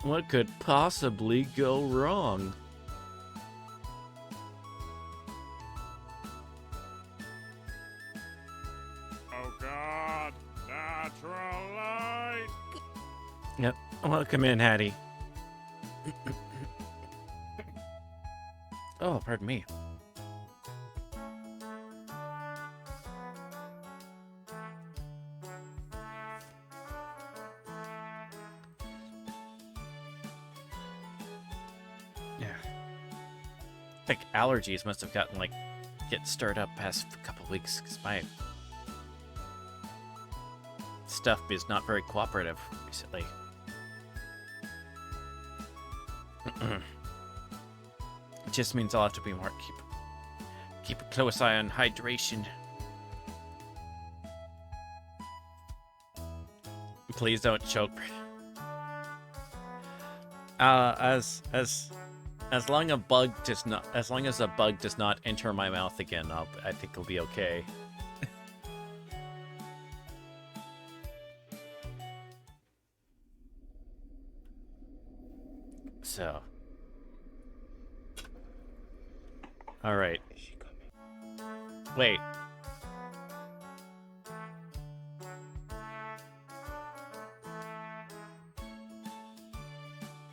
What could possibly go wrong? Oh God, natural light. Yep. Welcome in, Hattie. Oh, pardon me. Yeah. I think allergies must have gotten, like, get stirred up past a couple weeks, because my stuff is not very cooperative recently. It just means I'll have to be more keep a close eye on hydration. Please don't choke. As long as a bug does not enter my mouth again, I think it'll be okay. So, all right. Wait.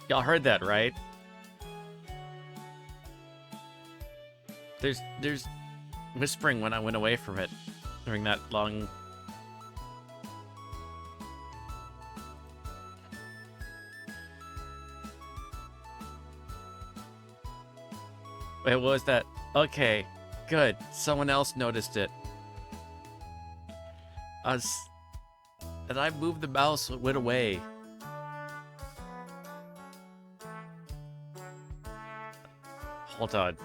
Y'all heard that, right? There's whispering when I went away from it during that long. Wait, what was that? Okay, good. Someone else noticed it. And I moved the mouse, it went away. Hold on.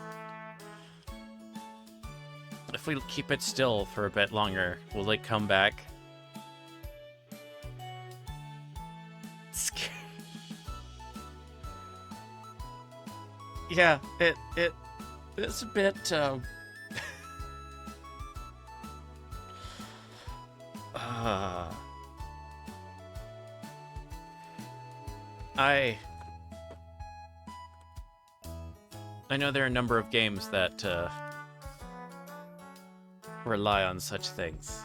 If we keep it still for a bit longer, will it come back? Yeah, it's a bit I know there are a number of games that rely on such things.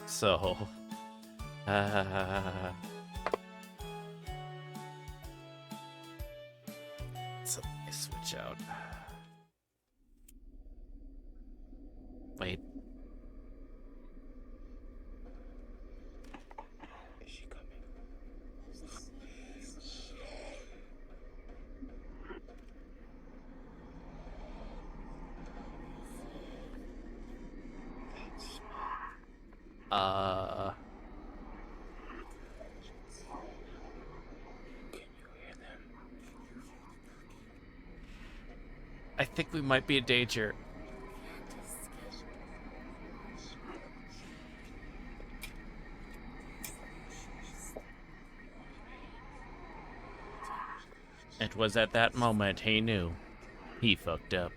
So, so let me switch out. Wait. Is she coming? Can you hear them? I think we might be in danger. It was at that moment he knew. He fucked up.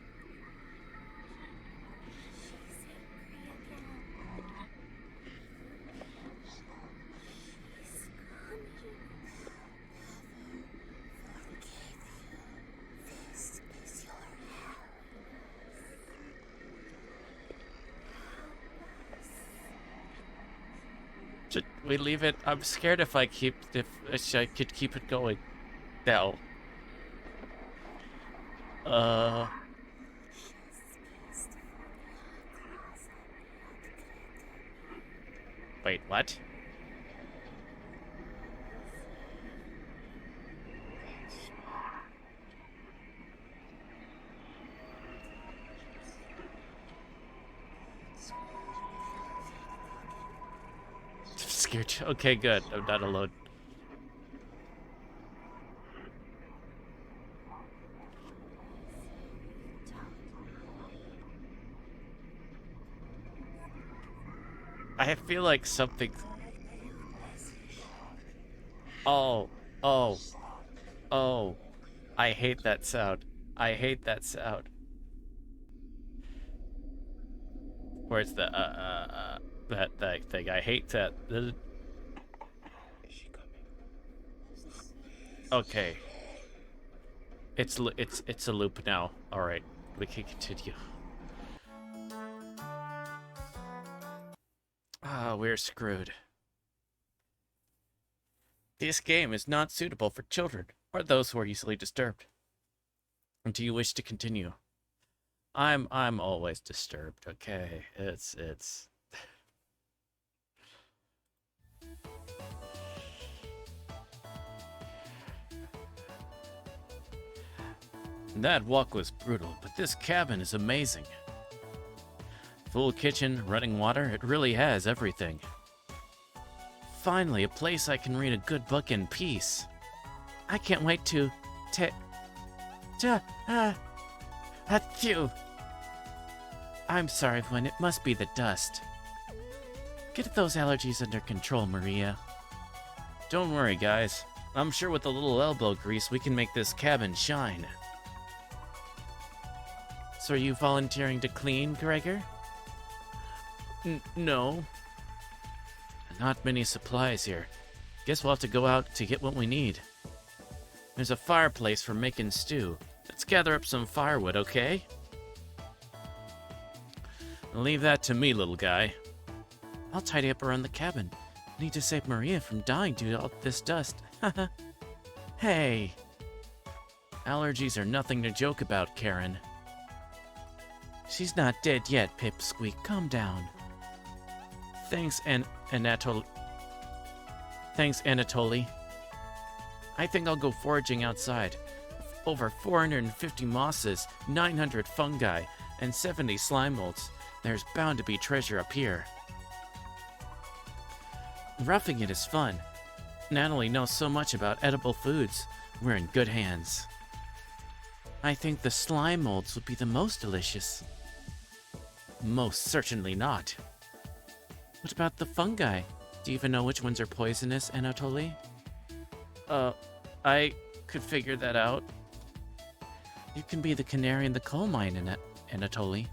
Should we leave it? I'm scared if I could keep it going. No. Wait, what? I'm scared. Okay, good. I'm not alone. I feel like something. Oh. I hate that sound. I hate that sound. Where's the that thing? I hate that. Is she coming? Okay. It's a loop now. All right, we can continue. Ah, we're screwed. This game is not suitable for children or those who are easily disturbed. Do you wish to continue? I'm always disturbed. Okay, it's. That walk was brutal, but this cabin is amazing. Full kitchen, running water, it really has everything. Finally, a place I can read a good book in peace. I can't wait to... Phew. I'm sorry, everyone, it must be the dust. Get those allergies under control, Maria. Don't worry, guys. I'm sure with a little elbow grease, we can make this cabin shine. So are you volunteering to clean, Gregor? No. Not many supplies here. Guess we'll have to go out to get what we need. There's a fireplace for making stew. Let's gather up some firewood, okay? Leave that to me, little guy. I'll tidy up around the cabin. Need to save Maria from dying due to all this dust. Hey! Allergies are nothing to joke about, Karen. She's not dead yet, Pipsqueak. Calm down. Thanks, Anatoly. I think I'll go foraging outside. Over 450 mosses, 900 fungi, and 70 slime molds. There's bound to be treasure up here. Roughing it is fun. Natalie knows so much about edible foods. We're in good hands. I think the slime molds would be the most delicious. Most certainly not. What about the fungi? Do you even know which ones are poisonous, Anatoly? I could figure that out. You can be the canary in the coal mine, Anatoly.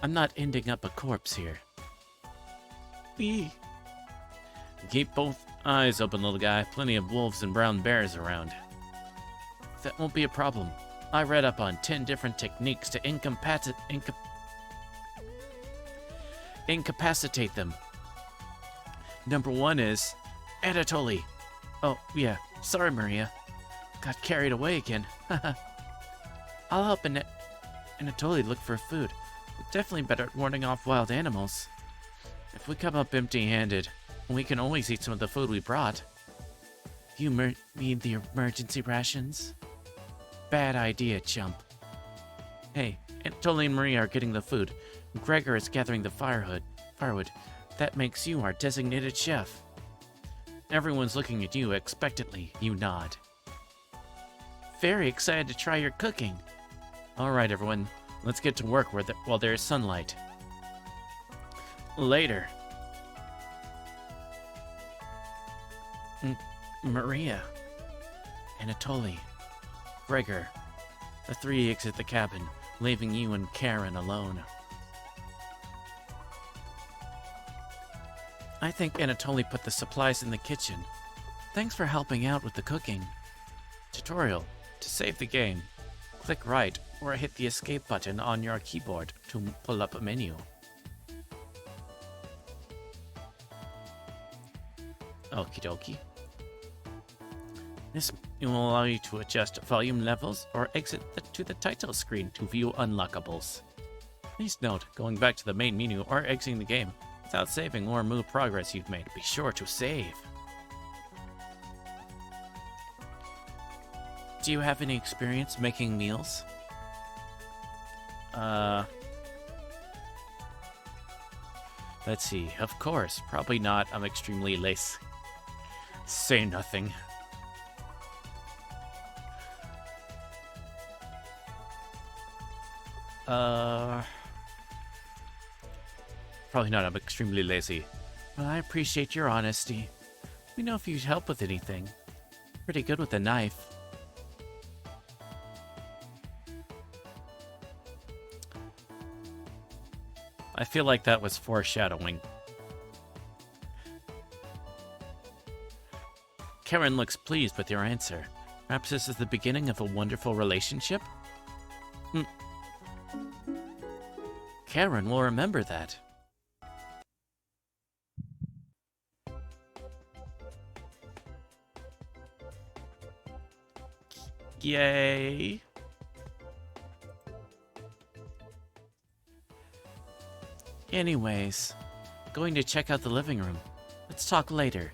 I'm not ending up a corpse here. Eee. Keep both eyes open, little guy. Plenty of wolves and brown bears around. That won't be a problem. I read up on 10 different techniques to incapacitate them. Number 1 is Anatoly. Oh, yeah. Sorry, Maria. Got carried away again. I'll help Anatoly look for food. We're definitely better at warding off wild animals. If we come up empty-handed, we can always eat some of the food we brought. You mean the emergency rations? Bad idea, chump. Hey, Anatoly and Maria are getting the food. Gregor is gathering the firewood. That makes you our designated chef. Everyone's looking at you expectantly. You nod. Very excited to try your cooking. All right, everyone. Let's get to work while there is sunlight. Later. Maria. Anatoly. Gregor. The 3 exit the cabin, leaving you and Karen alone. I think Anatoly put the supplies in the kitchen. Thanks for helping out with the cooking. Tutorial. To save the game, click right or hit the escape button on your keyboard to pull up a menu. Okie dokie. This will allow you to adjust volume levels or exit to the title screen to view unlockables. Please note, going back to the main menu or exiting the game without saving or move progress you've made, be sure to save. Do you have any experience making meals? Let's see. Of course. Probably not. I'm extremely lazy. Say nothing. Probably not. I'm extremely lazy. Well, I appreciate your honesty. Let me know if you need help with anything. Pretty good with a knife. I feel like that was foreshadowing. Karen looks pleased with your answer. Perhaps this is the beginning of a wonderful relationship? Karen will remember that. Yay! Anyways, going to check out the living room. Let's talk later.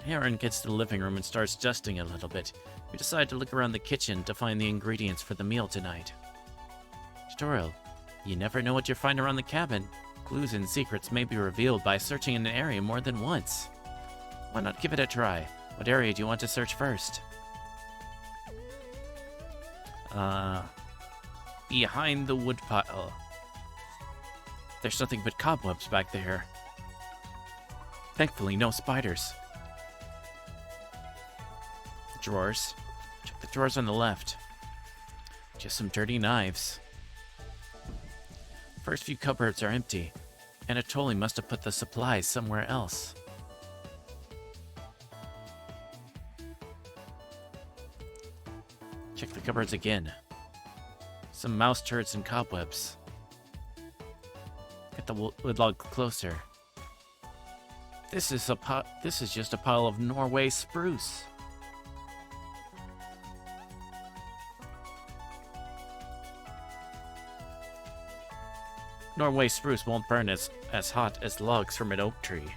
Karen gets to the living room and starts dusting a little bit. We decide to look around the kitchen to find the ingredients for the meal tonight. Tutorial. You never know what you'll find around the cabin. Clues and secrets may be revealed by searching in an area more than once. Why not give it a try? What area do you want to search first? Behind the woodpile. There's nothing but cobwebs back there. Thankfully, no spiders. Drawers. Check the drawers on the left. Just some dirty knives. First few cupboards are empty. Anatoly must have put the supplies somewhere else. Check the cupboards again. Some mouse turds and cobwebs. Get the wood log closer. This is just a pile of Norway spruce. Norway spruce won't burn as hot as logs from an oak tree.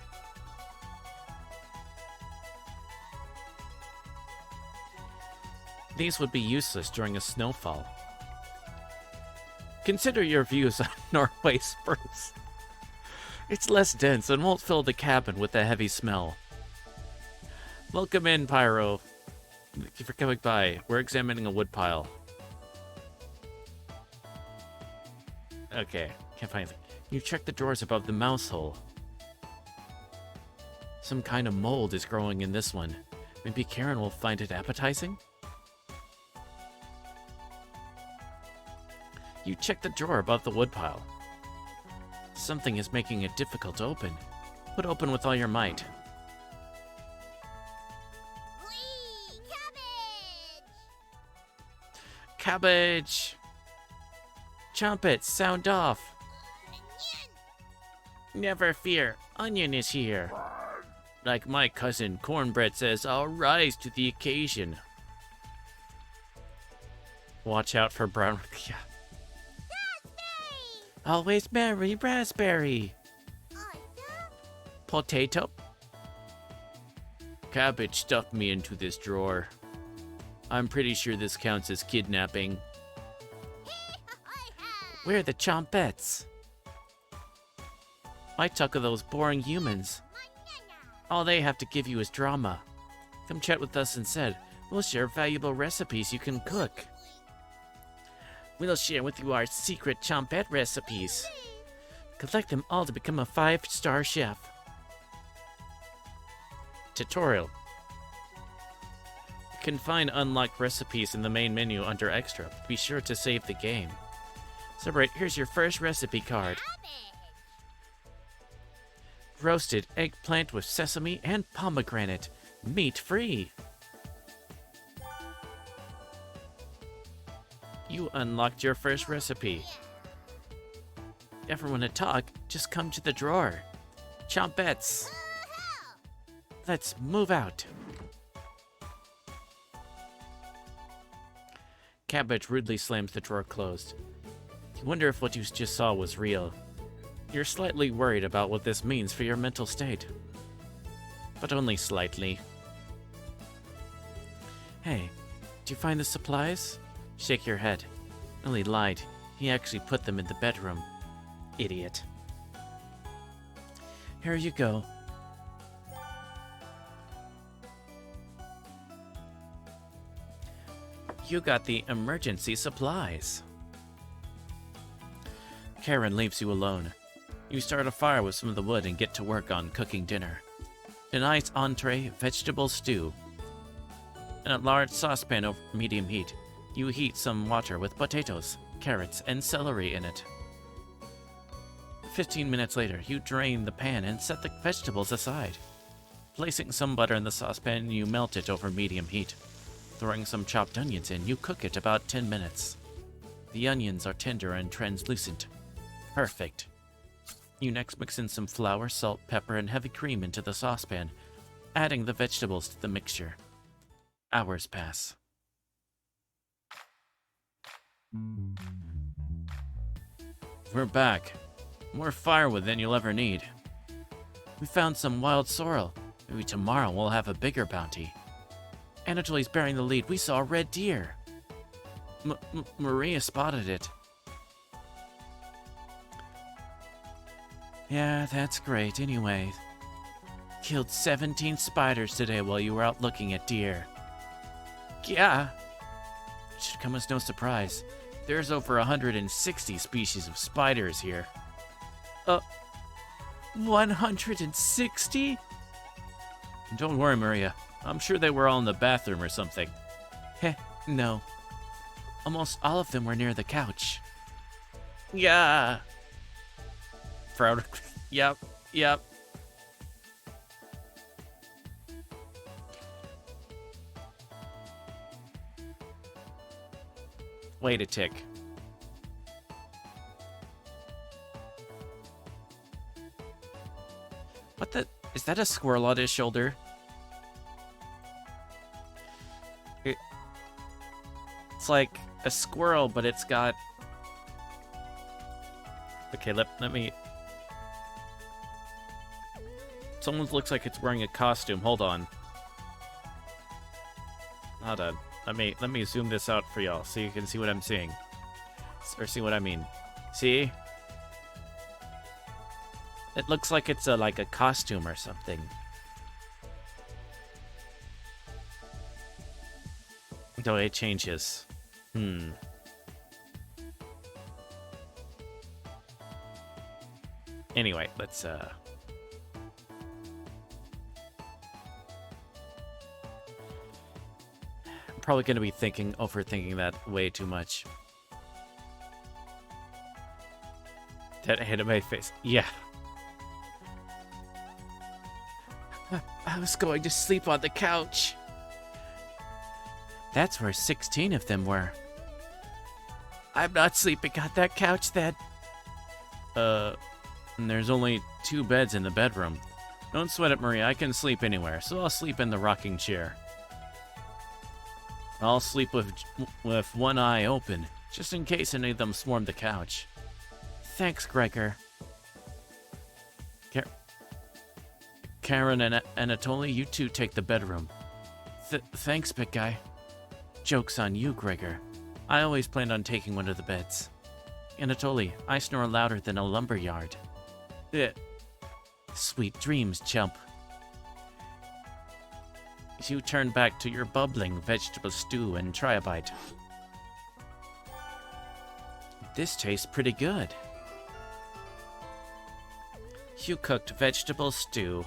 These would be useless during a snowfall. Consider your views on Norway spruce. It's less dense and won't fill the cabin with a heavy smell. Welcome in, Pyro. Thank you for coming by. We're examining a woodpile. Okay, can't find anything. You check the drawers above the mouse hole. Some kind of mold is growing in this one. Maybe Karen will find it appetizing? You check the drawer above the woodpile. Something is making it difficult to open. Put open with all your might. Whee! Cabbage! Cabbage! Chomp it, sound off. Never fear, Onion is here. Like my cousin Cornbread says, I'll rise to the occasion. Watch out for brown... Yeah. Always merry raspberry. Potato. Cabbage stuffed me into this drawer. I'm pretty sure this counts as kidnapping. We're the Chompettes. Why talk of those boring humans? All they have to give you is drama. Come chat with us instead. We'll share valuable recipes you can cook. We'll share with you our secret Chompette recipes. Collect them all to become a 5-star chef. Tutorial. You can find unlocked recipes in the main menu under Extra. Be sure to save the game. So right, here's your first recipe card. Roasted eggplant with sesame and pomegranate. Meat-free. You unlocked your first recipe. Ever want to talk, just come to the drawer. Chompettes. Let's move out. Cabbage rudely slams the drawer closed. You wonder if what you just saw was real. You're slightly worried about what this means for your mental state. But only slightly. Hey, did you find the supplies? Shake your head. Lily lied. He actually put them in the bedroom. Idiot. Here you go. You got the emergency supplies. Karen leaves you alone. You start a fire with some of the wood and get to work on cooking dinner. A nice entree, vegetable stew. In a large saucepan over medium heat, you heat some water with potatoes, carrots, and celery in it. 15 minutes later, you drain the pan and set the vegetables aside. Placing some butter in the saucepan, you melt it over medium heat. Throwing some chopped onions in, you cook it about 10 minutes. The onions are tender and translucent. Perfect. You next mix in some flour, salt, pepper, and heavy cream into the saucepan, adding the vegetables to the mixture. Hours pass. We're back. More firewood than you'll ever need. We found some wild sorrel. Maybe tomorrow we'll have a bigger bounty. Anatoly's bearing the lead. We saw a red deer. Maria spotted it. Yeah, that's great. Anyway, killed 17 spiders today while you were out looking at deer. Yeah. It should come as no surprise. There's over 160 species of spiders here. 160? Don't worry, Maria. I'm sure they were all in the bathroom or something. Heh, no. Almost all of them were near the couch. Yeah. Proud. Yep. Wait a tick. What the? Is that a squirrel on his shoulder? It's like a squirrel, but it's got... Okay, let me... Someone looks like it's wearing a costume. Hold on. Hold on. Let me zoom this out for y'all so you can see what I'm seeing. Or see what I mean. See? It looks like it's like a costume or something. Though it changes. Anyway, let's I'm probably gonna be overthinking that way too much. That hit in my face. Yeah. I was going to sleep on the couch. That's where 16 of them were. I'm not sleeping on that couch then. And there's only 2 beds in the bedroom. Don't sweat it, Maria. I can sleep anywhere, so I'll sleep in the rocking chair. I'll sleep with one eye open, just in case any of them swarm the couch. Thanks, Gregor. Karen and Anatoly, you two take the bedroom. Thanks, big guy. Joke's on you, Gregor. I always planned on taking one of the beds. Anatoly, I snore louder than a lumberyard. Sweet dreams, chump. You turn back to your bubbling vegetable stew and try a bite. This tastes pretty good. You cooked vegetable stew.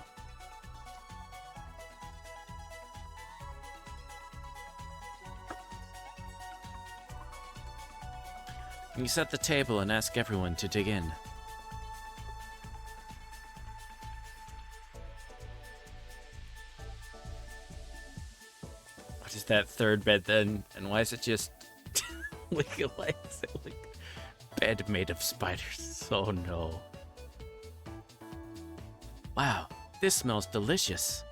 You set the table and ask everyone to dig in. What is that third bed then? And why is it just why is it like bed made of spiders? Oh no. Wow, this smells delicious.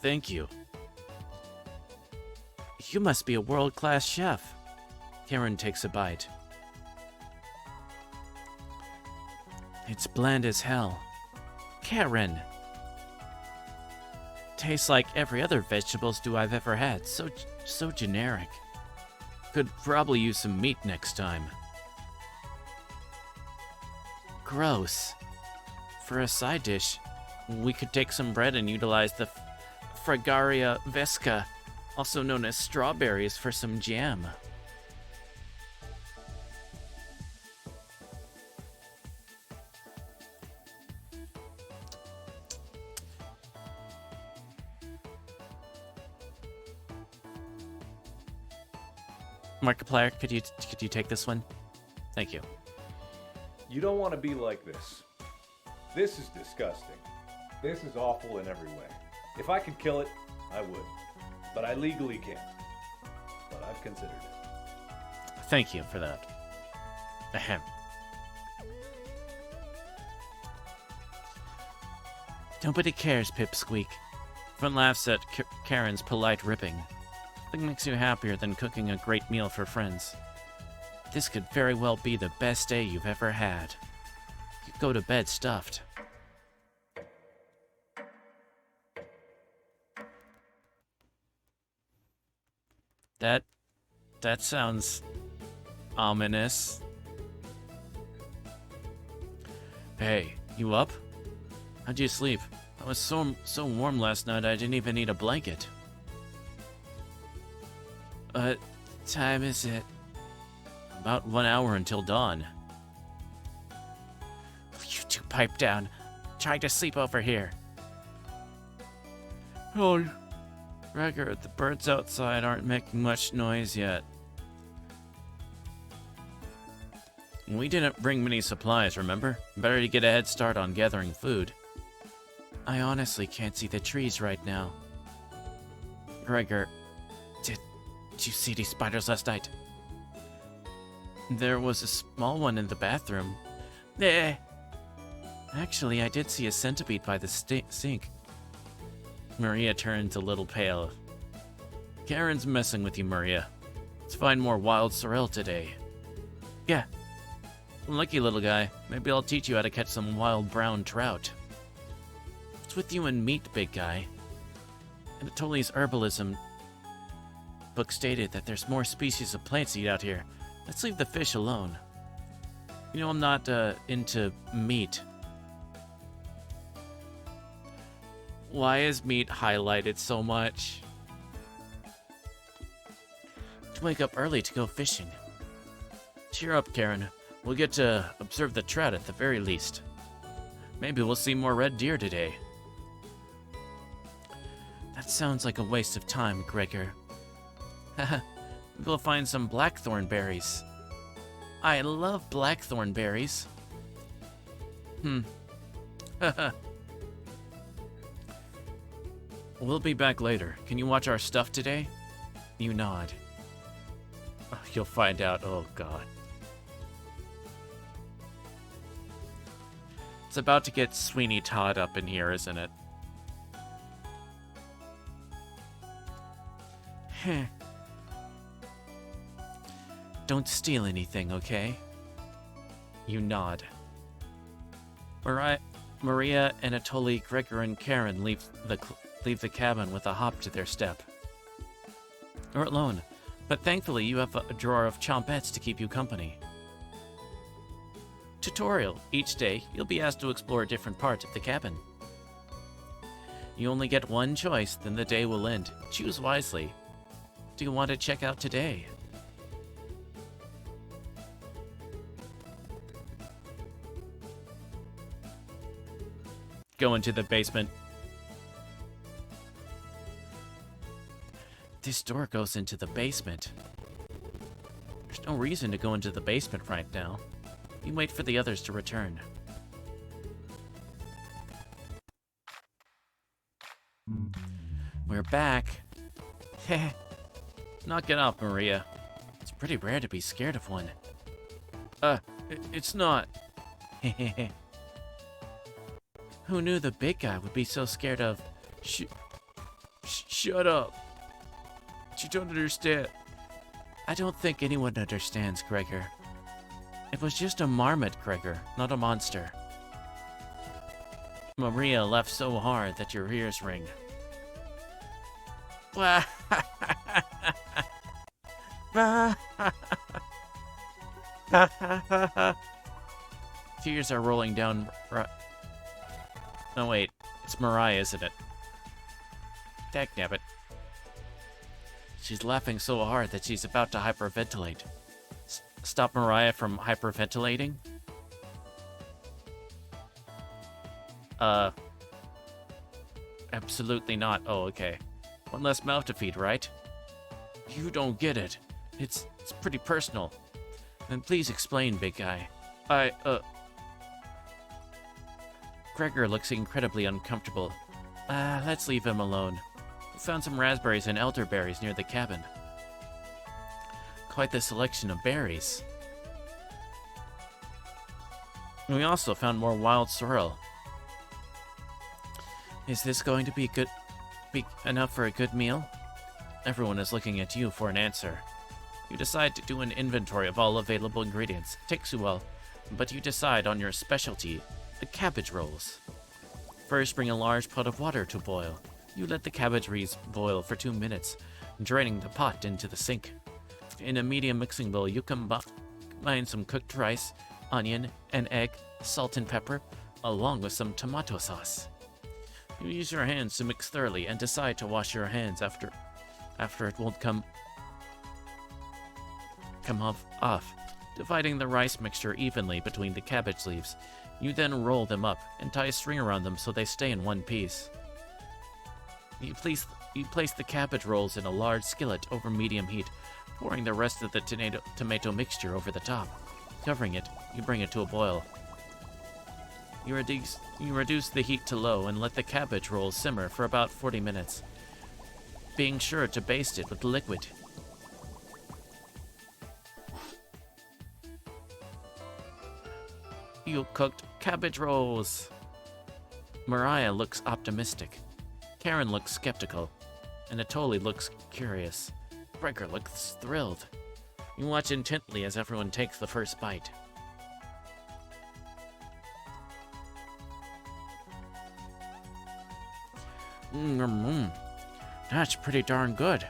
Thank you. You must be a world-class chef. Karen takes a bite. It's bland as hell. Karen! Tastes like every other vegetable stew I've ever had. So generic. Could probably use some meat next time. Gross. For a side dish, we could take some bread and utilize the Fragaria vesca, also known as strawberries, for some jam. Markiplier, could you take this one? Thank you. You don't want to be like this. This is disgusting. This is awful in every way. If I could kill it, I would. But I legally can't. But I've considered it. Thank you for that. Ahem. Nobody cares, Pipsqueak. Everyone laughs at Karen's polite ripping. Nothing makes you happier than cooking a great meal for friends. This could very well be the best day you've ever had. You go to bed stuffed. That sounds ominous. Hey, you up? How'd you sleep? I was so warm last night I didn't even need a blanket. What time is it? About 1 hour until dawn. You two pipe down. Trying to sleep over here. Oh, Gregor, the birds outside aren't making much noise yet. We didn't bring many supplies, remember? Better to get a head start on gathering food. I honestly can't see the trees right now. Gregor, did you see these spiders last night? There was a small one in the bathroom. Eh. Actually, I did see a centipede by the sink. Maria turns a little pale. Karen's messing with you, Maria. Let's find more wild sorrel today. Yeah. Lucky little guy. Maybe I'll teach you how to catch some wild brown trout. What's with you and meat, big guy? Anatoly's herbalism book stated that there's more species of plants to eat out here. Let's leave the fish alone. You know I'm not into meat. Why is meat highlighted so much? To wake up early to go fishing. Cheer up, Karen. We'll get to observe the trout at the very least. Maybe we'll see more red deer today. That sounds like a waste of time, Gregor. Haha, we'll find some blackthorn berries. I love blackthorn berries. Haha. We'll be back later. Can you watch our stuff today? You nod. Oh, you'll find out. Oh, God. It's about to get Sweeney Todd up in here, isn't it? Heh. Don't steal anything, okay? You nod. Maria, Anatoly, Gregor, and Karen leave the cabin with a hop to their step. You're alone, but thankfully you have a drawer of chompettes to keep you company. Tutorial. Each day, you'll be asked to explore a different part of the cabin. You only get one choice, then the day will end. Choose wisely. What do you want to check out today? Go into the basement. This door goes into the basement. There's no reason to go into the basement right now. You wait for the others to return. We're back. Heh. Knock it off, Maria. It's pretty rare to be scared of one. It's not. Who knew the big guy would be so scared of... Shut up. You don't understand. I don't think anyone understands, Gregor. It was just a marmot, Gregor, not a monster. Maria laughed so hard that your ears ring. Tears are rolling down... No, wait. It's Mariah, isn't it? Dagnabbit. She's laughing so hard that she's about to hyperventilate. Stop Mariah from hyperventilating? Absolutely not. Oh, okay. One less mouth to feed, right? You don't get it. It's pretty personal. Then please explain, big guy. Gregor looks incredibly uncomfortable. Let's leave him alone. We found some raspberries and elderberries near the cabin. Quite the selection of berries. And we also found more wild sorrel. Is this going to be enough for a good meal? Everyone is looking at you for an answer. You decide to do an inventory of all available ingredients. Takes you well, but you decide on your specialty, the cabbage rolls. First, bring a large pot of water to boil. You let the cabbages boil for 2 minutes, draining the pot into the sink. In a medium mixing bowl, you combine some cooked rice, onion, an egg, salt and pepper, along with some tomato sauce. You use your hands to mix thoroughly and decide to wash your hands after it won't come off. Dividing the rice mixture evenly between the cabbage leaves, you then roll them up and tie a string around them so they stay in one piece. You place the cabbage rolls in a large skillet over medium heat, pouring the rest of the tomato mixture over the top. Covering it, you bring it to a boil. You reduce the heat to low and let the cabbage rolls simmer for about 40 minutes, being sure to baste it with liquid. You cooked cabbage rolls. Mariah looks optimistic. Karen looks skeptical. Anatoly looks curious. Gregor looks thrilled. You watch intently as everyone takes the first bite. That's pretty darn good.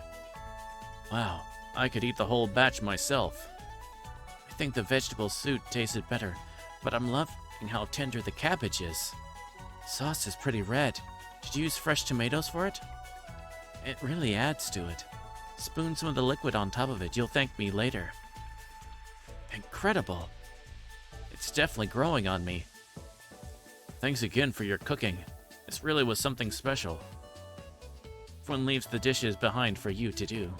Wow, I could eat the whole batch myself. I think the vegetable soup tasted better, but I'm loving how tender the cabbage is. Sauce is pretty red. Did you use fresh tomatoes for it? It really adds to it. Spoon some of the liquid on top of it. You'll thank me later. Incredible. It's definitely growing on me. Thanks again for your cooking. This really was something special. Everyone leaves the dishes behind for you to do.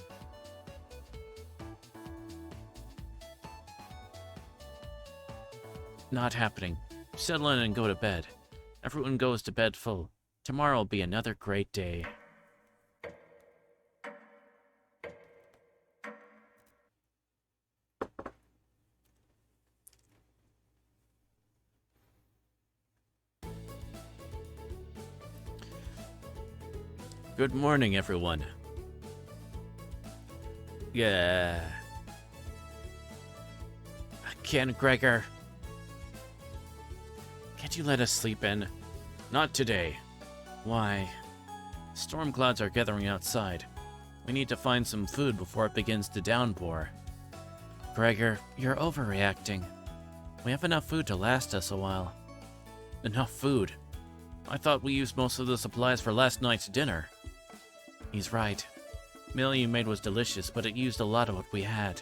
Not happening. Settle in and go to bed. Everyone goes to bed full. Tomorrow will be another great day. Good morning, everyone. Yeah. Again, Gregor. Can't you let us sleep in? Not today. Why? Storm clouds are gathering outside. We need to find some food before it begins to downpour. Gregor, you're overreacting. We have enough food to last us a while. Enough food? I thought we used most of the supplies for last night's dinner. He's right. The meal you made was delicious, but it used a lot of what we had.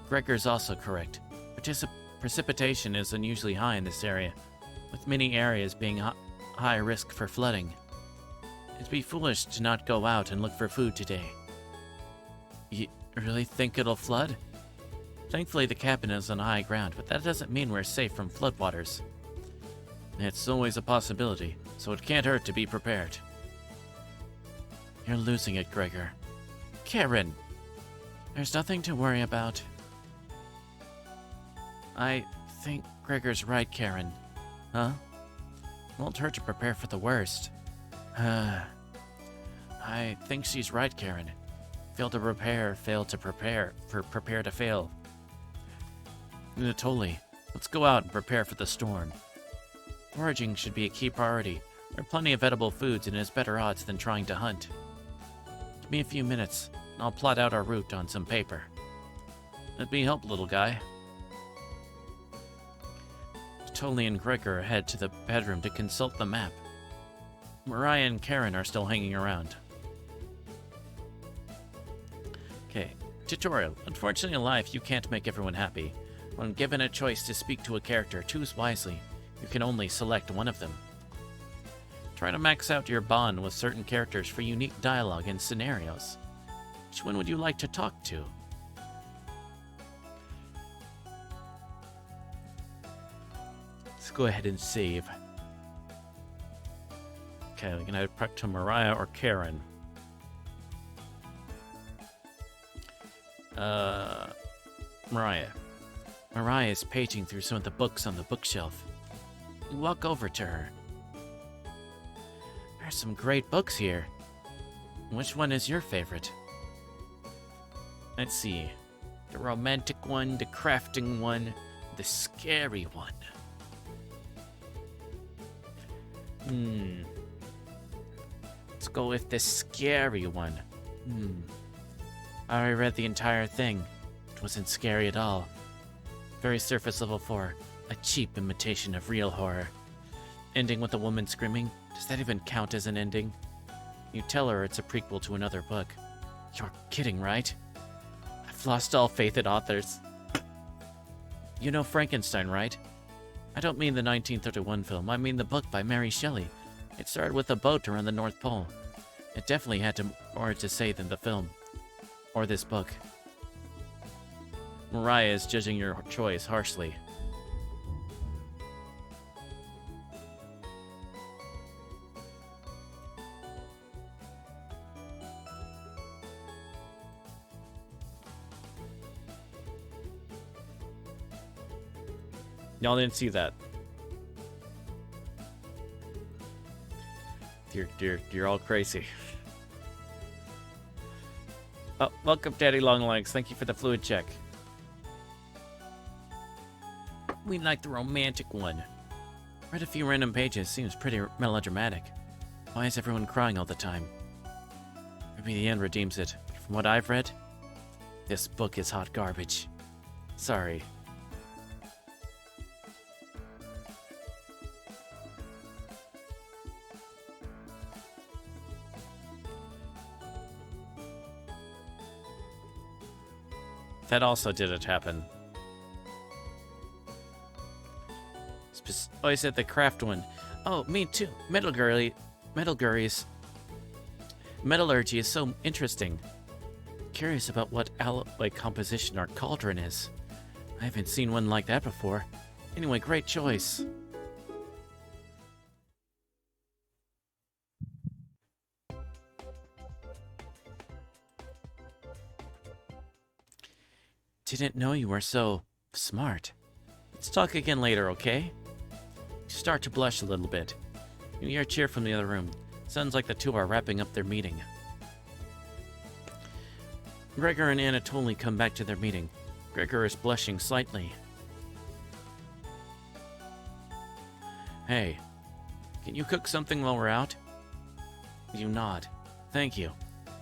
Gregor's also correct. Precipitation is unusually high in this area, with many areas being high risk for flooding. It'd be foolish to not go out and look for food today. You really think it'll flood? Thankfully, the cabin is on high ground, but that doesn't mean we're safe from floodwaters. It's always a possibility, so it can't hurt to be prepared. You're losing it, Gregor. Karen! There's nothing to worry about. I think Gregor's right, Karen. Huh? Won't hurt to prepare for the worst. I think she's right, Karen. Fail to prepare, prepare to fail. Anatoly, let's go out and prepare for the storm. Foraging should be a key priority. There are plenty of edible foods and it has better odds than trying to hunt. Give me a few minutes, and I'll plot out our route on some paper. Let me help, little guy. Anatoly and Gregor head to the bedroom to consult the map. Mariah and Karen are still hanging around. Okay, tutorial. Unfortunately in life, you can't make everyone happy. When given a choice to speak to a character, choose wisely. You can only select one of them. Try to max out your bond with certain characters for unique dialogue and scenarios. Which one would you like to talk to? Let's go ahead and save. Okay, we can either talk to Mariah or Karen. Mariah. Mariah is paging through some of the books on the bookshelf. You walk over to her. There's some great books here. Which one is your favorite? Let's see. The romantic one, the crafting one, the scary one. Let's go with the scary one. I already read the entire thing. It wasn't scary at all. Very surface level 4. A cheap imitation of real horror. Ending with a woman screaming. Does that even count as an ending? You tell her it's a prequel to another book. You're kidding, right? I've lost all faith in authors. You know Frankenstein, right? I don't mean the 1931 film. I mean the book by Mary Shelley. It started with a boat around the North Pole. It definitely had more to say than the film. Or this book. Mariah is judging your choice harshly. Y'all didn't see that. You're all crazy. Oh, welcome, Daddy Longlegs. Thank you for the fluid check. We like the romantic one. Read a few random pages. Seems pretty melodramatic. Why is everyone crying all the time? Maybe the end redeems it. From what I've read, this book is hot garbage. Sorry. That also didn't happen. Oh, I said the craft one. Oh, me too. Metallurgy is so interesting. Curious about what alloy composition our cauldron is. I haven't seen one like that before. Anyway, great choice. Didn't know you were so smart. Let's talk again later, okay? You start to blush a little bit. You hear a cheer from the other room. Sounds like the two are wrapping up their meeting. Gregor and Anatoly come back to their meeting. Gregor is blushing slightly. Hey, can you cook something while we're out? You nod. Thank you.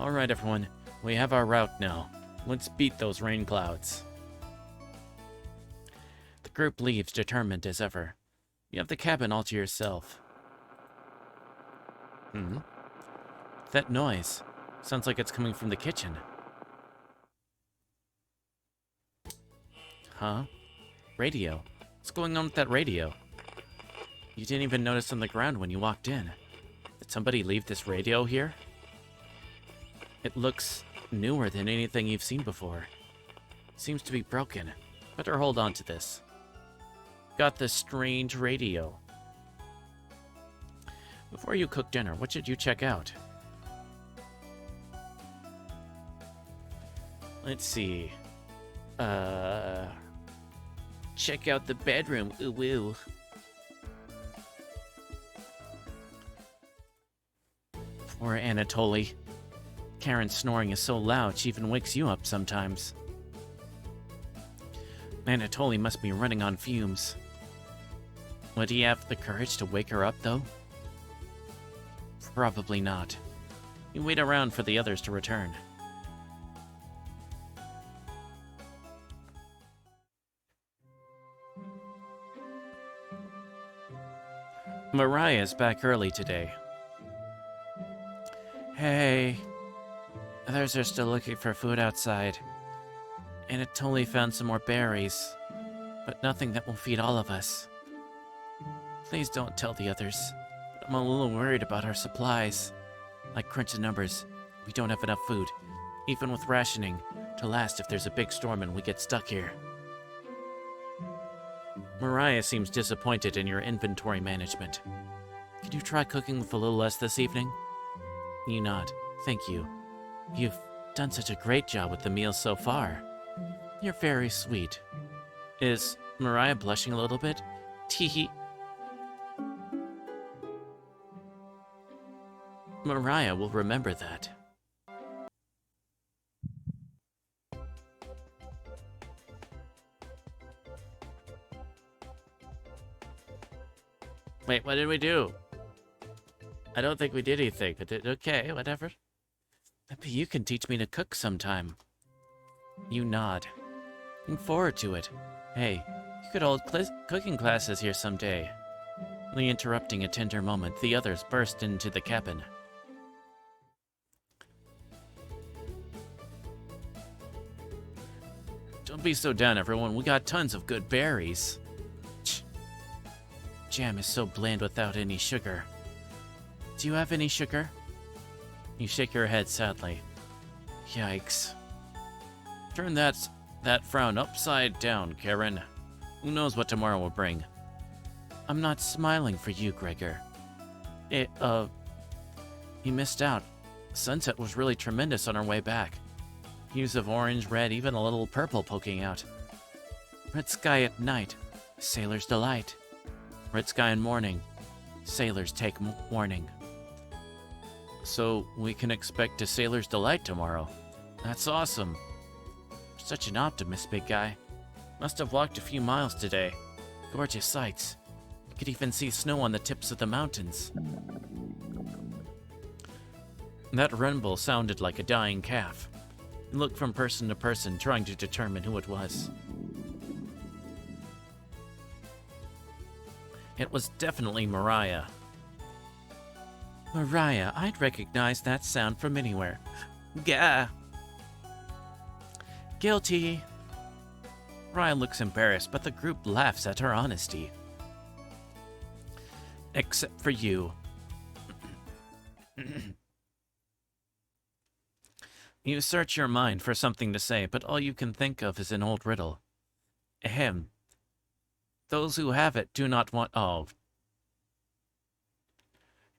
All right, everyone. We have our route now. Let's beat those rain clouds. The group leaves, determined as ever. You have the cabin all to yourself. That noise. Sounds like it's coming from the kitchen. Huh? Radio. What's going on with that radio? You didn't even notice on the ground when you walked in. Did somebody leave this radio here? It looks newer than anything you've seen before. Seems to be broken. Better hold on to this. Got this strange radio. Before you cook dinner, what should you check out? Let's see. Check out the bedroom. Ooh woo. Poor Anatoly. Karen's snoring is so loud she even wakes you up sometimes. Anatoly must be running on fumes. Would he have the courage to wake her up, though? Probably not. You wait around for the others to return. Mariah's back early today. Hey. Others are still looking for food outside. Anatoly found some more berries, but nothing that will feed all of us. Please don't tell the others. I'm a little worried about our supplies. Like crunch the numbers, we don't have enough food, even with rationing, to last if there's a big storm and we get stuck here. Mariah seems disappointed in your inventory management. Could you try cooking with a little less this evening? You nod. Thank you. You've done such a great job with the meals so far. You're very sweet. Is Mariah blushing a little bit? Teehee. Mariah will remember that. Wait, what did we do? I don't think we did anything, but okay, whatever. Maybe you can teach me to cook sometime. You nod. Looking forward to it. Hey, you could hold cooking classes here someday. Only interrupting a tender moment, the others burst into the cabin. Don't be so down, everyone. We got tons of good berries. Jam is so bland without any sugar. Do you have any sugar? You shake your head sadly. Yikes. Turn that frown upside down, Karen. Who knows what tomorrow will bring? I'm not smiling for you, Gregor. You missed out. Sunset was really tremendous on our way back. Hues of orange, red, even a little purple poking out. Red sky at night. Sailor's delight. Red sky in morning. Sailors take warning. So we can expect a sailor's delight tomorrow. That's awesome. Such an optimist, big guy. Must have walked a few miles today. Gorgeous sights. You could even see snow on the tips of the mountains. That rumble sounded like a dying calf. You looked from person to person, trying to determine who it was. It was definitely Mariah. Mariah, I'd recognize that sound from anywhere. Gah! Guilty! Mariah looks embarrassed, but the group laughs at her honesty. Except for you. You search your mind for something to say, but all you can think of is an old riddle. Ahem. Those who have it do not want... Oh.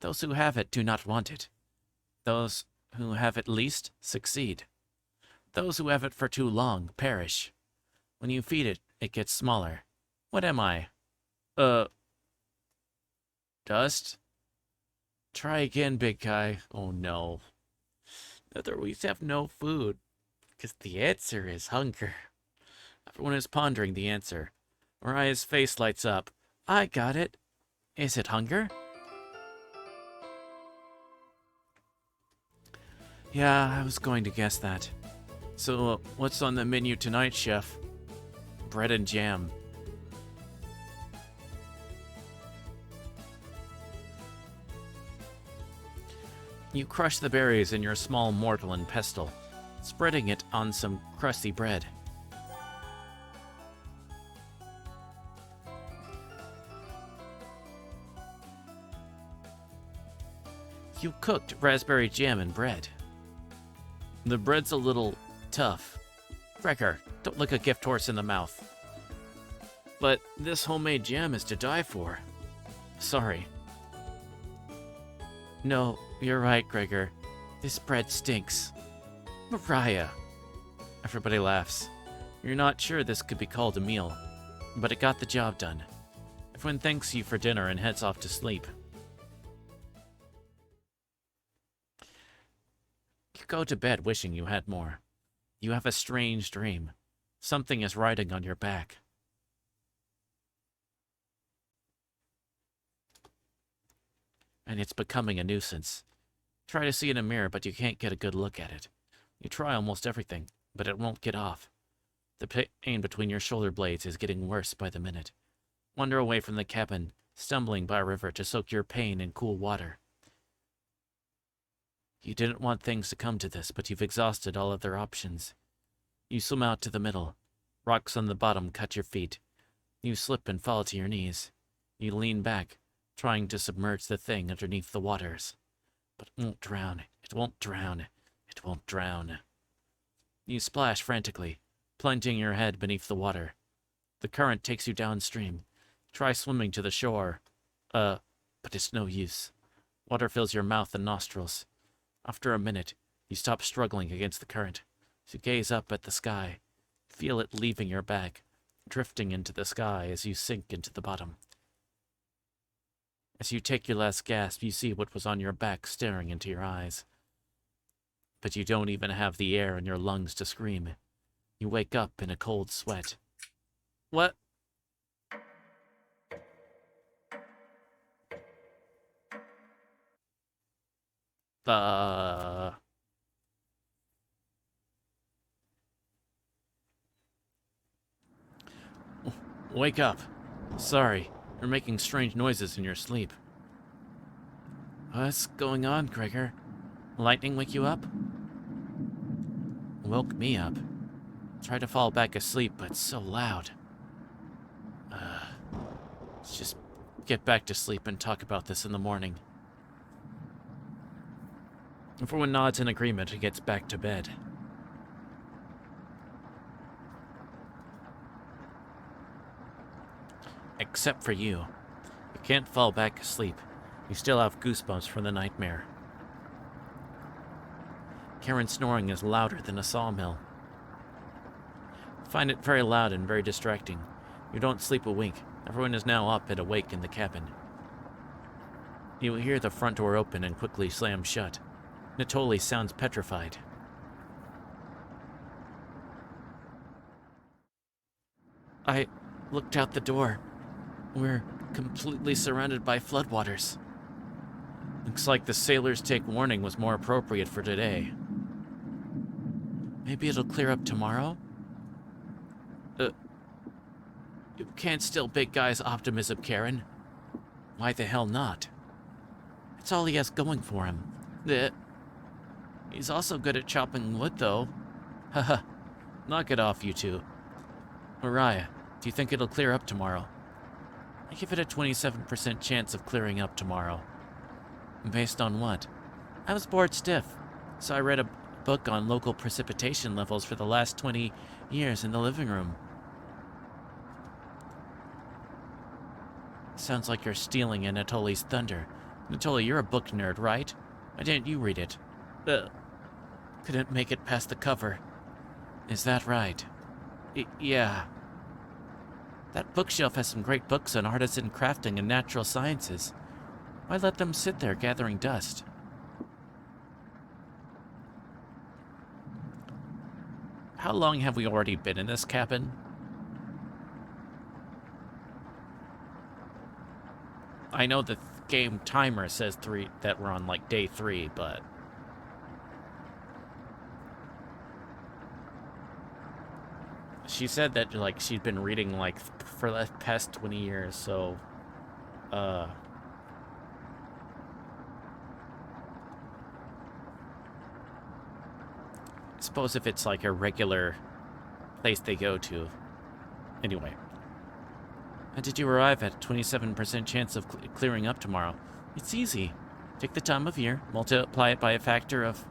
Those who have it do not want it. Those who have it least succeed. Those who have it for too long perish. When you feed it, it gets smaller. What am I? Dust? Try again, big guy. Oh no. The weeds have no food. Because the answer is hunger. Everyone is pondering the answer. Mariah's face lights up. I got it. Is it hunger? Yeah, I was going to guess that. So, what's on the menu tonight, chef? Bread and jam. You crush the berries in your small mortar and pestle, spreading it on some crusty bread. You cooked raspberry jam and bread. The bread's a little tough. Gregor, don't look a gift horse in the mouth. But this homemade jam is to die for. Sorry. No, you're right, Gregor. This bread stinks. Mariah. Everybody laughs. You're not sure this could be called a meal, but it got the job done. Everyone thanks you for dinner and heads off to sleep. You go to bed wishing you had more. You have a strange dream. Something is riding on your back. And it's becoming a nuisance. Try to see in a mirror, but you can't get a good look at it. You try almost everything, but it won't get off. The pain between your shoulder blades is getting worse by the minute. Wander away from the cabin, stumbling by a river to soak your pain in cool water. You didn't want things to come to this, but you've exhausted all other options. You swim out to the middle. Rocks on the bottom cut your feet. You slip and fall to your knees. You lean back, trying to submerge the thing underneath the waters. But it won't drown. It won't drown. It won't drown. You splash frantically, plunging your head beneath the water. The current takes you downstream. Try swimming to the shore. But it's no use. Water fills your mouth and nostrils. After a minute, you stop struggling against the current. As you gaze up at the sky, feel it leaving your back, drifting into the sky as you sink into the bottom. As you take your last gasp, you see what was on your back staring into your eyes. But you don't even have the air in your lungs to scream. You wake up in a cold sweat. What? Wake up. Sorry, you're making strange noises in your sleep. What's going on, Gregor? Lightning wake you up? Woke me up. Tried to fall back asleep, but it's so loud. Let's just get back to sleep and talk about this in the morning. Everyone nods in agreement and gets back to bed. Except for you. You can't fall back asleep. You still have goosebumps from the nightmare. Karen's snoring is louder than a sawmill. Find it very loud and very distracting. You don't sleep a wink. Everyone is now up and awake in the cabin. You hear the front door open and quickly slam shut. Natoli sounds petrified. I looked out the door. We're completely surrounded by floodwaters. Looks like the sailors take warning was more appropriate for today. Maybe it'll clear up tomorrow? You can't steal big guy's optimism, Karen. Why the hell not? It's all he has going for him. He's also good at chopping wood, though. Haha. Knock it off, you two. Mariah, do you think it'll clear up tomorrow? I give it a 27% chance of clearing up tomorrow. Based on what? I was bored stiff, so I read a book on local precipitation levels for the last 20 years in the living room. Sounds like you're stealing Anatoli's thunder. Anatoly, you're a book nerd, right? Why didn't you read it? Couldn't make it past the cover. Is that right? Yeah. That bookshelf has some great books on artisan crafting and natural sciences. Why let them sit there gathering dust? How long have we already been in this cabin? I know the game timer says that we're on like day 3, but she said that like she'd been reading like for the past 20 years, so I suppose if it's like a regular place they go to. Anyway. How did you arrive at a 27% chance of clearing up tomorrow? It's easy. Take the time of year, multiply it by a factor of...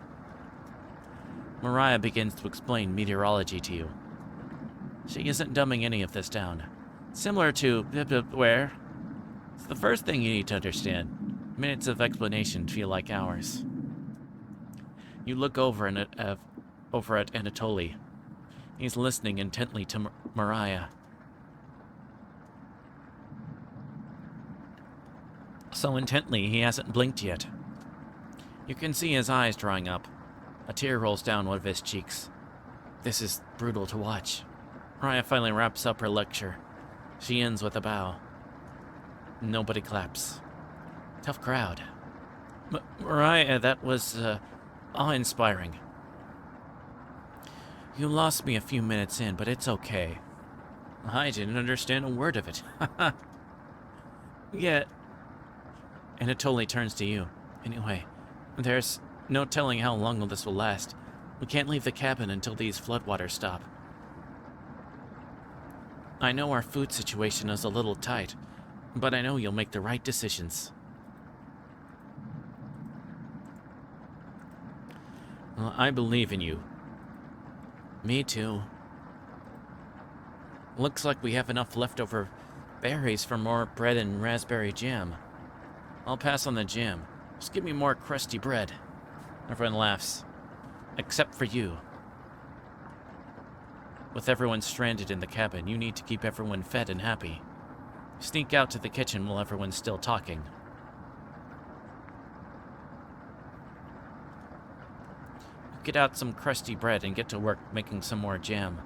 Mariah begins to explain meteorology to you. She isn't dumbing any of this down. Similar to where? It's the first thing you need to understand. Minutes of explanation feel like hours. You look over at Anatoly. He's listening intently to Mariah. So intently, he hasn't blinked yet. You can see his eyes drying up. A tear rolls down one of his cheeks. This is brutal to watch. Mariah finally wraps up her lecture. She ends with a bow. Nobody claps. Tough crowd. Mariah, that was, awe-inspiring. You lost me a few minutes in, but it's okay. I didn't understand a word of it. Yeah. Anatoly turns to you. Anyway, there's no telling how long this will last. We can't leave the cabin until these floodwaters stop. I know our food situation is a little tight, but I know you'll make the right decisions. Well, I believe in you. Me too. Looks like we have enough leftover berries for more bread and raspberry jam. I'll pass on the jam. Just give me more crusty bread. Everyone laughs. Except for you. With everyone stranded in the cabin, you need to keep everyone fed and happy. Sneak out to the kitchen while everyone's still talking. Get out some crusty bread and get to work making some more jam.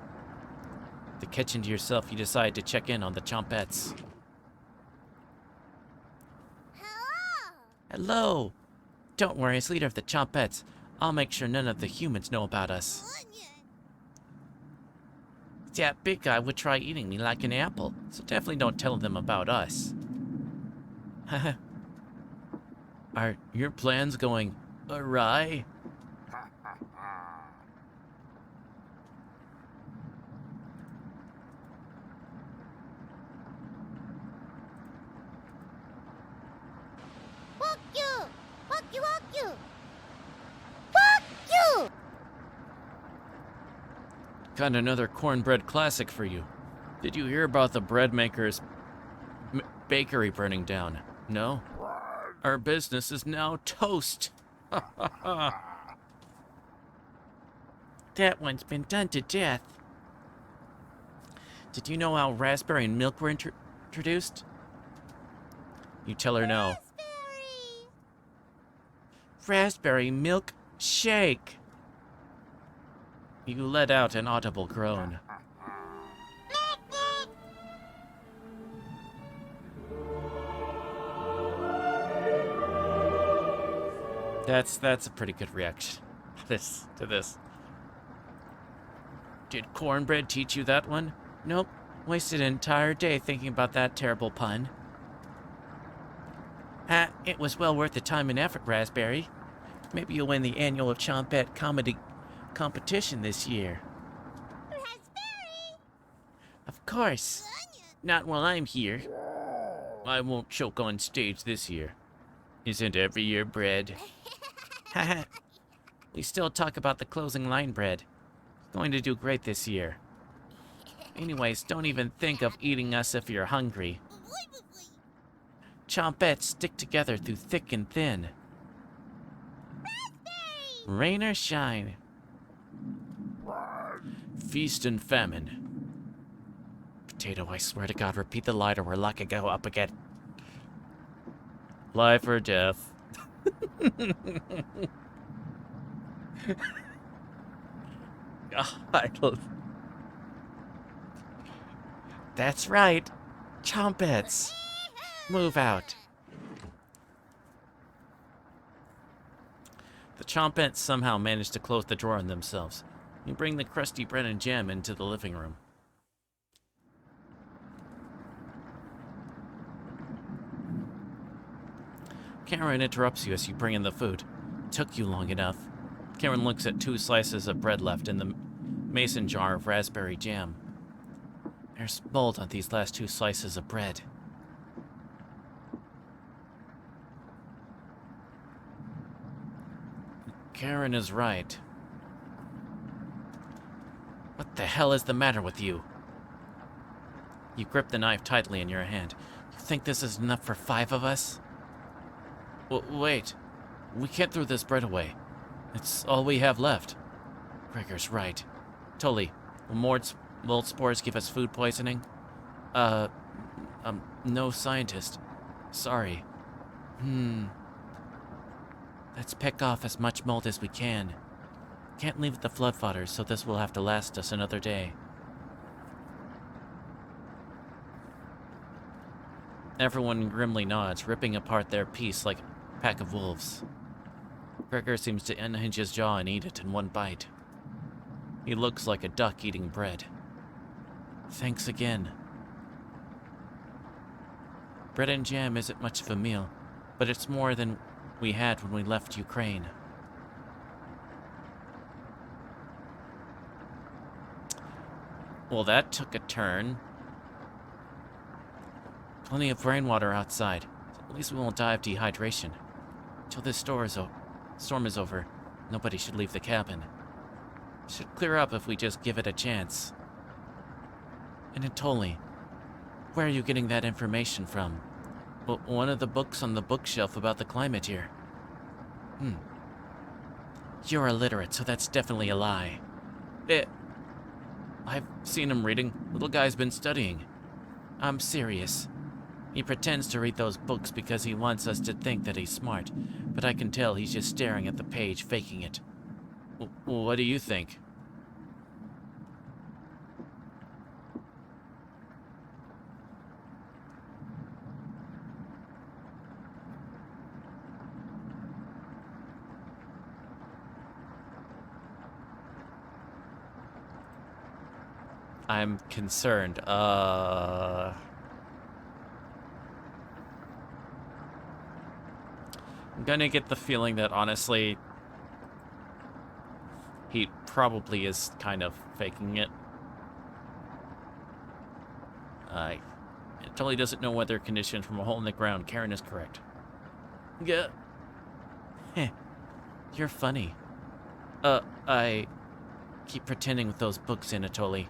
The kitchen to yourself, you decide to check in on the Chompettes. Hello. Hello! Don't worry, as leader of the Chompettes, I'll make sure none of the humans know about us. Onion. That big guy would try eating me like an apple, so definitely don't tell them about us. Are your plans going awry? Fuck you. Fuck you. Fuck you. Fuck you. Got another cornbread classic for you. Did you hear about the bread maker's bakery burning down? No? Our business is now toast. That one's been done to death. Did you know how raspberry and milk were introduced? You tell her no. Raspberry milk shake. You let out an audible groan. That's a pretty good reaction. To this. Did cornbread teach you that one? Nope. Wasted an entire day thinking about that terrible pun. It was well worth the time and effort, Raspberry. Maybe you'll win the annual Chompette comedy competition this year. Raspberry. Of course. Onion. Not while I'm here. I won't choke on stage this year. Isn't every year bread? Haha. We still talk about the closing line bread. Going to do great this year. Anyways, don't even think of eating us if you're hungry. Chompettes stick together through thick and thin. Rain or shine. Feast and famine. Potato, I swear to God, repeat the line or we're lucky to go up again. Life or death. God. That's right. Chompettes. Move out. The Chompettes somehow managed to close the drawer on themselves. You bring the crusty bread and jam into the living room. Karen interrupts you as you bring in the food. Took you long enough. Karen looks at 2 slices of bread left in the mason jar of raspberry jam. There's mold on these last 2 slices of bread. Karen is right. What the hell is the matter with you? You grip the knife tightly in your hand. You think this is enough for 5 of us? Wait. We can't throw this bread away. It's all we have left. Gregor's right. Tully, will mold spores give us food poisoning? No scientist. Sorry. Let's pick off as much mold as we can. Can't leave the flood fodder, so this will have to last us another day. Everyone grimly nods, ripping apart their piece like a pack of wolves. Gregor seems to unhinge his jaw and eat it in one bite. He looks like a duck eating bread. Thanks again. Bread and jam isn't much of a meal, but it's more than we had when we left Ukraine. Well, that took a turn. Plenty of rainwater outside. At least we won't die of dehydration. Till this storm is over, nobody should leave the cabin. It should clear up if we just give it a chance. And Antoli, Where are you getting that information from? One of the books on the bookshelf about the climate here. You're illiterate, so that's definitely a lie. I've seen him reading. Little guy's been studying. I'm serious. He pretends to read those books because he wants us to think that he's smart, but I can tell he's just staring at the page, faking it. What do you think? I'm concerned. I'm gonna get the feeling that, honestly, he probably is kind of faking it. It totally doesn't know weather conditions from a hole in the ground. Karen is correct. Yeah. Heh. You're funny. I keep pretending with those books, Anatoly.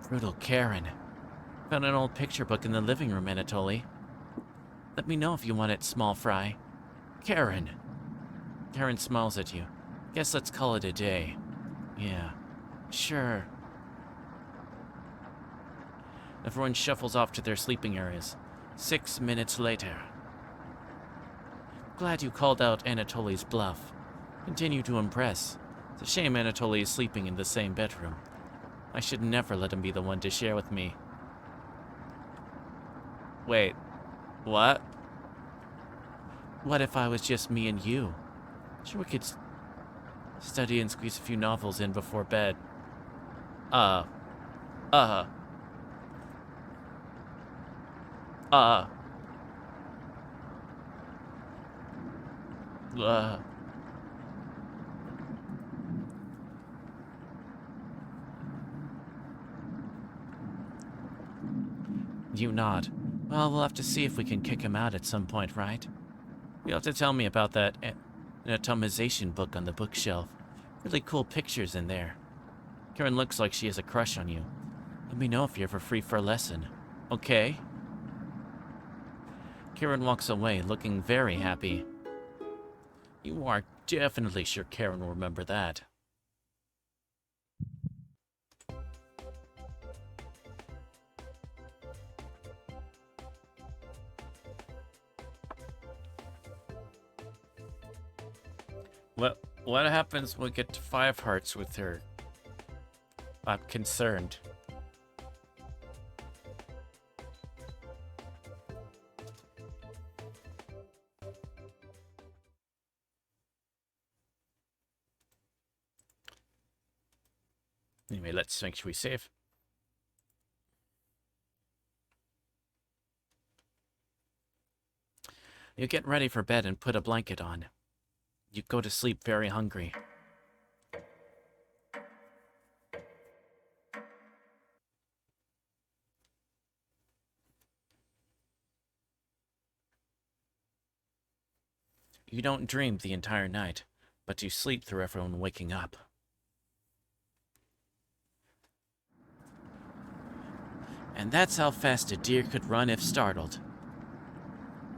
Brutal Karen. Found an old picture book in the living room, Anatoly. Let me know if you want it, small fry. Karen. Karen smiles at you. Guess let's call it a day. Yeah. Sure. Everyone shuffles off to their sleeping areas. 6 minutes later. Glad you called out Anatoly's bluff. Continue to impress. It's a shame Anatoly is sleeping in the same bedroom. I should never let him be the one to share with me. Wait. What? What if I was just me and you? Sure, we could study and squeeze a few novels in before bed. Uh. You nod. Well, we'll have to see if we can kick him out at some point, right? You'll have to tell me about that anatomization book on the bookshelf. Really cool pictures in there. Karen looks like she has a crush on you. Let me know if you're ever free for a lesson. Okay? Karen walks away, looking very happy. You are definitely sure Karen will remember that. What happens when we get to 5 hearts with her? I'm concerned. Anyway, let's make sure we save. You get ready for bed and put a blanket on. You go to sleep very hungry. You don't dream the entire night, but you sleep through everyone waking up. And that's how fast a deer could run if startled.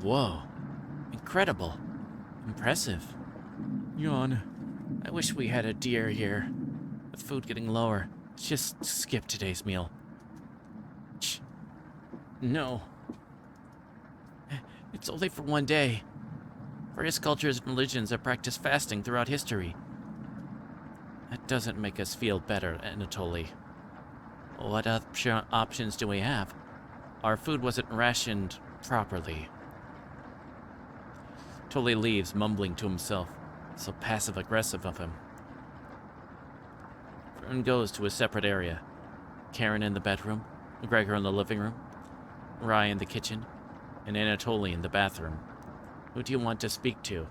Whoa. Incredible. Impressive. Yawn. I wish we had a deer here. With food getting lower, let's just skip today's meal. Shh. No. It's only for one day. Various cultures and religions have practiced fasting throughout history. That doesn't make us feel better, Anatoly. What options do we have? Our food wasn't rationed properly. Tully leaves, mumbling to himself. So passive-aggressive of him. Vern goes to a separate area. Karen in the bedroom, Gregor in the living room, Rye in the kitchen, and Anatoly in the bathroom. Who do you want to speak to?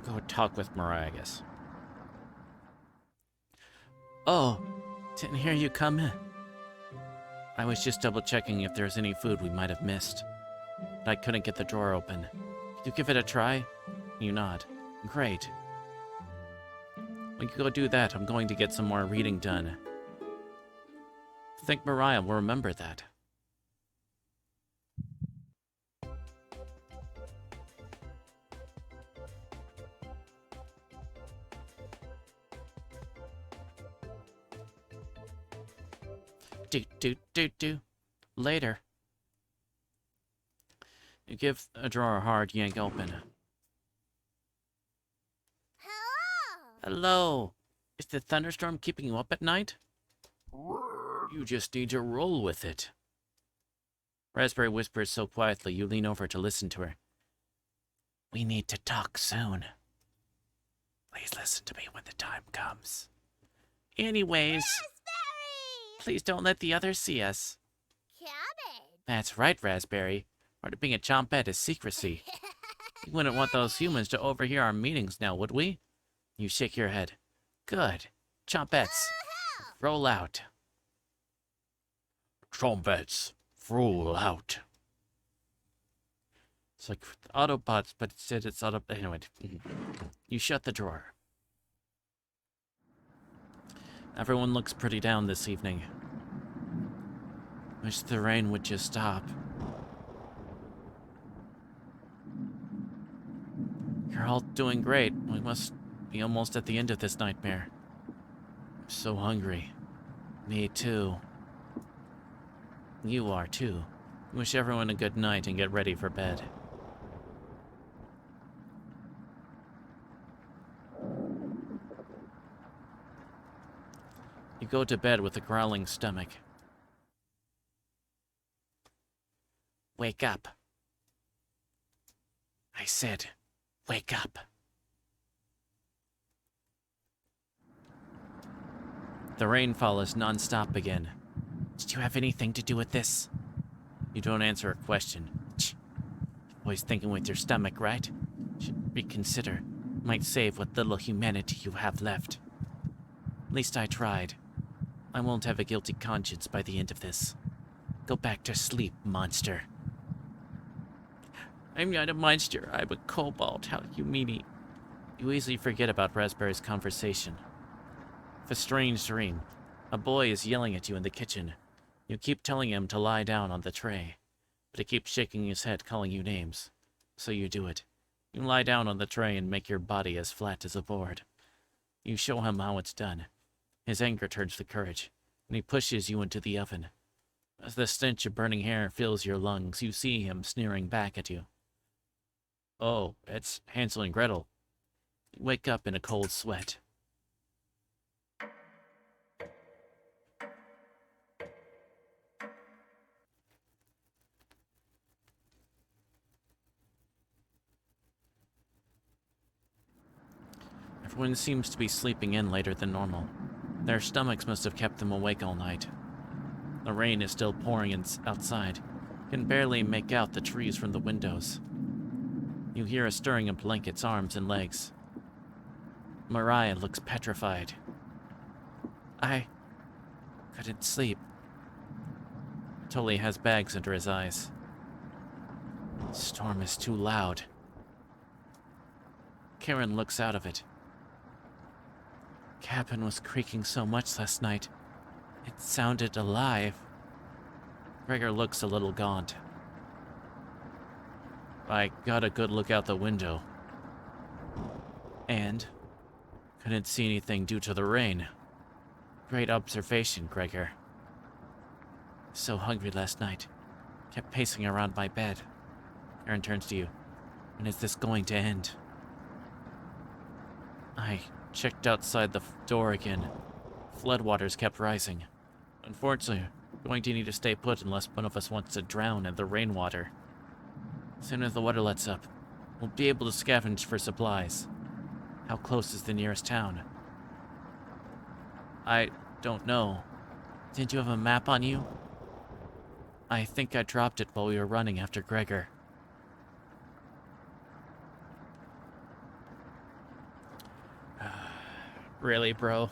Go talk with Mariah, I guess. Oh, didn't hear you come in. I was just double checking if there's any food we might have missed. But I couldn't get the drawer open. Could you give it a try? You nod. Great. When you go do that, I'm going to get some more reading done. I think Mariah will remember that. Do. Later. You give a drawer a hard yank open. Hello. Hello. Is the thunderstorm keeping you up at night? You just need to roll with it. Raspberry whispers so quietly you lean over to listen to her. We need to talk soon. Please listen to me when the time comes. Anyways, Raspberry. please don't let the others see us. Cabbage. That's right, Raspberry. Part of being a chompette is secrecy. We wouldn't want those humans to overhear our meetings now, would we? You shake your head. Good. Chompettes, roll out. Chompettes, roll out. It's like Autobots, but instead it's auto. Anyway, you shut the drawer. Everyone looks pretty down this evening. Wish the rain would just stop. You're all doing great. We must be almost at the end of this nightmare. I'm so hungry. Me too. You are too. Wish everyone a good night and get ready for bed. You go to bed with a growling stomach. Wake up. I said, wake up. The rainfall is non-stop again. Did you have anything to do with this? You don't answer a question. Always thinking with your stomach, right? Should reconsider. Might save what little humanity you have left. At least I tried. I won't have a guilty conscience by the end of this. Go back to sleep, monster. I'm not a monster. I'm a kobold. How you meanie. You easily forget about Raspberry's conversation. It's a strange dream. A boy is yelling at you in the kitchen. You keep telling him to lie down on the tray, but he keeps shaking his head, calling you names. So you do it. You lie down on the tray and make your body as flat as a board. You show him how it's done. His anger turns to courage, and he pushes you into the oven. As the stench of burning hair fills your lungs, you see him sneering back at you. Oh, it's Hansel and Gretel. You wake up in a cold sweat. Everyone seems to be sleeping in later than normal. Their stomachs must have kept them awake all night. The rain is still pouring outside. You can barely make out the trees from the windows. You hear a stirring of blankets, arms, and legs. Mariah looks petrified. I couldn't sleep. Tully has bags under his eyes. The storm is too loud. Karen looks out of it. Cabin was creaking so much last night. It sounded alive. Gregor looks a little gaunt. I got a good look out the window. And couldn't see anything due to the rain. Great observation, Gregor. So hungry last night. Kept pacing around my bed. Aaron turns to you. When is this going to end? I checked outside the door again. Floodwaters kept rising. Unfortunately, we're going to need to stay put unless one of us wants to drown in the rainwater. As soon as the water lets up, we'll be able to scavenge for supplies. How close is the nearest town? I don't know. Didn't you have a map on you? I think I dropped it while we were running after Gregor. Really, bro?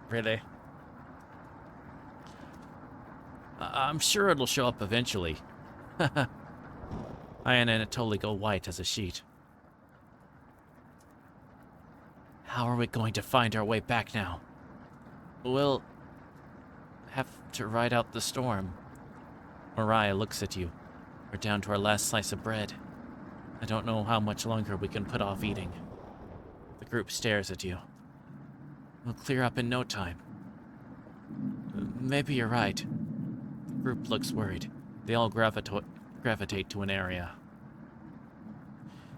Really? I'm sure it'll show up eventually. I and Anatoly go white as a sheet. How are we going to find our way back now? We'll have to ride out the storm. Mariah looks at you. We're down to our last slice of bread. I don't know how much longer we can put off eating. The group stares at you. We'll clear up in no time. Maybe you're right. The group looks worried. They all gravitate to an area.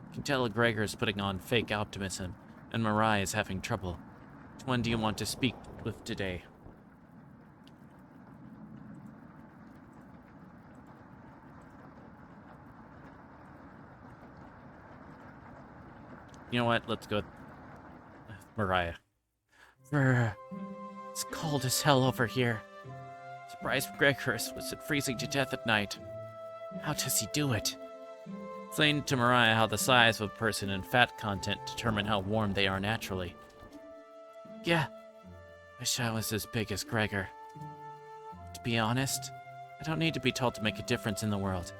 You can tell Gregor's putting on fake optimism, and Mariah is having trouble. Which one do you want to speak with today? You know what? Let's go with Mariah. It's cold as hell over here. Surprised Gregor's wasn't freezing to death at night. How does he do it? Explain to Mariah how the size of a person and fat content determine how warm they are naturally. Yeah, wish I was as big as Gregor. To be honest, I don't need to be told to make a difference in the world.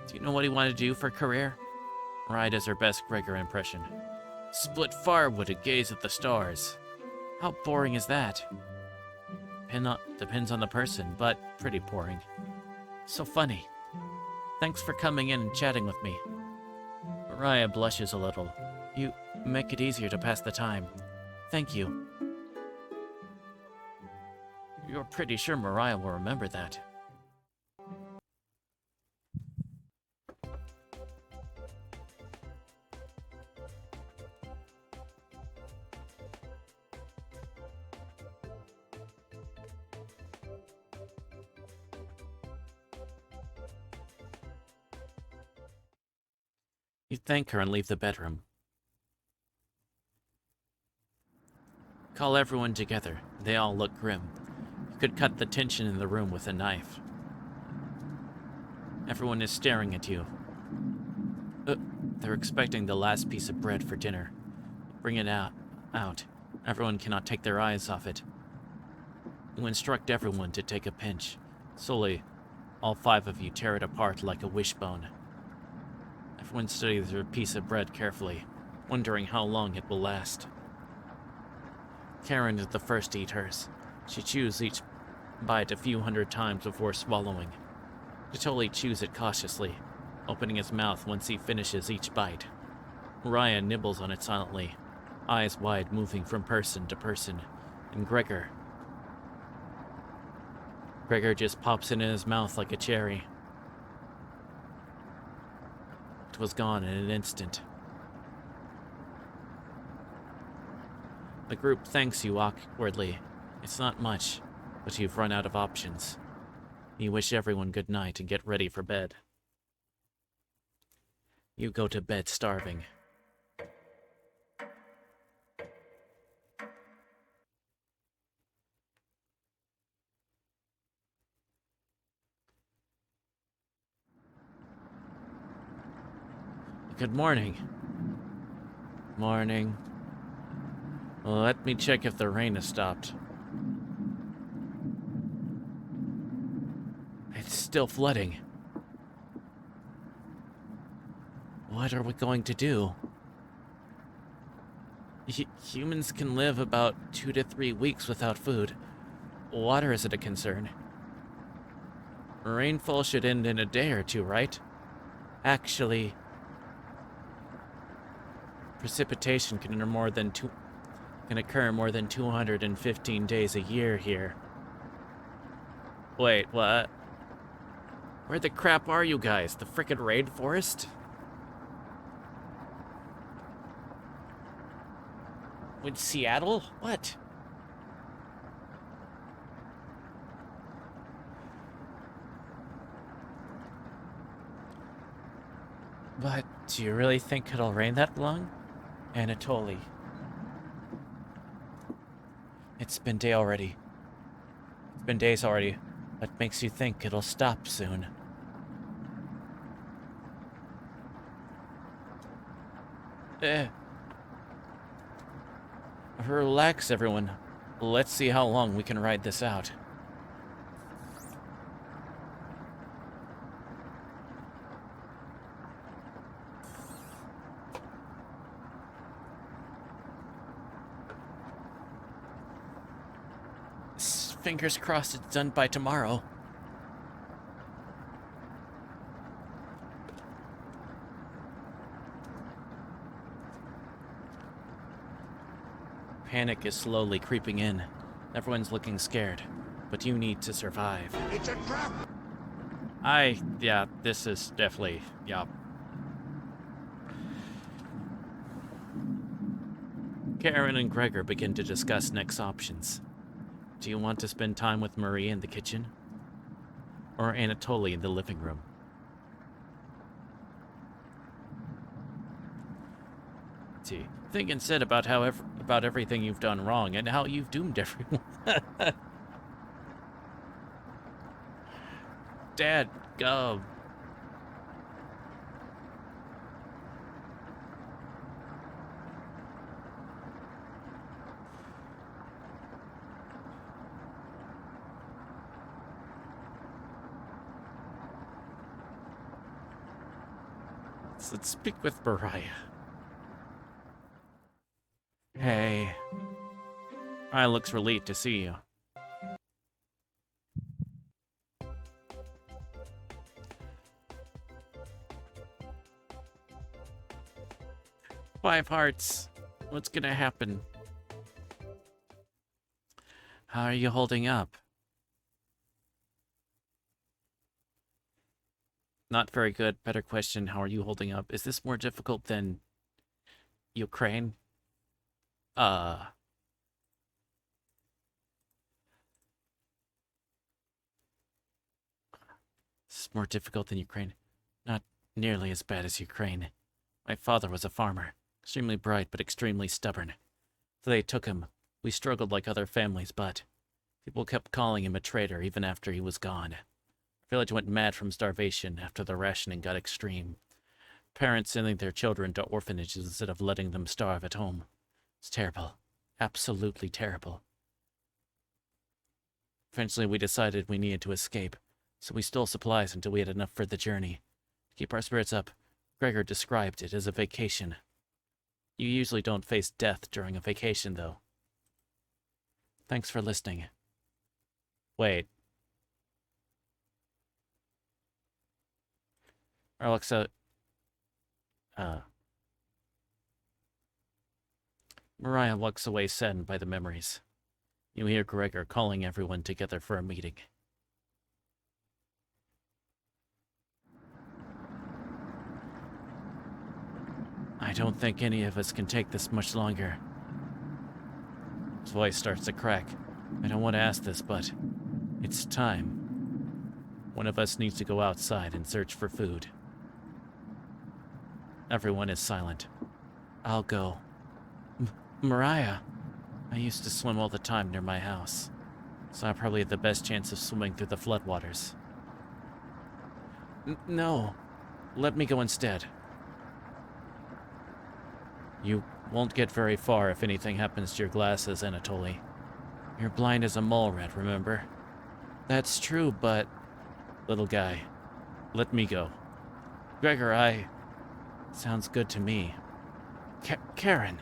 Do you know what he wanted to do for a career? Mariah does her best Gregor impression. Split firewood and gaze at the stars. How boring is that? Depends on the person, but pretty boring. So funny. Thanks for coming in and chatting with me. Mariah blushes a little. You make it easier to pass the time. Thank you. You're pretty sure Mariah will remember that. You thank her and leave the bedroom. Call everyone together. They all look grim. You could cut the tension in the room with a knife. Everyone is staring at you. They're expecting the last piece of bread for dinner. Bring it out. Everyone cannot take their eyes off it. You instruct everyone to take a pinch. Slowly, all 5 of you tear it apart like a wishbone. Everyone studies their piece of bread carefully, wondering how long it will last. Karen is the first to eat hers. She chews each bite a few hundred times before swallowing. Anatoly chews it cautiously, opening his mouth once he finishes each bite. Mariah nibbles on it silently, eyes wide moving from person to person, and Gregor just pops it in his mouth like a cherry. It was gone in an instant. The group thanks you awkwardly. It's not much, but you've run out of options. You wish everyone good night and get ready for bed. You go to bed starving. Good morning. Morning. Well, let me check if the rain has stopped. It's still flooding. What are we going to do? Humans can live about 2 to 3 weeks without food. Water isn't a concern. Rainfall should end in a day or 2, right? Actually, precipitation can occur more than 215 days a year here. Wait, what? Where the crap are you guys? The frickin' rainforest? With Seattle? What? But do you really think it'll rain that long? Anatoly. It's been days already. What makes you think it'll stop soon? Relax, everyone. Let's see how long we can ride this out. Fingers crossed it's done by tomorrow. Panic is slowly creeping in. Everyone's looking scared, but you need to survive. It's a trap! Yeah, this is definitely, yeah. Karen and Gregor begin to discuss next options. Do you want to spend time with Maria in the kitchen? Or Anatoly in the living room? See, think instead about about everything you've done wrong and how you've doomed everyone. Dad, go. Let's speak with Mariah. Hey. I looks relieved to see you. Five hearts. What's gonna happen? How are you holding up? Not very good. Better question. How are you holding up? Is this more difficult than Ukraine? This is more difficult than Ukraine. Not nearly as bad as Ukraine. My father was a farmer. Extremely bright, but extremely stubborn. So they took him. We struggled like other families, but people kept calling him a traitor even after he was gone. The village went mad from starvation after the rationing got extreme. Parents sending their children to orphanages instead of letting them starve at home. It's terrible. Absolutely terrible. Eventually we decided we needed to escape, so we stole supplies until we had enough for the journey. To keep our spirits up, Gregor described it as a vacation. You usually don't face death during a vacation, though. Thanks for listening. Wait. Alexa, Mariah walks away saddened by the memories. You hear Gregor calling everyone together for a meeting. I don't think any of us can take this much longer. His voice starts to crack. I don't want to ask this, but it's time. One of us needs to go outside and search for food. Everyone is silent. I'll go. Mariah, I used to swim all the time near my house, so I probably had the best chance of swimming through the floodwaters. No, let me go instead. You won't get very far if anything happens to your glasses, Anatoly. You're blind as a mole rat, remember? That's true, but... Little guy, let me go. Gregor, Sounds good to me. Karen!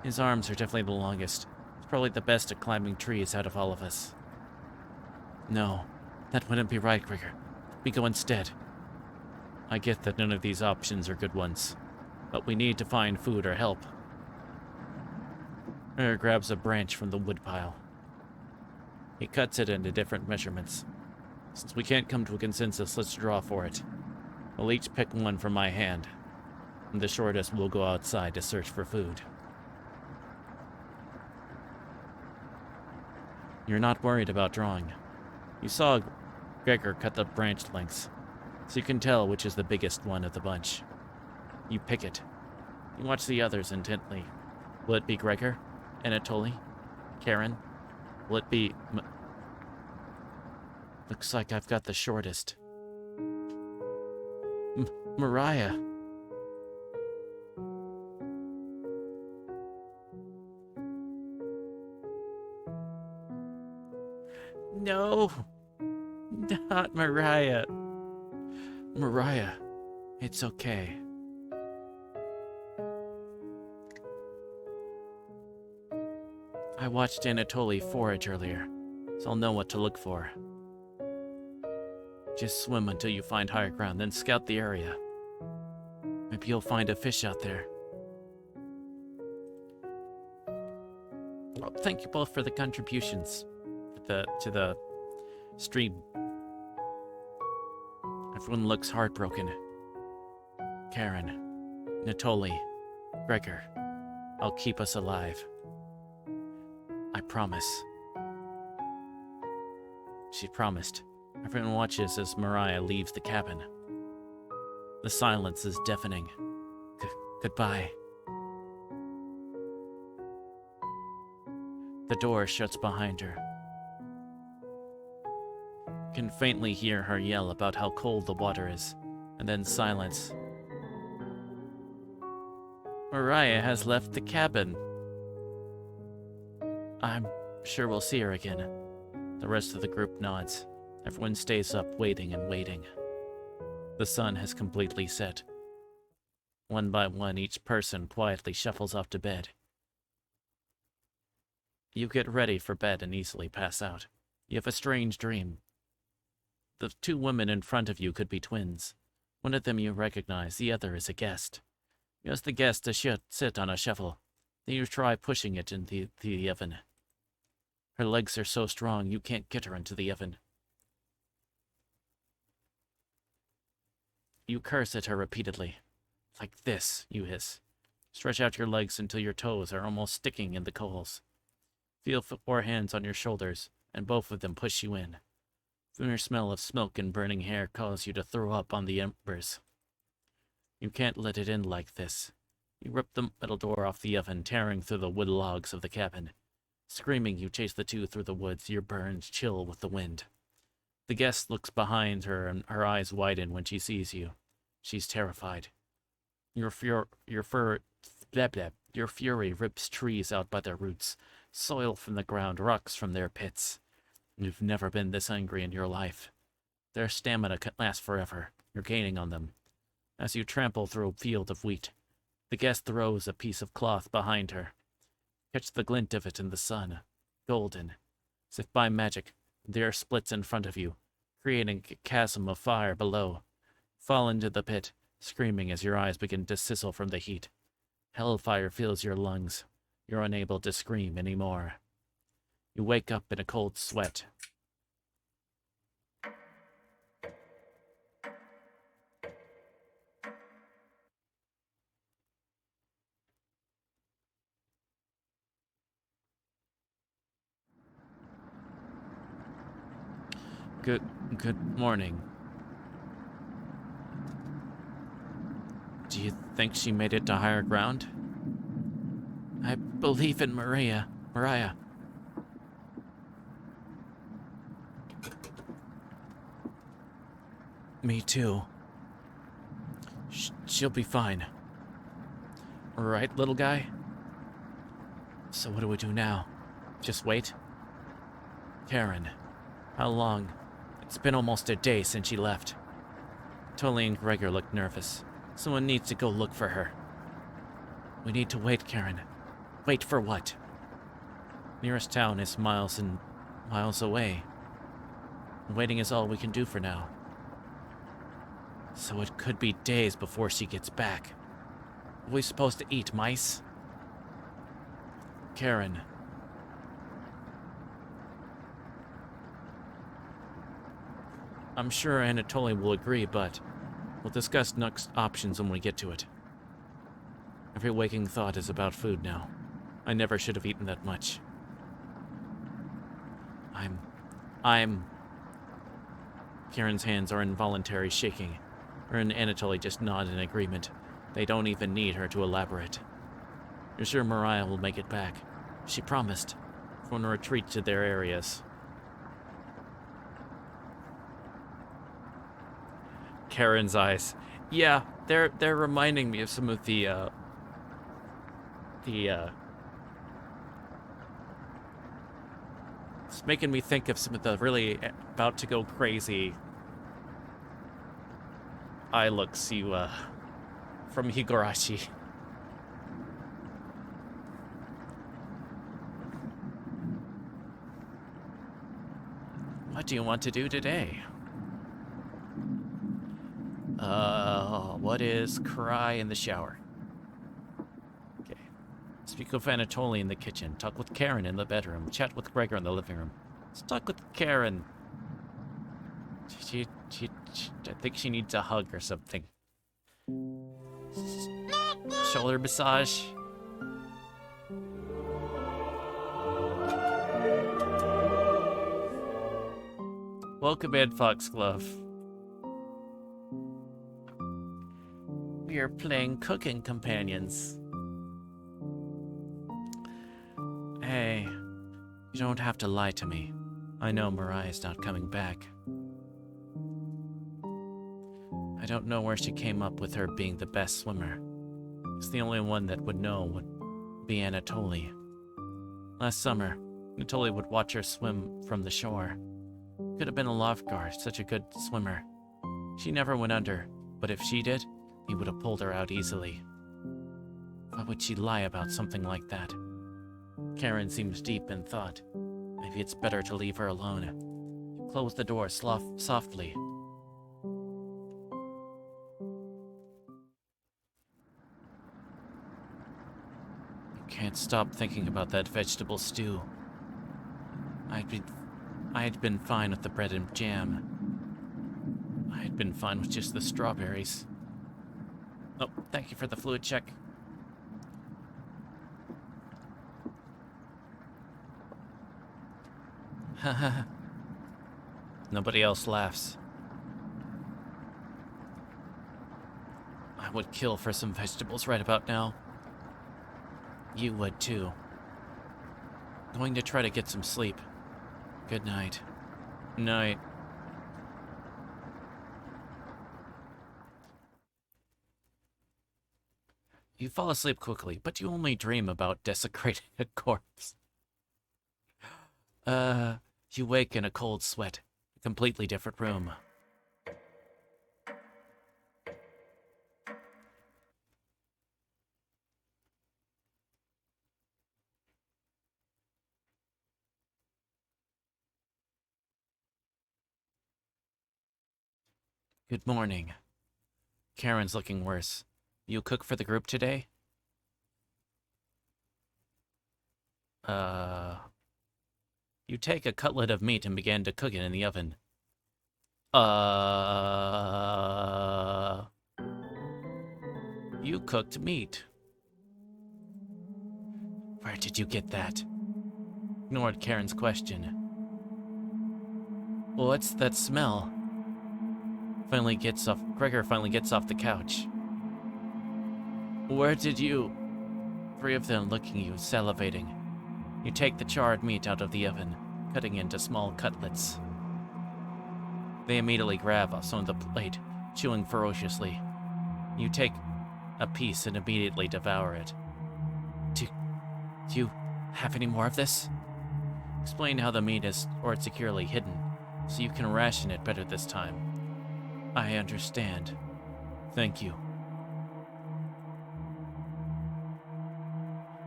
His arms are definitely the longest. He's probably the best at climbing trees out of all of us. No, that wouldn't be right, Gregor. Let me go instead. I get that none of these options are good ones, but we need to find food or help. Gregor grabs a branch from the woodpile. He cuts it into different measurements. Since we can't come to a consensus, let's draw for it. We'll each pick one from my hand, and the shortest will go outside to search for food. You're not worried about drawing. You saw Gregor cut the branch lengths, so you can tell which is the biggest one of the bunch. You pick it. You watch the others intently. Will it be Gregor? Anatoly? Karen? Will it be... Looks like I've got the shortest. Mariah. No. Not Mariah. Mariah, it's okay. I watched Anatoly forage earlier. so I'll know what to look for. Just swim until you find higher ground, then scout the area. Maybe you'll find a fish out there. Well, thank you both for the contributions to the stream. Everyone looks heartbroken. Karen, Natoli, Gregor, I'll keep us alive. I promise. She promised. Everyone watches as Mariah leaves the cabin. The silence is deafening. Goodbye. The door shuts behind her. You can faintly hear her yell about how cold the water is, and then silence. Mariah has left the cabin. I'm sure we'll see her again. The rest of the group nods. Everyone stays up, waiting and waiting. The sun has completely set. One by one, each person quietly shuffles off to bed. You get ready for bed and easily pass out. You have a strange dream. The two women in front of you could be twins. One of them you recognize, the other is a guest. You ask the guest to sit on a shovel. Then you try pushing it into the oven. Her legs are so strong you can't get her into the oven. You curse at her repeatedly. Like this, you hiss. Stretch out your legs until your toes are almost sticking in the coals. Feel 4 hands on your shoulders, and both of them push you in. The mere smell of smoke and burning hair causes you to throw up on the embers. You can't let it in like this. You rip the metal door off the oven, tearing through the wood logs of the cabin. Screaming, you chase the two through the woods, your burns chill with the wind. The guest looks behind her, and her eyes widen when she sees you. She's terrified. Your fury rips trees out by their roots, soil from the ground, rocks from their pits. You've never been this angry in your life. Their stamina can last forever. You're gaining on them. As you trample through a field of wheat, the guest throws a piece of cloth behind her. Catch the glint of it in the sun, golden. As if by magic, the earth splits in front of you, creating a chasm of fire below. Fall into the pit, screaming as your eyes begin to sizzle from the heat. Hellfire fills your lungs. You're unable to scream anymore. You wake up in a cold sweat. Good morning. Do you think she made it to higher ground? I believe in Mariah. Me too. She'll be fine. Right, little guy? So what do we do now? Just wait? Karen, how long? It's been almost a day since she left. Tully and Gregor look nervous. Someone needs to go look for her. We need to wait, Karen. Wait for what? Nearest town is miles and miles away. Waiting is all we can do for now. So it could be days before she gets back. Are we supposed to eat mice? Karen. I'm sure Anatoly will agree, but we'll discuss next options when we get to it. Every waking thought is about food now. I never should have eaten that much. Karen's hands are involuntary shaking. Her and Anatoly just nod in agreement. They don't even need her to elaborate. You're sure Mariah will make it back. She promised. Everyone retreat to their areas. Karen's eyes. Yeah, they're reminding me of some of the it's making me think of some of the really about to go crazy eye looks you from Higurashi. What do you want to do today? What is cry in the shower? Okay. Speak with Anatoly in the kitchen. Talk with Karen in the bedroom. Chat with Gregor in the living room. Let's talk with Karen. I think she needs a hug or something. Shoulder massage. Welcome in, Foxglove. We are playing Cooking Companions. Hey, you don't have to lie to me. I know Mariah's not coming back. I don't know where she came up with her being the best swimmer. It's the only one that would know would be Anatoly. Last summer, Anatoly would watch her swim from the shore. Could have been a lifeguard, such a good swimmer. She never went under, but if she did, he would have pulled her out easily. Why would she lie about something like that? Karen seems deep in thought. Maybe it's better to leave her alone. Close the door softly. Can't stop thinking about that vegetable stew. I had been fine with the bread and jam. I had been fine with just the strawberries. Oh, thank you for the fluid check. Haha. Nobody else laughs. I would kill for some vegetables right about now. You would too. Going to try to get some sleep. Good night. Night. You fall asleep quickly, but you only dream about desecrating a corpse. You wake in a cold sweat. A completely different room. Good morning. Karen's looking worse. You cook for the group today? You take a cutlet of meat and begin to cook it in the oven. You cooked meat. Where did you get that? Ignored Karen's question. What's that smell? Gregor finally gets off the couch. Where did you... Three of them looking at you, salivating. You take the charred meat out of the oven, cutting into small cutlets. They immediately grab some of the plate, chewing ferociously. You take a piece and immediately devour it. Do you have any more of this? Explain how the meat is stored securely hidden, so you can ration it better this time. I understand. Thank you.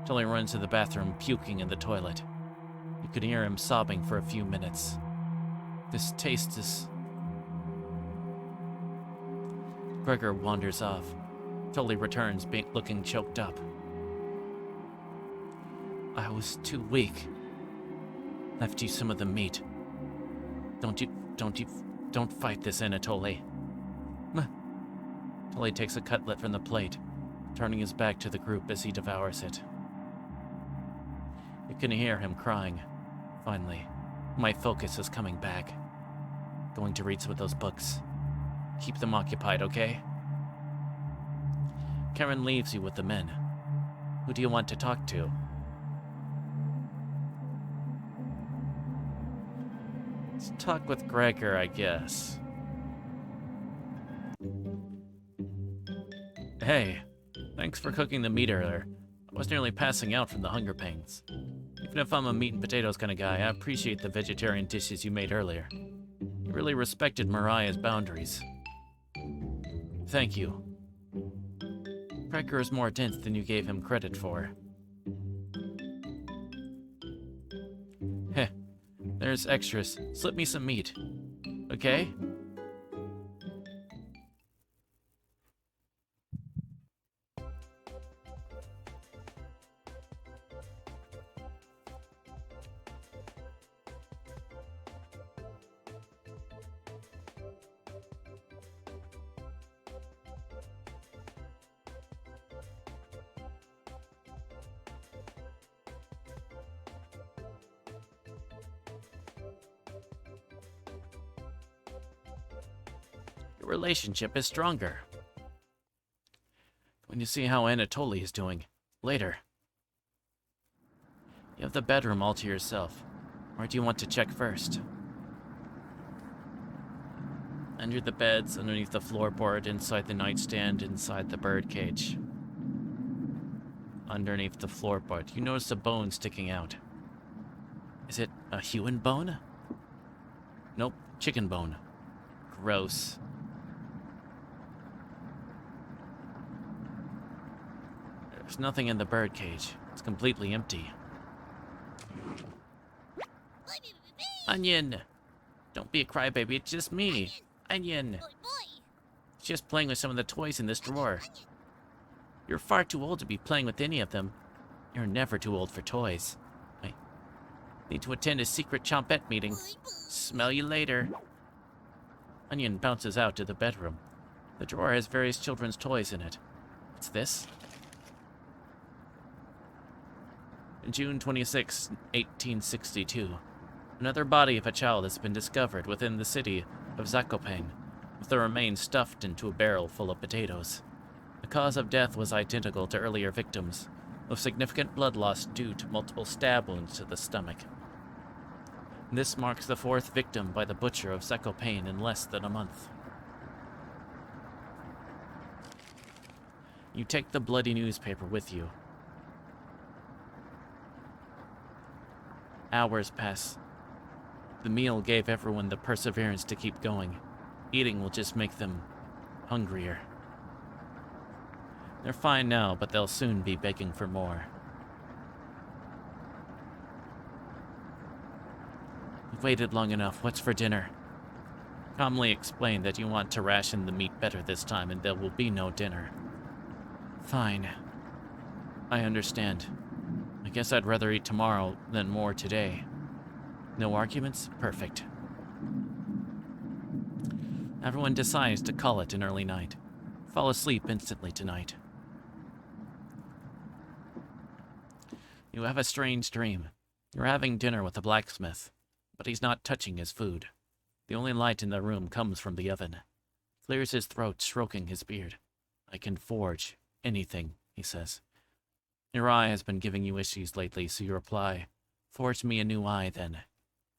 Till he runs to the bathroom, puking in the toilet. You can hear him sobbing for a few minutes. This taste is... Gregor wanders off. Till he returns, looking choked up. I was too weak. Left you some of the meat. Don't fight this, Anatoly. Till he takes a cutlet from the plate, turning his back to the group as he devours it. You can hear him crying. Finally, my focus is coming back. Going to read some of those books. Keep them occupied, okay? Karen leaves you with the men. Who do you want to talk to? Let's talk with Gregor, I guess. Hey, thanks for cooking the meat earlier. I was nearly passing out from the hunger pangs. Even if I'm a meat and potatoes kind of guy, I appreciate the vegetarian dishes you made earlier. You really respected Mariah's boundaries. Thank you. Gregor is more dense than you gave him credit for. Heh, Here's extras. Slip me some meat. Okay? Your relationship is stronger. When you see how Anatoly is doing, later. You have the bedroom all to yourself. Or do you want to check first? Under the beds, underneath the floorboard, inside the nightstand, inside the birdcage. Underneath the floorboard, you notice a bone sticking out. Is it a human bone? Nope, chicken bone. Gross. There's nothing in the birdcage. It's completely empty. Onion! Don't be a crybaby, it's just me. Onion! Just playing with some of the toys in this drawer. You're far too old to be playing with any of them. You're never too old for toys. I need to attend a secret chompette meeting. Smell you later. Onion bounces out to the bedroom. The drawer has various children's toys in it. What's this? June 26, 1862. Another body of a child has been discovered within the city of Zakopane, with the remains stuffed into a barrel full of potatoes. The cause of death was identical to earlier victims, with significant blood loss due to multiple stab wounds to the stomach. This marks the fourth victim by the butcher of Zakopane in less than a month. You take the bloody newspaper with you. Hours pass. The meal gave everyone the perseverance to keep going. Eating will just make them hungrier. They're fine now, but they'll soon be begging for more. You've waited long enough. What's for dinner? Calmly explain that you want to ration the meat better this time and there will be no dinner. Fine. I understand. I guess I'd rather eat tomorrow than more today. No arguments? Perfect. Everyone decides to call it an early night. Fall asleep instantly tonight. You have a strange dream. You're having dinner with the blacksmith, but he's not touching his food. The only light in the room comes from the oven. Clears his throat, stroking his beard. I can forge anything, he says. Your eye has been giving you issues lately, so you reply, forge me a new eye, then.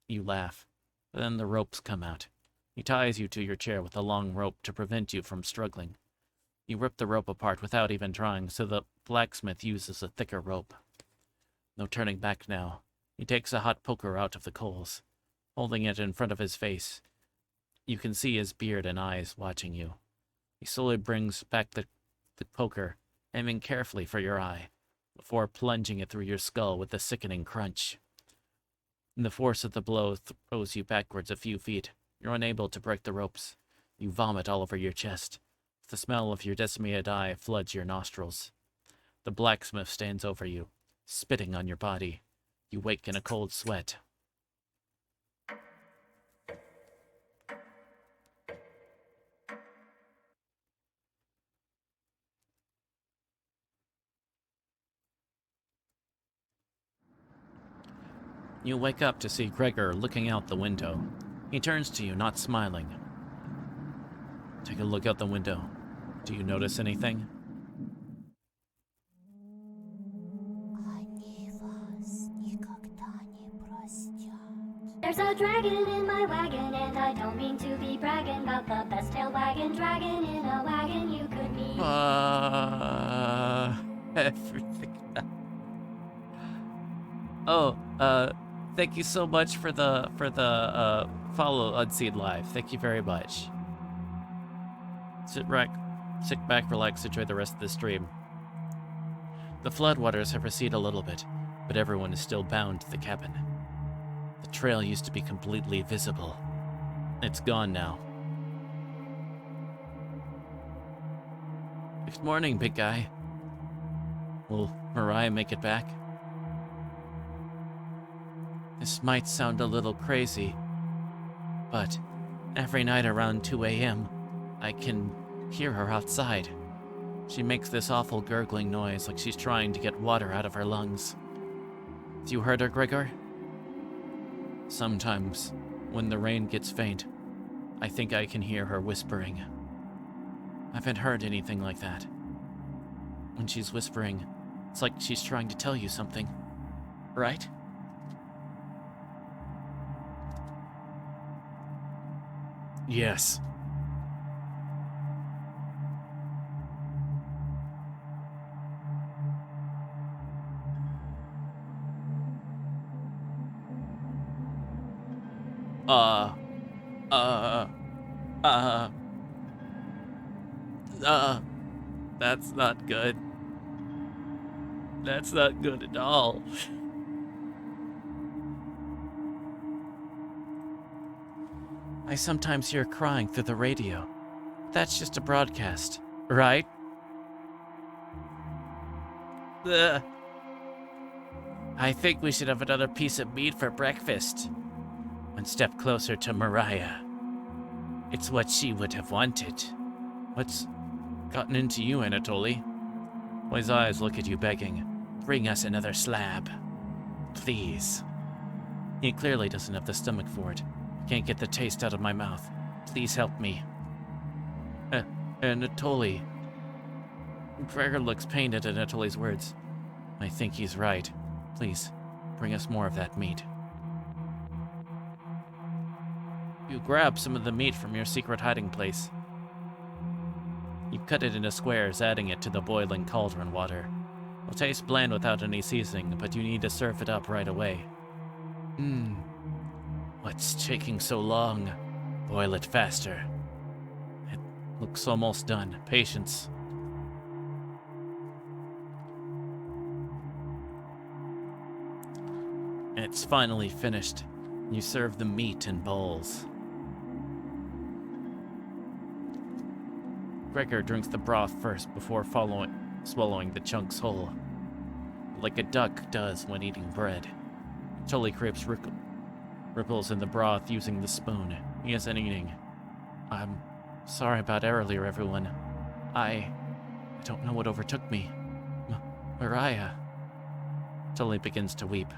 You laugh. But then the ropes come out. He ties you to your chair with a long rope to prevent you from struggling. You rip the rope apart without even trying, so the blacksmith uses a thicker rope. No turning back now. He takes a hot poker out of the coals, holding it in front of his face. You can see his beard and eyes watching you. He slowly brings back the poker, aiming carefully for your eye, before plunging it through your skull with a sickening crunch. The force of the blow throws you backwards a few feet. You're unable to break the ropes. You vomit all over your chest. The smell of your decimated eye floods your nostrils. The blacksmith stands over you, spitting on your body. You wake in a cold sweat. You wake up to see Gregor looking out the window. He turns to you, not smiling. Take a look out the window. Do you notice anything? There's a dragon in my wagon, and I don't mean to be bragging about the best tail wagon dragon in a wagon you could meet. Everything. Thank you so much for the follow Unseen Live. Thank you very much. Sit back, relax, enjoy the rest of the stream. The floodwaters have receded a little bit, but everyone is still bound to the cabin. The trail used to be completely visible. It's gone now. Good morning, big guy. Will Mariah make it back? This might sound a little crazy, but every night around 2 a.m., I can hear her outside. She makes this awful gurgling noise like she's trying to get water out of her lungs. Have you heard her, Gregor? Sometimes, when the rain gets faint, I think I can hear her whispering. I haven't heard anything like that. When she's whispering, it's like she's trying to tell you something, right? Yes. That's not good. That's not good at all. I sometimes hear crying through the radio. That's just a broadcast, right? Ugh. I think we should have another piece of meat for breakfast. One step closer to Mariah. It's what she would have wanted. What's gotten into you, Anatoly? His eyes look at you begging. Bring us another slab. Please. He clearly doesn't have the stomach for it. Can't get the taste out of my mouth. Please help me. Anatoly. Gregor looks pained at Anatoly's words. I think he's right. Please, bring us more of that meat. You grab some of the meat from your secret hiding place. You cut it into squares, adding it to the boiling cauldron water. It'll taste bland without any seasoning, but you need to serve it up right away. What's taking so long? Boil it faster. It looks almost done. Patience. It's finally finished. You serve the meat in bowls. Gregor drinks the broth first before swallowing the chunks whole, like a duck does when eating bread. Tully creeps ripples in the broth using the spoon. He isn't eating. I'm sorry about earlier, everyone. I don't know what overtook me. Mariah. Tully begins to weep.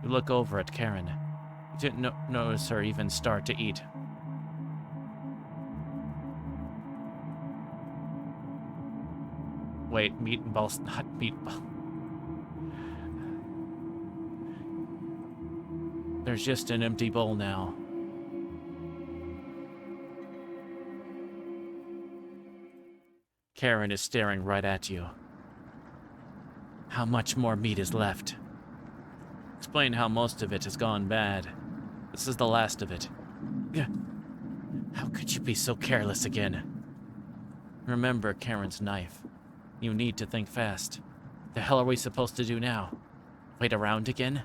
You look over at Karen. You didn't notice her even start to eat. Wait, meatballs, not meatball. There's just an empty bowl now. Karen is staring right at you. How much more meat is left? Explain how most of it has gone bad. This is the last of it. How could you be so careless again? Remember Karen's knife. You need to think fast. The hell are we supposed to do now? Wait around again?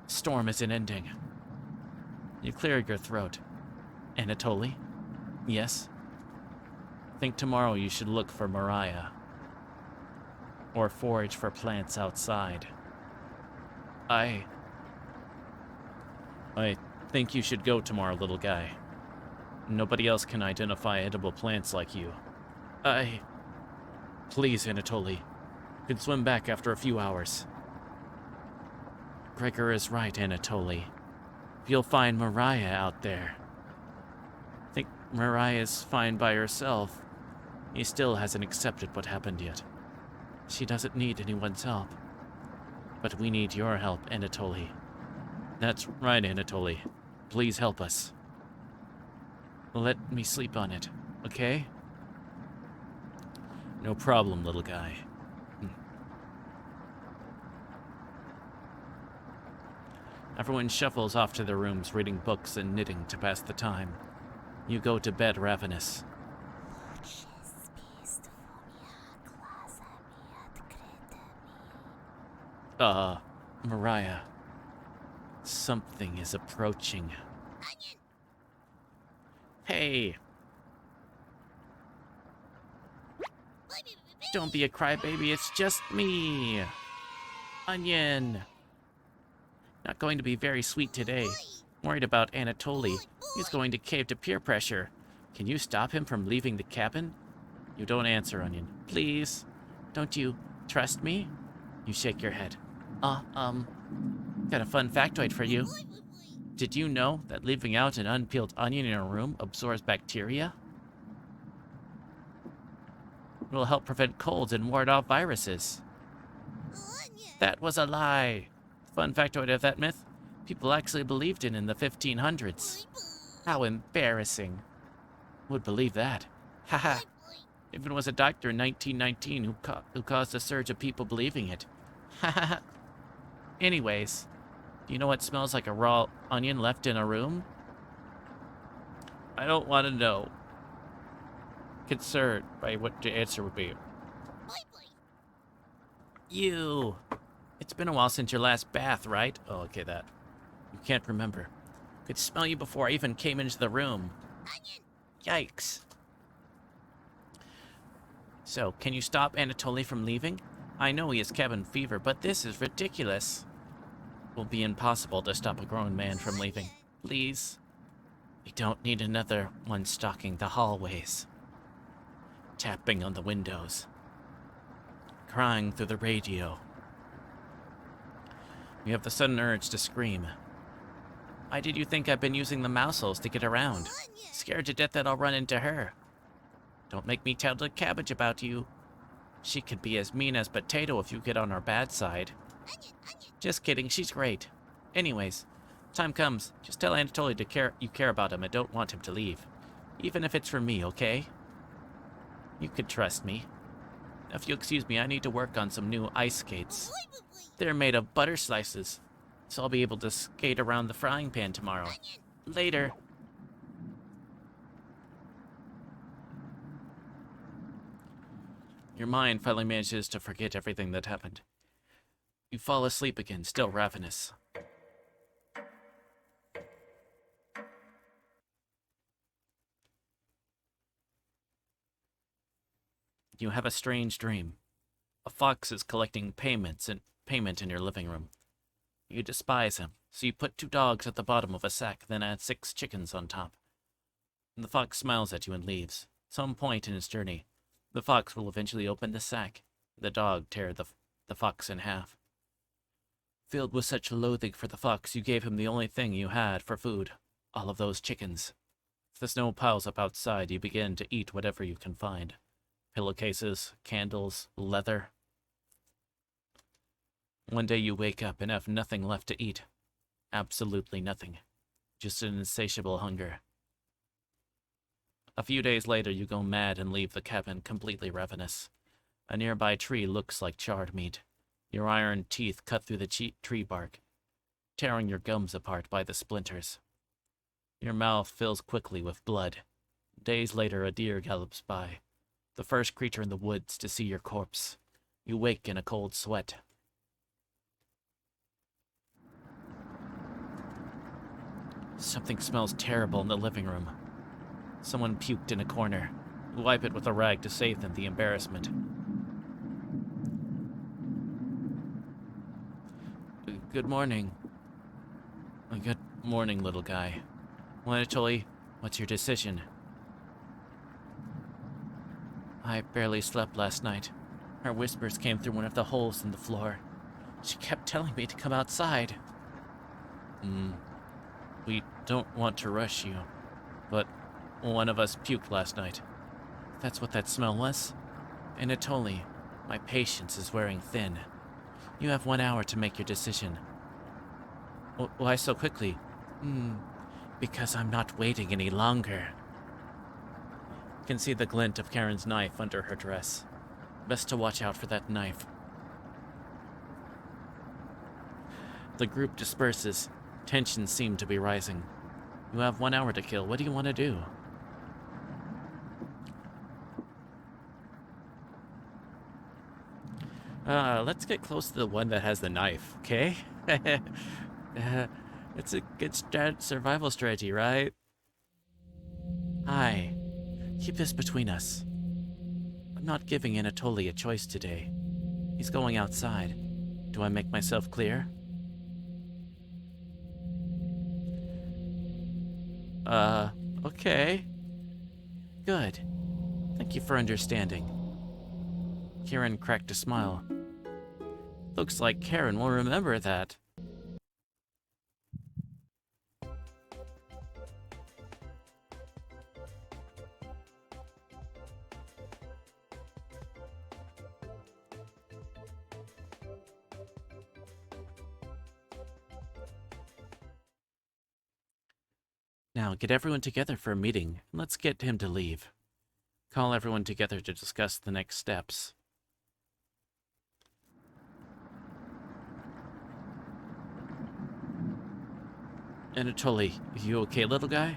Storm isn't ending. You clear your throat. Anatoly? Yes? Think tomorrow you should look for Mariah. Or forage for plants outside. I think you should go tomorrow, little guy. Nobody else can identify edible plants like you. Please, Anatoly. You can swim back after a few hours. Gregor is right, Anatoly. You'll find Mariah out there. I think Mariah's fine by herself. He still hasn't accepted what happened yet. She doesn't need anyone's help. But we need your help, Anatoly. That's right, Anatoly. Please help us. Let me sleep on it, okay? No problem, little guy. Everyone shuffles off to their rooms, reading books and knitting to pass the time. You go to bed ravenous. Mariah. Something is approaching. Onion! Hey, don't be a crybaby, it's just me. Onion. Not going to be very sweet today. Worried about Anatoly. He's going to cave to peer pressure. Can you stop him from leaving the cabin? You don't answer, Onion. Please. Don't you trust me? You shake your head. Got a fun factoid for you. Did you know that leaving out an unpeeled onion in a room absorbs bacteria? It will help prevent colds and ward off viruses. That was a lie. Fun factoid of that myth, people actually believed it in the 1500s. How embarrassing. Would believe that. Haha. Even was a doctor in 1919 who caused a surge of people believing it. Haha. Anyways, do you know what smells like a raw onion left in a room? I don't want to know. Concerned by what the answer would be. You. It's been a while since your last bath, right? Oh, okay, that. You can't remember. Could smell you before I even came into the room. Yikes. So, can you stop Anatoly from leaving? I know he has cabin fever, but this is ridiculous. It will be impossible to stop a grown man from leaving. Please. We don't need another one stalking the hallways. Tapping on the windows. Crying through the radio. You have the sudden urge to scream. Why did you think I've been using the mouse holes to get around? Scared to death that I'll run into her. Don't make me tell the cabbage about you. She could be as mean as potato if you get on her bad side. Just kidding, she's great. Anyways, time comes, just tell Anatoly you care about him and don't want him to leave. Even if it's for me, okay? You could trust me. If you'll excuse me, I need to work on some new ice skates. They're made of butter slices, so I'll be able to skate around the frying pan tomorrow. Later. Your mind finally manages to forget everything that happened. You fall asleep again, still ravenous. You have a strange dream. A fox is collecting payment in your living room. You despise him, so you put 2 dogs at the bottom of a sack, then add 6 chickens on top. And the fox smiles at you and leaves. At some point in his journey, the fox will eventually open the sack. The dog tear the fox in half. Filled with such loathing for the fox, you gave him the only thing you had for food, all of those chickens. As the snow piles up outside, you begin to eat whatever you can find. Pillowcases, candles, leather. One day you wake up and have nothing left to eat. Absolutely nothing. Just an insatiable hunger. A few days later, you go mad and leave the cabin completely ravenous. A nearby tree looks like charred meat. Your iron teeth cut through the tree bark, tearing your gums apart by the splinters. Your mouth fills quickly with blood. Days later, a deer gallops by. The first creature in the woods to see your corpse. You wake in a cold sweat. Something smells terrible in the living room. Someone puked in a corner. You wipe it with a rag to save them the embarrassment. Good morning. Good morning, little guy. Anatoly, what's your decision? I barely slept last night. Her whispers came through one of the holes in the floor. She kept telling me to come outside. We don't want to rush you, but one of us puked last night. That's what that smell was? Anatoly, my patience is wearing thin. You have 1 hour to make your decision. Why so quickly? Because I'm not waiting any longer. You can see the glint of Karen's knife under her dress. Best to watch out for that knife. The group disperses. Tensions seem to be rising. You have 1 hour to kill. What do you want to do? Let's get close to the one that has the knife, okay? It's a good survival strategy, right? Hi. Keep this between us. I'm not giving Anatoly a choice today. He's going outside. Do I make myself clear? Okay. Good. Thank you for understanding. Karen cracked a smile. Looks like Karen will remember that. Now, get everyone together for a meeting, and let's get him to leave. Call everyone together to discuss the next steps. Anatoly, you okay, little guy?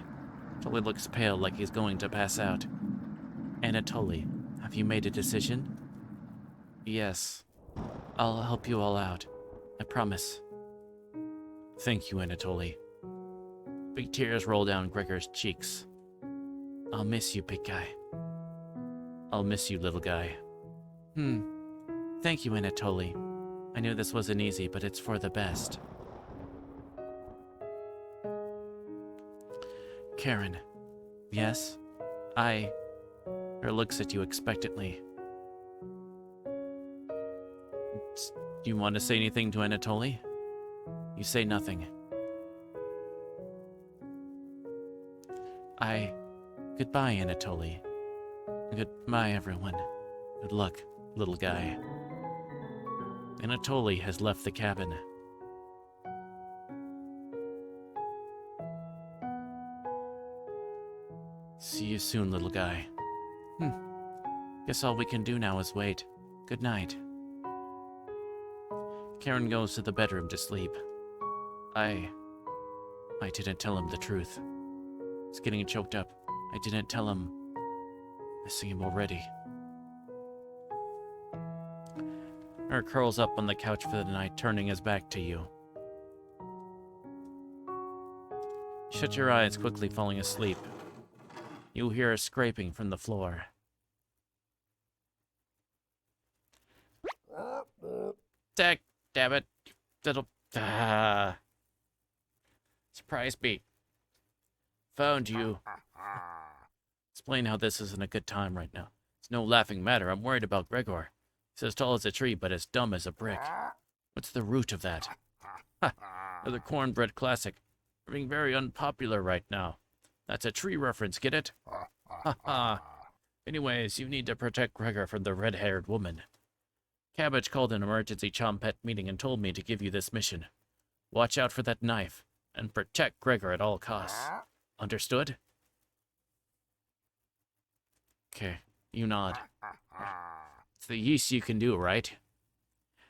Anatoly looks pale, like he's going to pass out. Anatoly, have you made a decision? Yes. I'll help you all out. I promise. Thank you, Anatoly. Big tears roll down Gregor's cheeks. I'll miss you, big guy. I'll miss you, little guy. Thank you, Anatoly. I knew this wasn't easy, but it's for the best. Karen. Yes? Her looks at you expectantly. Do you want to say anything to Anatoly? You say nothing. Goodbye, Anatoly. Goodbye, everyone. Good luck, little guy. Anatoly has left the cabin. See you soon, little guy. Guess all we can do now is wait. Good night. Karen goes to the bedroom to sleep. I didn't tell him the truth. He's getting choked up. I didn't tell him. Missing him already. Her curls up on the couch for the night, turning his back to you. Shut your eyes, quickly falling asleep. You hear a scraping from the floor. Damn it. Little... Surprise beat. Found you. Explain how this isn't a good time right now. It's no laughing matter. I'm worried about Gregor. He's as tall as a tree, but as dumb as a brick. What's the root of that? Ha! Another cornbread classic. We're being very unpopular right now. That's a tree reference, get it? Ha ha. Anyways, you need to protect Gregor from the red-haired woman. Cabbage called an emergency Chompet meeting and told me to give you this mission. Watch out for that knife, and protect Gregor at all costs. Understood? Okay, you nod. It's the least you can do, right?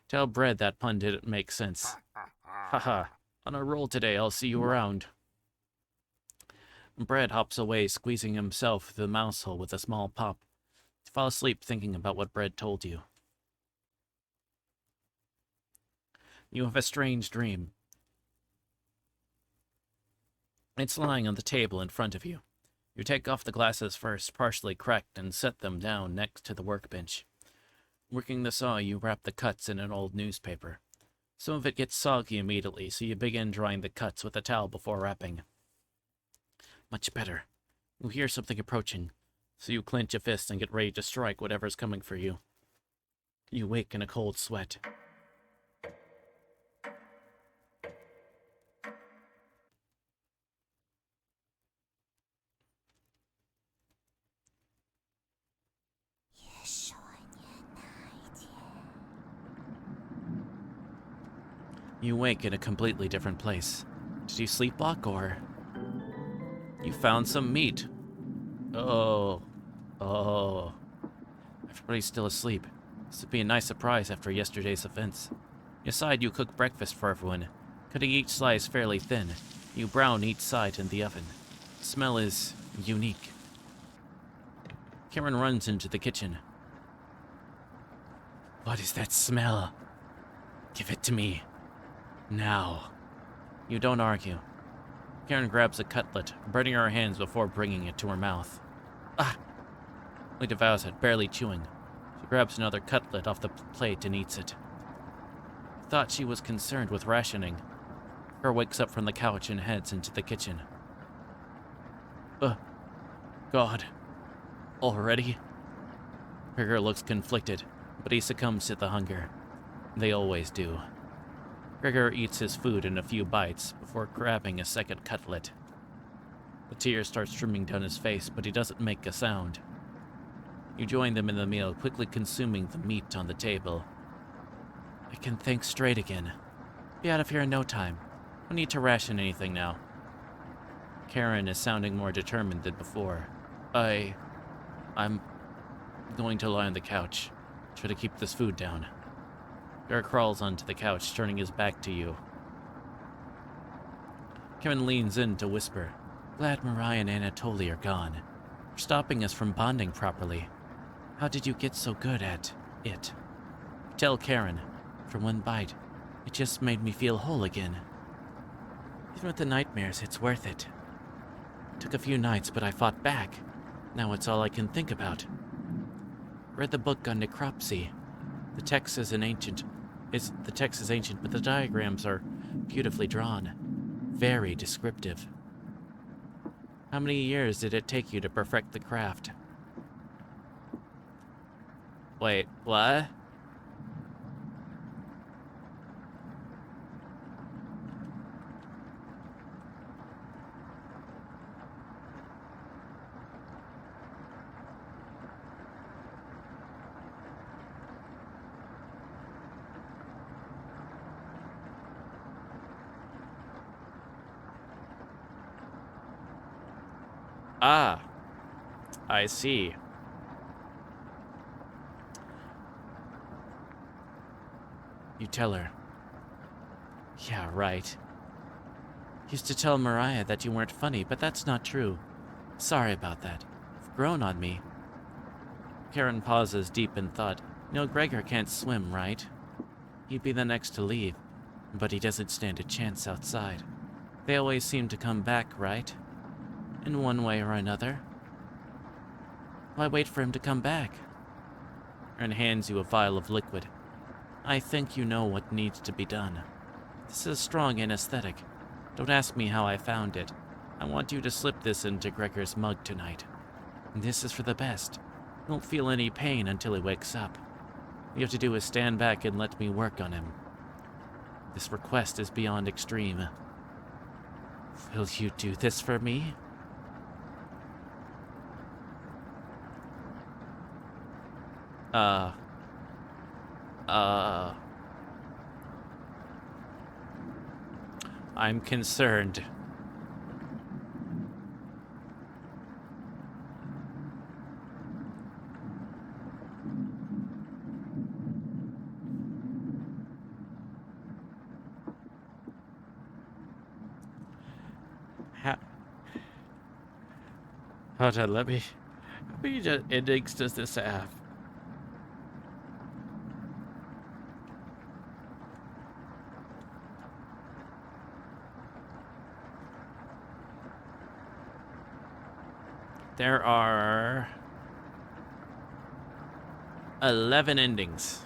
Tell Bread that pun didn't make sense. Haha, on a roll today, I'll see you around. Bread hops away, squeezing himself through the mouse hole with a small pop. You fall asleep thinking about what Bread told you. You have a strange dream. It's lying on the table in front of you. You take off the glasses first, partially cracked, and set them down next to the workbench. Working the saw, you wrap the cuts in an old newspaper. Some of it gets soggy immediately, so you begin drying the cuts with a towel before wrapping. Much better. You hear something approaching, so you clench a fist and get ready to strike whatever's coming for you. You wake in a cold sweat. You wake in a completely different place. Did you sleepwalk, or... You found some meat. Oh. Everybody's still asleep. This would be a nice surprise after yesterday's events. You decide you cook breakfast for everyone, cutting each slice fairly thin. You brown each side in the oven. The smell is unique. Karen runs into the kitchen. What is that smell? Give it to me. Now. You don't argue. Karen grabs a cutlet, burning her hands before bringing it to her mouth. Ah! She devours it, barely chewing. She grabs another cutlet off the plate and eats it. Thought she was concerned with rationing. Gregor wakes up from the couch and heads into the kitchen. God. Already? Gregor looks conflicted, but he succumbs to the hunger. They always do. Gregor eats his food in a few bites before grabbing a second cutlet. The tears start streaming down his face, but he doesn't make a sound. You join them in the meal, quickly consuming the meat on the table. I can think straight again. Be out of here in no time. No need to ration anything now. Karen is sounding more determined than before. I'm going to lie on the couch. Try to keep this food down. Gregor crawls onto the couch, turning his back to you. Karen leans in to whisper, Glad Mariah and Anatoly are gone. You're stopping us from bonding properly. How did you get so good at it? Tell Karen, for one bite, it just made me feel whole again. Even with the nightmares, it's worth it. Took a few nights, but I fought back. Now it's all I can think about. Read the book on necropsy. The text is ancient, but the diagrams are beautifully drawn. Very descriptive. How many years did it take you to perfect the craft? Wait, what? Ah, I see. You tell her. Yeah, right. Used to tell Mariah that you weren't funny, but that's not true. Sorry about that. You've grown on me. Karen pauses deep in thought. You know, Gregor can't swim, right? He'd be the next to leave, but he doesn't stand a chance outside. They always seem to come back, right? In one way or another. Why wait for him to come back? Karen hands you a vial of liquid. I think you know what needs to be done. This is strong anesthetic. Don't ask me how I found it. I want you to slip this into Gregor's mug tonight. This is for the best. You won't feel any pain until he wakes up. All you have to do is stand back and let me work on him. This request is beyond extreme. Will you do this for me? I'm concerned. Hold on, let me... How many endings does this have? There are 11 endings.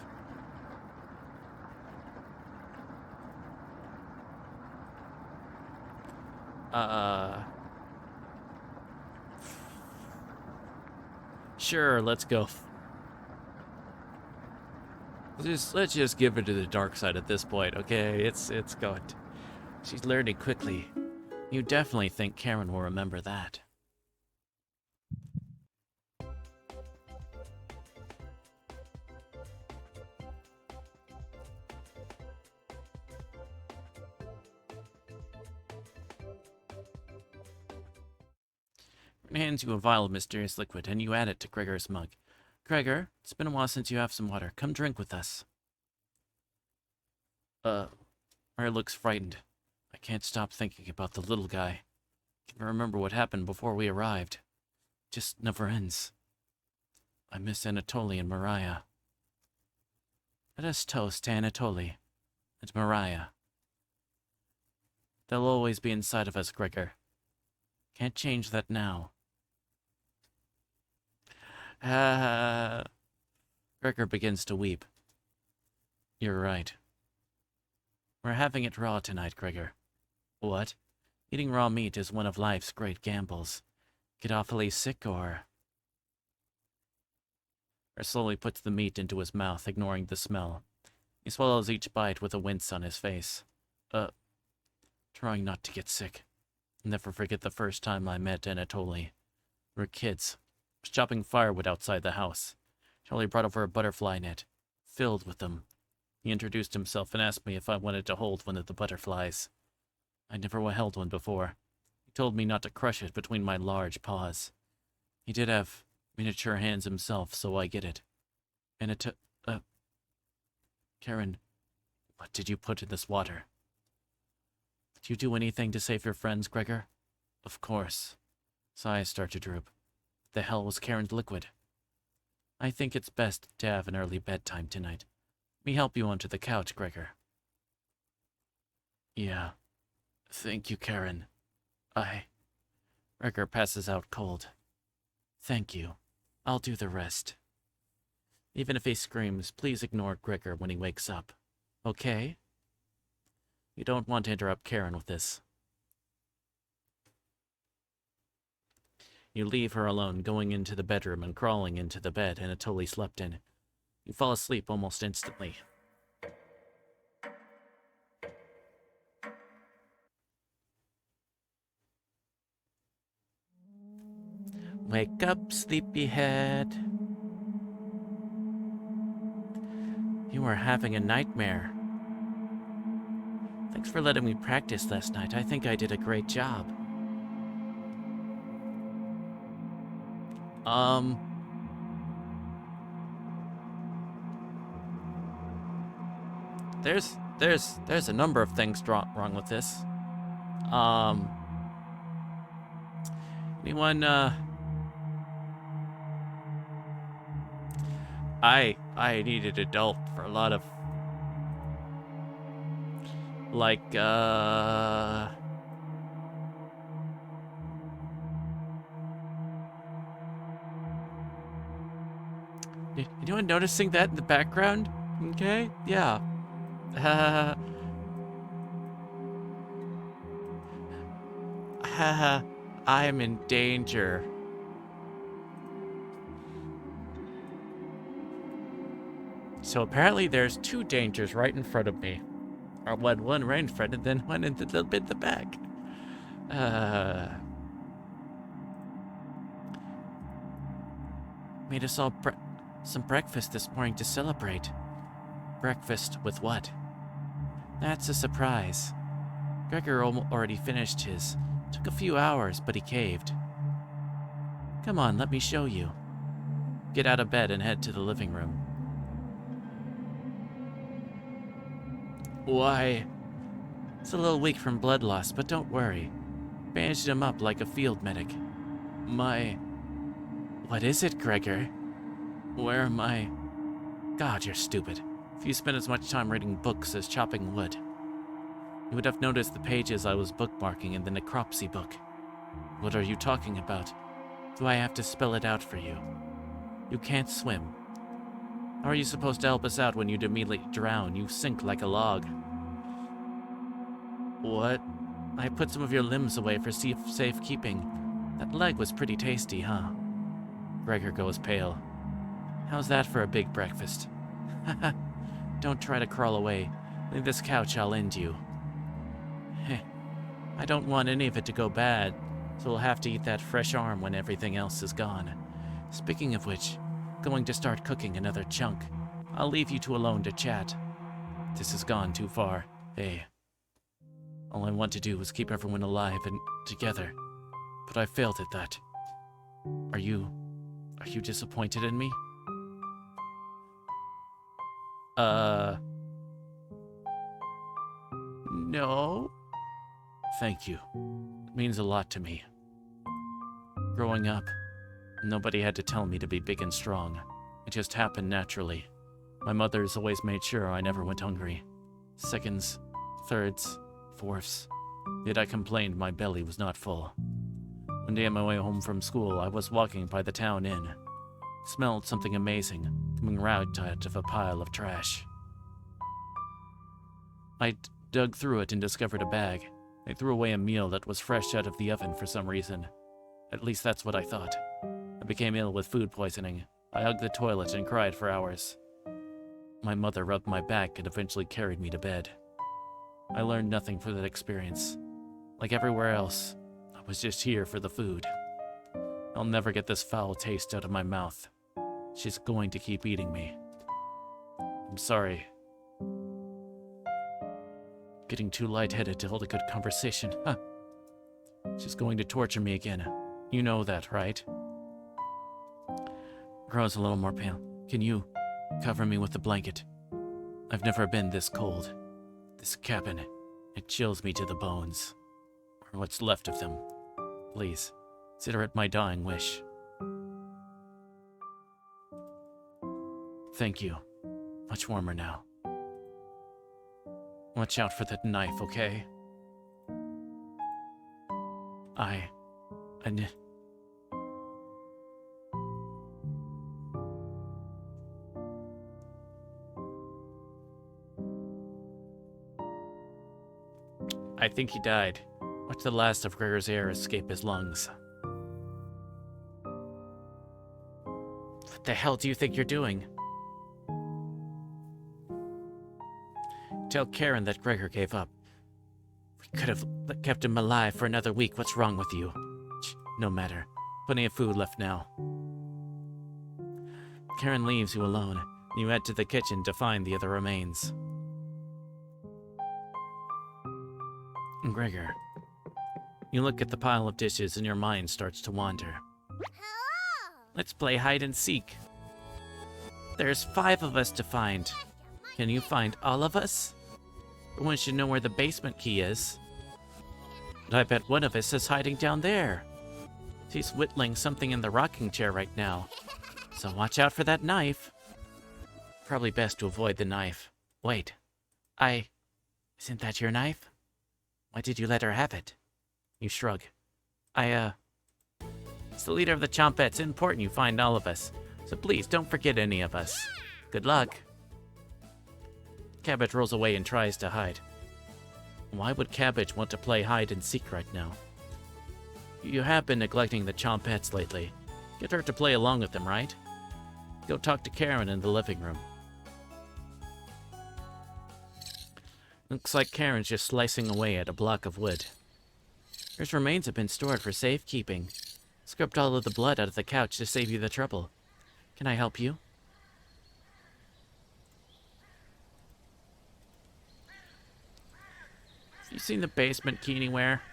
Sure, let's go. Let's just give her to the dark side at this point, okay? It's going. She's learning quickly. You definitely think Karen will remember that. Hands you a vial of mysterious liquid, and you add it to Gregor's mug. Gregor, it's been a while since you have some water. Come drink with us. Gregor looks frightened. I can't stop thinking about the little guy. Can't remember what happened before we arrived. Just never ends. I miss Anatoly and Mariah. Let us toast to Anatoly and Mariah. They'll always be inside of us, Gregor. Can't change that now. Gregor begins to weep. You're right. We're having it raw tonight, Gregor. What? Eating raw meat is one of life's great gambles. Get awfully sick or slowly puts the meat into his mouth, ignoring the smell. He swallows each bite with a wince on his face. Trying not to get sick. Never forget the first time I met Anatoly. We were kids. I was chopping firewood outside the house. Charlie brought over a butterfly net, filled with them. He introduced himself and asked me if I wanted to hold one of the butterflies. I'd never held one before. He told me not to crush it between my large paws. He did have miniature hands himself, so I get it. And Karen, what did you put in this water? Did you do anything to save your friends, Gregor? Of course. Sighs start to droop. The hell was Karen's liquid? I think it's best to have an early bedtime tonight. Let me help you onto the couch, Gregor. Yeah. Thank you, Karen. Gregor passes out cold. Thank you. I'll do the rest. Even if he screams, please ignore Gregor when he wakes up. Okay? You don't want to interrupt Karen with this. You leave her alone, going into the bedroom and crawling into the bed Anatoly slept in. You fall asleep almost instantly. Wake up, sleepyhead. You are having a nightmare. Thanks for letting me practice last night. I think I did a great job. There's a number of things wrong with this. Anyone, I needed adult for a lot of, like, anyone noticing that in the background? Okay, yeah. I am in danger. So apparently there's two dangers right in front of me. Or one right in front and then one in the little bit in the back. Made us all some breakfast this morning to celebrate. Breakfast with what? That's a surprise. Gregor already finished his. Took a few hours, but he caved. Come on, let me show you. Get out of bed and head to the living room. Why? It's a little weak from blood loss, but don't worry. Bandaged him up like a field medic. What is it, Gregor? Where am I? God, you're stupid. If you spent as much time reading books as chopping wood, you would have noticed the pages I was bookmarking in the necropsy book. What are you talking about? Do I have to spell it out for you? You can't swim. How are you supposed to help us out when you'd immediately drown? You sink like a log. What? I put some of your limbs away for safekeeping. That leg was pretty tasty, huh? Gregor goes pale. How's that for a big breakfast? Haha. Don't try to crawl away. Leave this couch, I'll end you. Heh. I don't want any of it to go bad, so we'll have to eat that fresh arm when everything else is gone. Speaking of which, going to start cooking another chunk. I'll leave you two alone to chat. This has gone too far. Hey. All I want to do is keep everyone alive and together. But I failed at that. Are you disappointed in me? No. Thank you. It means a lot to me. Growing up, nobody had to tell me to be big and strong. It just happened naturally. My mother's always made sure I never went hungry. Seconds, thirds, fourths. Yet I complained my belly was not full. One day on my way home from school, I was walking by the town inn. Smelled something amazing, coming right out of a pile of trash. I dug through it and discovered a bag. They threw away a meal that was fresh out of the oven for some reason. At least that's what I thought. I became ill with food poisoning. I hugged the toilet and cried for hours. My mother rubbed my back and eventually carried me to bed. I learned nothing from that experience. Like everywhere else, I was just here for the food. I'll never get this foul taste out of my mouth. She's going to keep eating me. I'm sorry. Getting too lightheaded to hold a good conversation, huh? She's going to torture me again. You know that, right? Grows a little more pale. Can you cover me with the blanket? I've never been this cold. This cabin, it chills me to the bones. Or what's left of them. Please, consider it my dying wish. Thank you. Much warmer now. Watch out for that knife, okay? I think he died. Watch the last of Gregor's air escape his lungs. What the hell do you think you're doing? Tell Karen that Gregor gave up. We could have kept him alive for another week. What's wrong with you? No matter. Plenty of food left now. Karen leaves you alone. You head to the kitchen to find the other remains. Gregor. You look at the pile of dishes and your mind starts to wander. Let's play hide and seek. There's 5 of us to find. Can you find all of us? Everyone should know where the basement key is. But I bet one of us is hiding down there. She's whittling something in the rocking chair right now. So watch out for that knife. Probably best to avoid the knife. Wait. Isn't that your knife? Why did you let her have it? You shrug. It's the leader of the Chompettes. It's important you find all of us. So please, don't forget any of us. Good luck. Cabbage rolls away and tries to hide. Why would Cabbage want to play hide and seek right now? You have been neglecting the Chompettes lately. Get her to play along with them, right? Go talk to Karen in the living room. Looks like Karen's just slicing away at a block of wood. Her remains have been stored for safekeeping. Scrubbed all of the blood out of the couch to save you the trouble. Can I help you? Have you seen the basement key anywhere?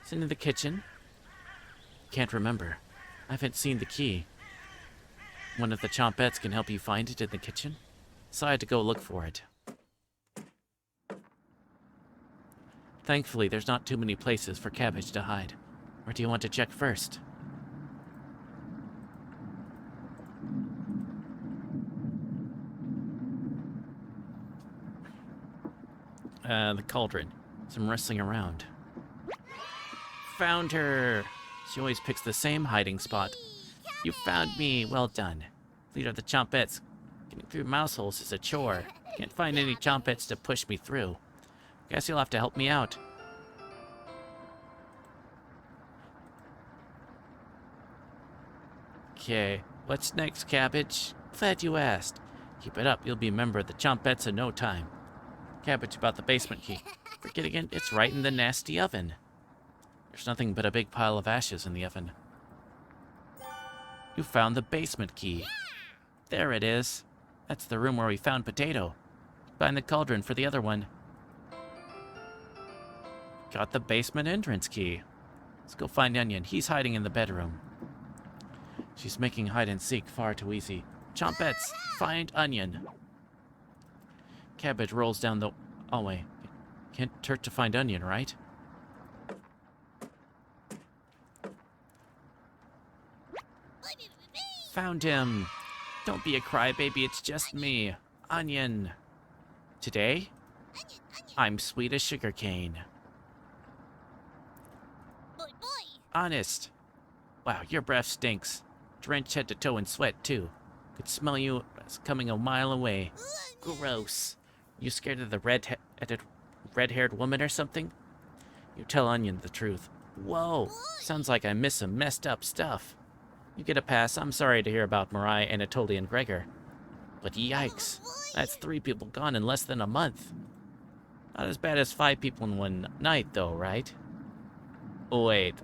It's in the kitchen. Can't remember. I haven't seen the key. One of the Chompettes can help you find it in the kitchen. So I had to go look for it. Thankfully, there's not too many places for Cabbage to hide. Where do you want to check first? The cauldron. Some wrestling around. Found her! She always picks the same hiding spot. You found me, well done. Leader of the Chompettes. Getting through mouse holes is a chore. Can't find any Chompettes to push me through. Guess you'll have to help me out. Okay, what's next, Cabbage? Glad you asked. Keep it up, you'll be a member of the Chompettes in no time. Cabbage about the basement key. Forget again, it's right in the nasty oven. There's nothing but a big pile of ashes in the oven. You found the basement key. There it is. That's the room where we found Potato. Find the cauldron for the other one. Got the basement entrance key. Let's go find Onion. He's hiding in the bedroom. She's making hide and seek far too easy. Chompettes, find Onion. Cabbage rolls down the hallway. Can't hurt to find Onion, right? Found him. Don't be a crybaby, it's just me, Onion. Today, I'm sweet as sugarcane. Honest. Wow, your breath stinks. Drenched head to toe in sweat, too. Could smell you as coming a mile away. Gross. You scared of the red-haired woman or something? You tell Onion the truth. Whoa, sounds like I missed some messed up stuff. You get a pass. I'm sorry to hear about Mariah, Anatoly, and Gregor. But yikes, that's 3 people gone in less than a month. Not as bad as 5 people in one night, though, right? Oh, wait.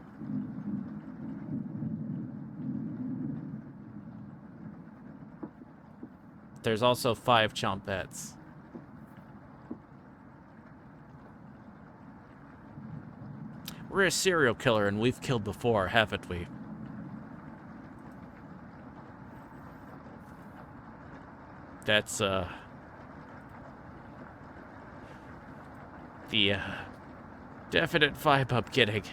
There's also 5 chompettes. We're a serial killer and we've killed before, haven't we? That's, the, definite vibe I'm getting.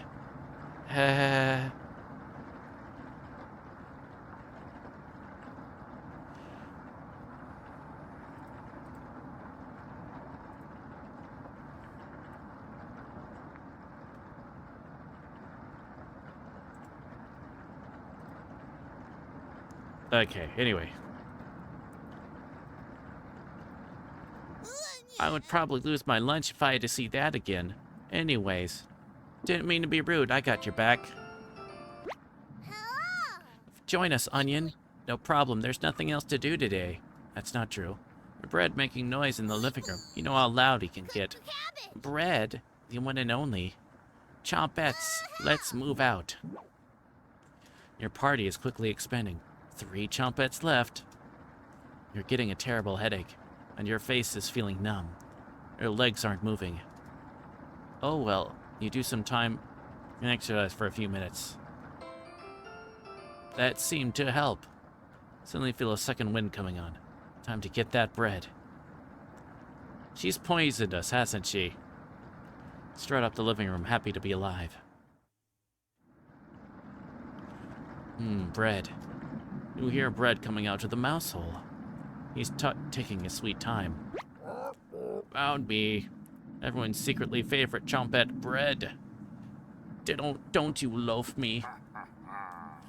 Okay, anyway. I would probably lose my lunch if I had to see that again. Anyways, didn't mean to be rude. I got your back. Join us, Onion. No problem. There's nothing else to do today. That's not true. Bread making noise in the living room. You know how loud he can get. Bread? The one and only. Chompettes, let's move out. Your party is quickly expanding. 3 chompettes left. You're getting a terrible headache, and your face is feeling numb. Your legs aren't moving. Oh well, you do some time and exercise for a few minutes. That seemed to help. Suddenly feel a second wind coming on. Time to get that bread. She's poisoned us, hasn't she? Strut up the living room, happy to be alive. Bread. You hear bread coming out of the mouse hole. He's taking his sweet time. Found me. Everyone's secretly favorite chompette bread. Don't you loaf me.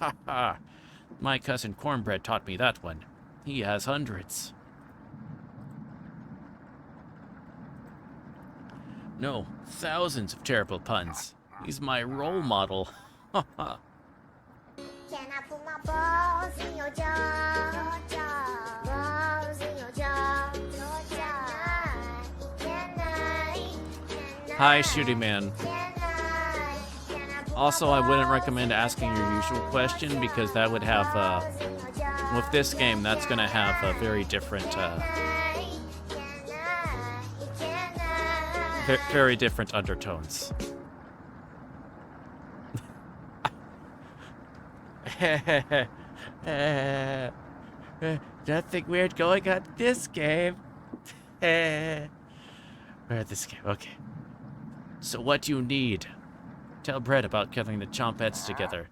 Ha ha. My cousin Cornbread taught me that one. He has hundreds. No, thousands of terrible puns. He's my role model. Ha ha. Can I put my balls in your jar? Balls in your jar. Hi, Shooty Man. Also, I wouldn't recommend asking your usual question because that would have, with this game, that's going to have a very different, very different undertones. Nothing weird going on this game. This game, okay. So what do you need? Tell Brett about gathering the chompettes together.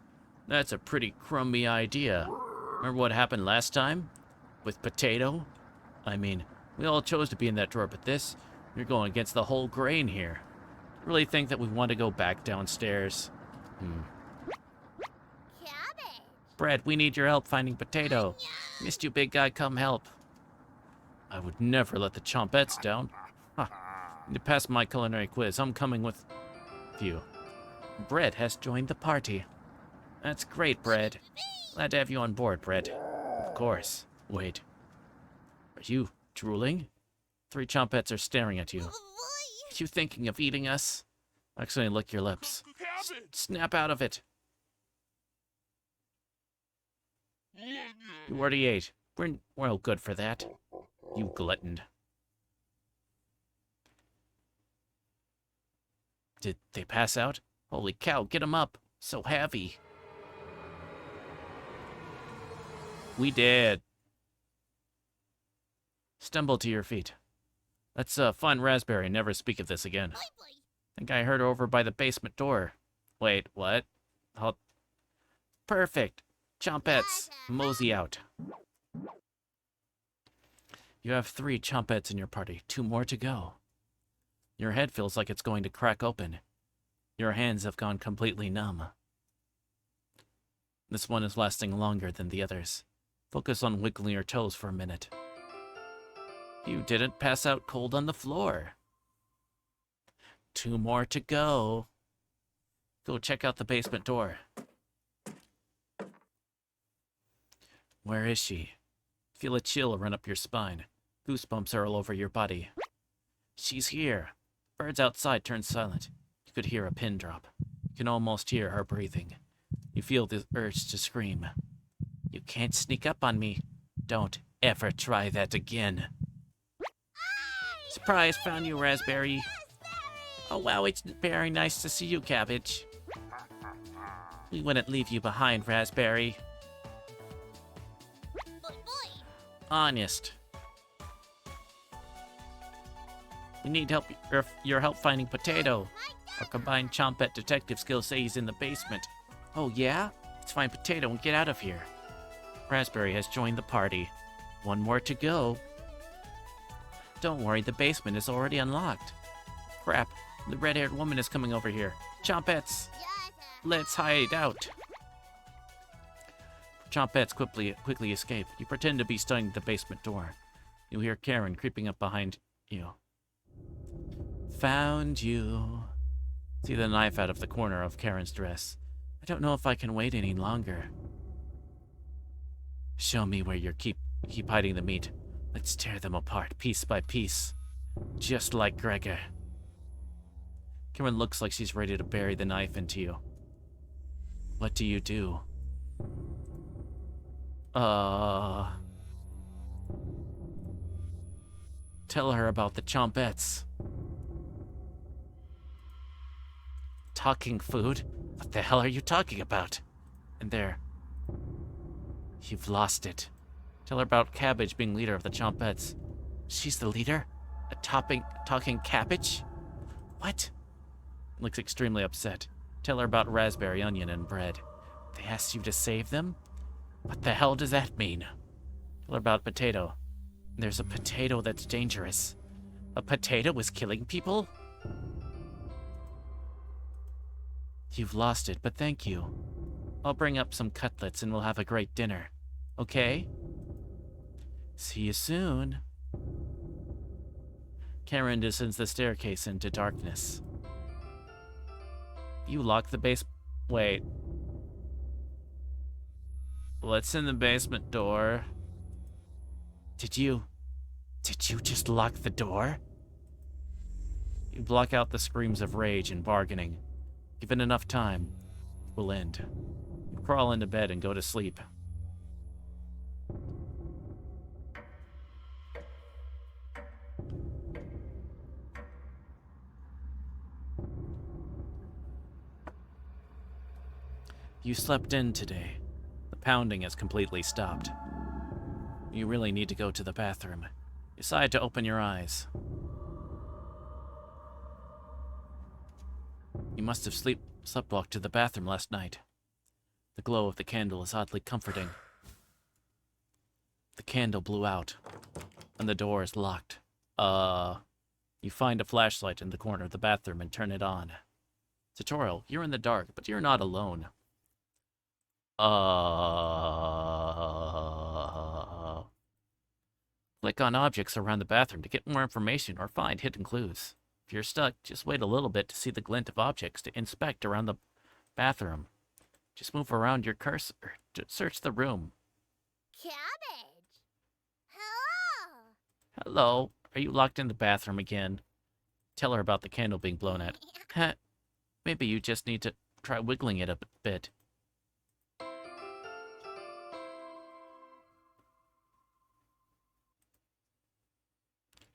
That's a pretty crummy idea. Remember what happened last time? With Potato? I mean, we all chose to be in that drawer, but this, you're going against the whole grain here. Really think that we want to go back downstairs? Brett, we need your help finding Potato. Missed you, big guy, come help. I would never let the chompettes down. Huh. To pass my culinary quiz, I'm coming with you. Brett has joined the party. That's great, Brett. Glad to have you on board, Brett. Of course. Wait. Are you drooling? 3 chompettes are staring at you. Are you thinking of eating us? Actually, lick your lips. Snap out of it. You already ate. We're all good for that. You glutton. Did they pass out? Holy cow, get them up. So heavy. We did. Stumble to your feet. Let's find Raspberry. Never speak of this again. Think I heard her over by the basement door. Wait, what? Perfect. Chompettes, mosey out. You have 3 chompettes in your party. 2 more to go. Your head feels like it's going to crack open. Your hands have gone completely numb. This one is lasting longer than the others. Focus on wiggling your toes for a minute. You didn't pass out cold on the floor. 2 more to go. Go check out the basement door. Where is she? Feel a chill run up your spine. Goosebumps are all over your body. She's here. Birds outside turn silent. You could hear a pin drop. You can almost hear her breathing. You feel the urge to scream. You can't sneak up on me. Don't ever try that again. Surprise, found you, Raspberry. Oh wow, it's very nice to see you, Cabbage. We wouldn't leave you behind, Raspberry. Honest. We need help. Your help finding Potato. Our combined Chompette detective skills say he's in the basement. Oh yeah? Let's find Potato and get out of here. Raspberry has joined the party. 1 more to go. Don't worry, the basement is already unlocked. Crap, the red-haired woman is coming over here. Chompettes! Let's hide out. Chompettes quickly escape. You pretend to be studying the basement door. You hear Karen creeping up behind you. Found you. See the knife out of the corner of Karen's dress. I don't know if I can wait any longer. Show me where you keep hiding the meat. Let's tear them apart, piece by piece. Just like Gregor. Karen looks like she's ready to bury the knife into you. What do you do? Tell her about the Chompettes. Talking food? What the hell are you talking about? And there. You've lost it. Tell her about Cabbage being leader of the Chompettes. She's the leader? A talking cabbage? What? Looks extremely upset. Tell her about Raspberry, Onion, and Bread. They asked you to save them? What the hell does that mean? Tell her about Potato. There's a potato that's dangerous. A potato is killing people? You've lost it, but thank you. I'll bring up some cutlets and we'll have a great dinner. Okay? See you soon. Karen descends the staircase into darkness. You locked the base... Wait. What's in the basement door? Did you just lock the door? You block out the screams of rage and bargaining. Given enough time, it will end. You crawl into bed and go to sleep. You slept in today. The pounding has completely stopped. You really need to go to the bathroom. Decide to open your eyes. You must have sleptwalked to the bathroom last night. The glow of the candle is oddly comforting. The candle blew out, and the door is locked. You find a flashlight in the corner of the bathroom and turn it on. Tutorial, you're in the dark, but you're not alone. Click on objects around the bathroom to get more information or find hidden clues. If you're stuck, just wait a little bit to see the glint of objects to inspect around the bathroom. Just move around your cursor to search the room. Cabbage! Hello! Hello, are you locked in the bathroom again? Tell her about the candle being blown out. Heh, maybe you just need to try wiggling it a bit.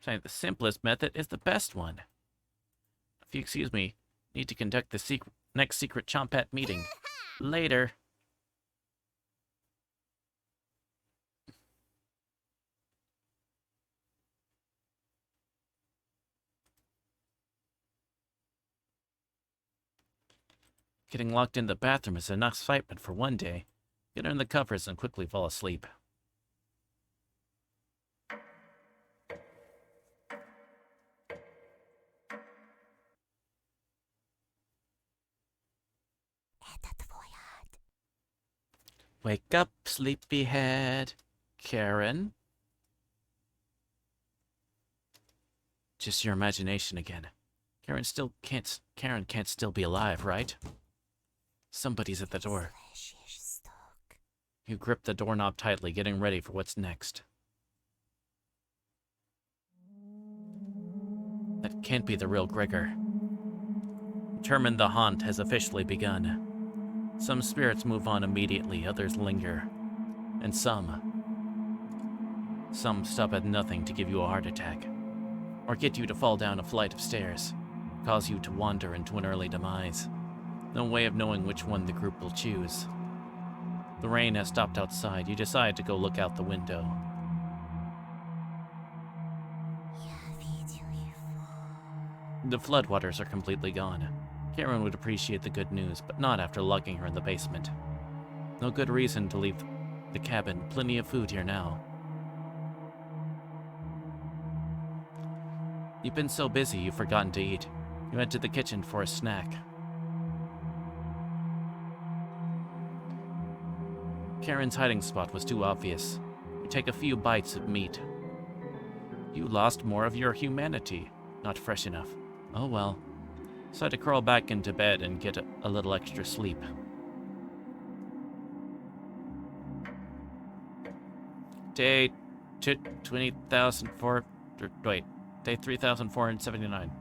Saying the simplest method is the best one. If you excuse me, need to conduct the next secret Chompette meeting. Later. Getting locked in the bathroom is enough excitement for one day. Get under the covers and quickly fall asleep. Wake up, sleepyhead. Karen? Just your imagination again. Karen can't still be alive, right? Somebody's at the door. You grip the doorknob tightly, getting ready for what's next. That can't be the real Gregor. Determined, the haunt has officially begun. Some spirits move on immediately, others linger. And some stop at nothing to give you a heart attack. Or get you to fall down a flight of stairs. Cause you to wander into an early demise. No way of knowing which one the group will choose. The rain has stopped outside. You decide to go look out the window. The floodwaters are completely gone. Karen would appreciate the good news, but not after locking her in the basement. No good reason to leave the cabin. Plenty of food here now. You've been so busy you've forgotten to eat. You went to the kitchen for a snack. Karen's hiding spot was too obvious. You take a few bites of meat. You lost more of your humanity. Not fresh enough. Oh well. Decide to crawl back into bed and get a little extra sleep. Day 3,479.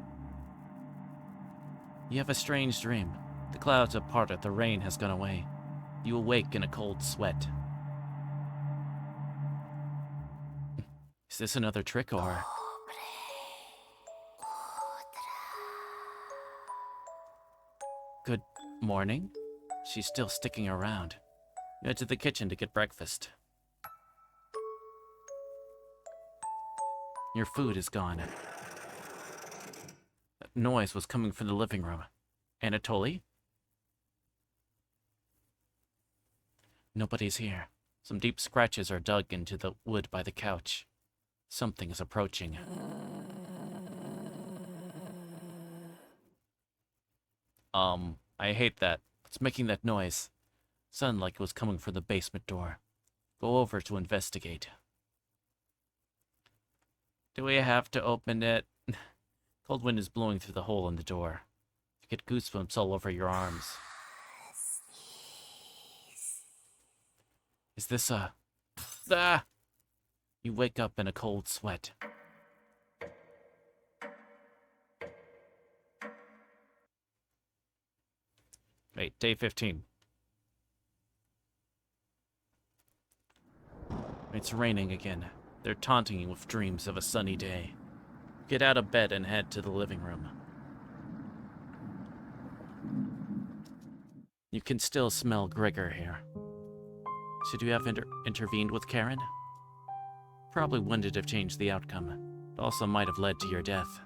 You have a strange dream. The clouds have parted, the rain has gone away. You awake in a cold sweat. Is this another trick or... Good morning? She's still sticking around. You head to the kitchen to get breakfast. Your food is gone. That noise was coming from the living room. Anatoly? Nobody's here. Some deep scratches are dug into the wood by the couch. Something is approaching. I hate that. It's making that noise. Sounded like it was coming from the basement door. Go over to investigate. Do we have to open it? Cold wind is blowing through the hole in the door. You get goosebumps all over your arms. Is this a... Ah! You wake up in a cold sweat. Wait, day 15. It's raining again. They're taunting you with dreams of a sunny day. Get out of bed and head to the living room. You can still smell Gregor here. Should you have intervened with Karen? Probably wouldn't have changed the outcome. It also might have led to your death.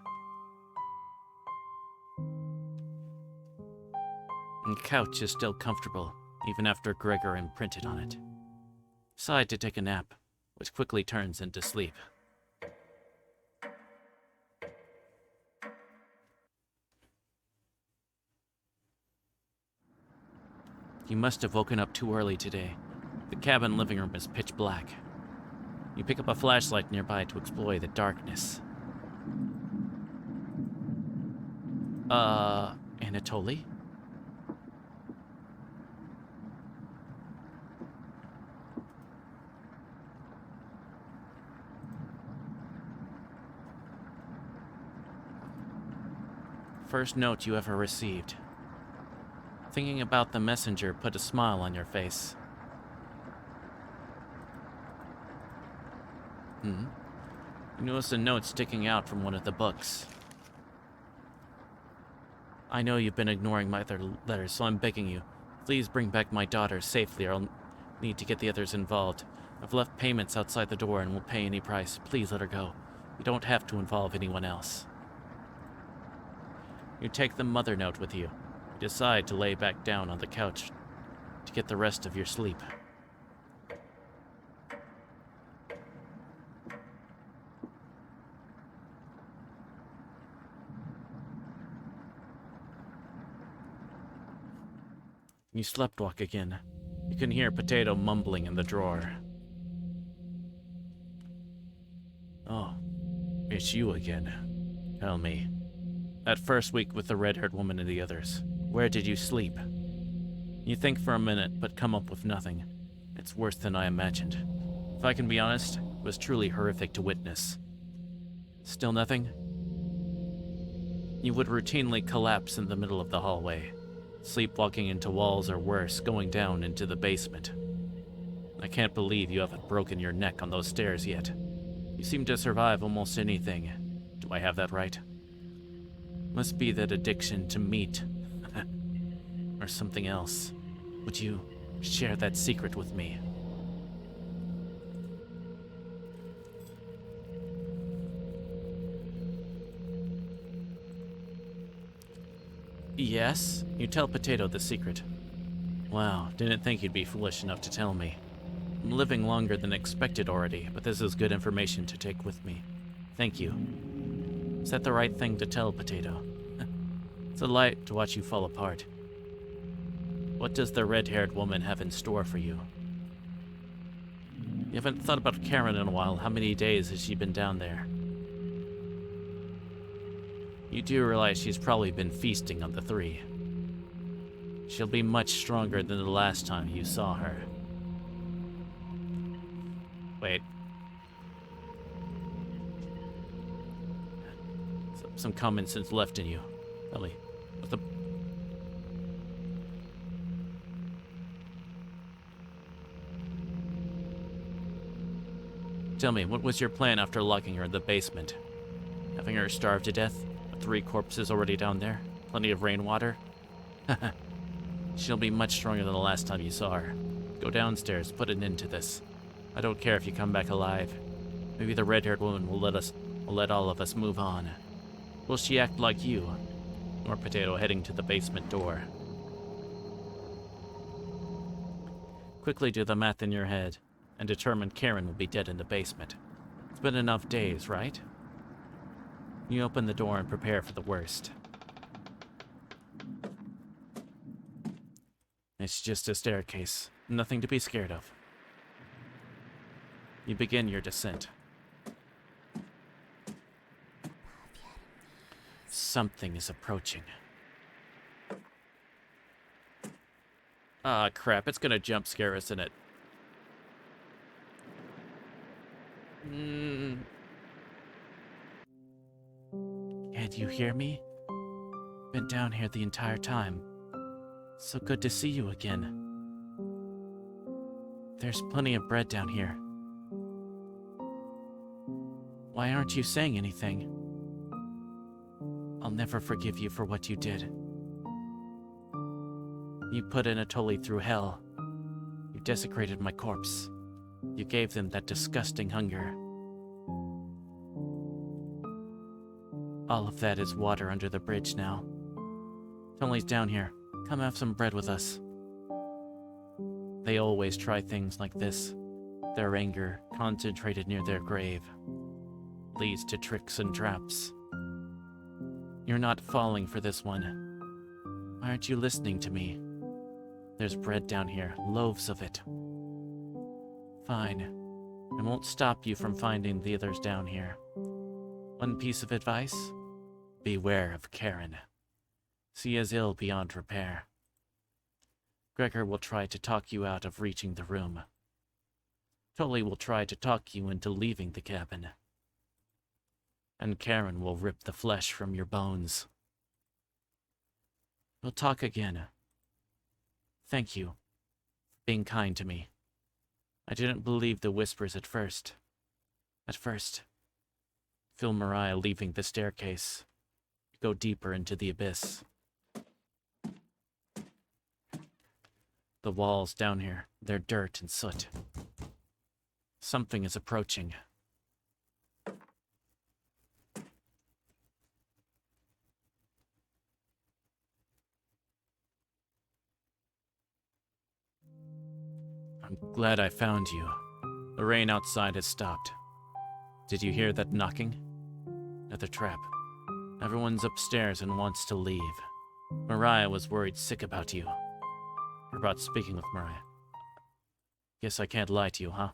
And the couch is still comfortable, even after Gregor imprinted on it. Decide to take a nap, which quickly turns into sleep. You must have woken up too early today. The cabin living room is pitch black. You pick up a flashlight nearby to explore the darkness. Anatoly? First note you ever received. Thinking about the messenger put a smile on your face. You notice a note sticking out from one of the books. I know you've been ignoring my other letters, so I'm begging you. Please bring back my daughter safely, or I'll need to get the others involved. I've left payments outside the door and will pay any price. Please let her go. You don't have to involve anyone else. You take the mother note with you. You decide to lay back down on the couch to get the rest of your sleep. You sleptwalk again. You can hear Potato mumbling in the drawer. Oh, it's you again. Tell me, that first week with the red-haired woman and the others, where did you sleep? You think for a minute, but come up with nothing. It's worse than I imagined. If I can be honest, it was truly horrific to witness. Still nothing? You would routinely collapse in the middle of the hallway, sleepwalking into walls or worse, going down into the basement. I can't believe you haven't broken your neck on those stairs yet. You seem to survive almost anything. Do I have that right? Must be that addiction to meat. Or something else. Would you share that secret with me? Yes? You tell Potato the secret. Wow, didn't think you'd be foolish enough to tell me. I'm living longer than expected already, but this is good information to take with me. Thank you. Is that the right thing to tell, Potato? It's a light to watch you fall apart. What does the red-haired woman have in store for you? You haven't thought about Karen in a while. How many days has she been down there? You do realize she's probably been feasting on the three. She'll be much stronger than the last time you saw her. Wait. Some common sense left in you. Tell me, what the... Tell me, what was your plan after locking her in the basement? Having her starve to death? With 3 corpses already down there? Plenty of rainwater? She'll be much stronger than the last time you saw her. Go downstairs, put an end to this. I don't care if you come back alive. Maybe the red-haired woman will let all of us move on. Will she act like you? Or Potato heading to the basement door. Quickly do the math in your head, and determine Karen will be dead in the basement. It's been enough days, right? You open the door and prepare for the worst. It's just a staircase, nothing to be scared of. You begin your descent. Something is approaching. Ah, crap, it's gonna jump scare us, isn't it? Can't you hear me? Been down here the entire time. So good to see you again. There's plenty of bread down here. Why aren't you saying anything? I'll never forgive you for what you did. You put Anatoly through hell. You desecrated my corpse. You gave them that disgusting hunger. All of that is water under the bridge now. Tony's down here. Come have some bread with us. They always try things like this. Their anger, concentrated near their grave, leads to tricks and traps. You're not falling for this one. Why aren't you listening to me? There's bread down here, loaves of it. Fine. I won't stop you from finding the others down here. One piece of advice? Beware of Karen. She is ill beyond repair. Gregor will try to talk you out of reaching the room. Tully will try to talk you into leaving the cabin. And Karen will rip the flesh from your bones. We'll talk again. Thank you for being kind to me. I didn't believe the whispers at first. Feel Mariah leaving the staircase. Go deeper into the abyss. The walls down here, they're dirt and soot. Something is approaching. I'm glad I found you. The rain outside has stopped. Did you hear that knocking? Another trap. Everyone's upstairs and wants to leave. Mariah was worried sick about you. Or about speaking with Mariah. Guess I can't lie to you, huh?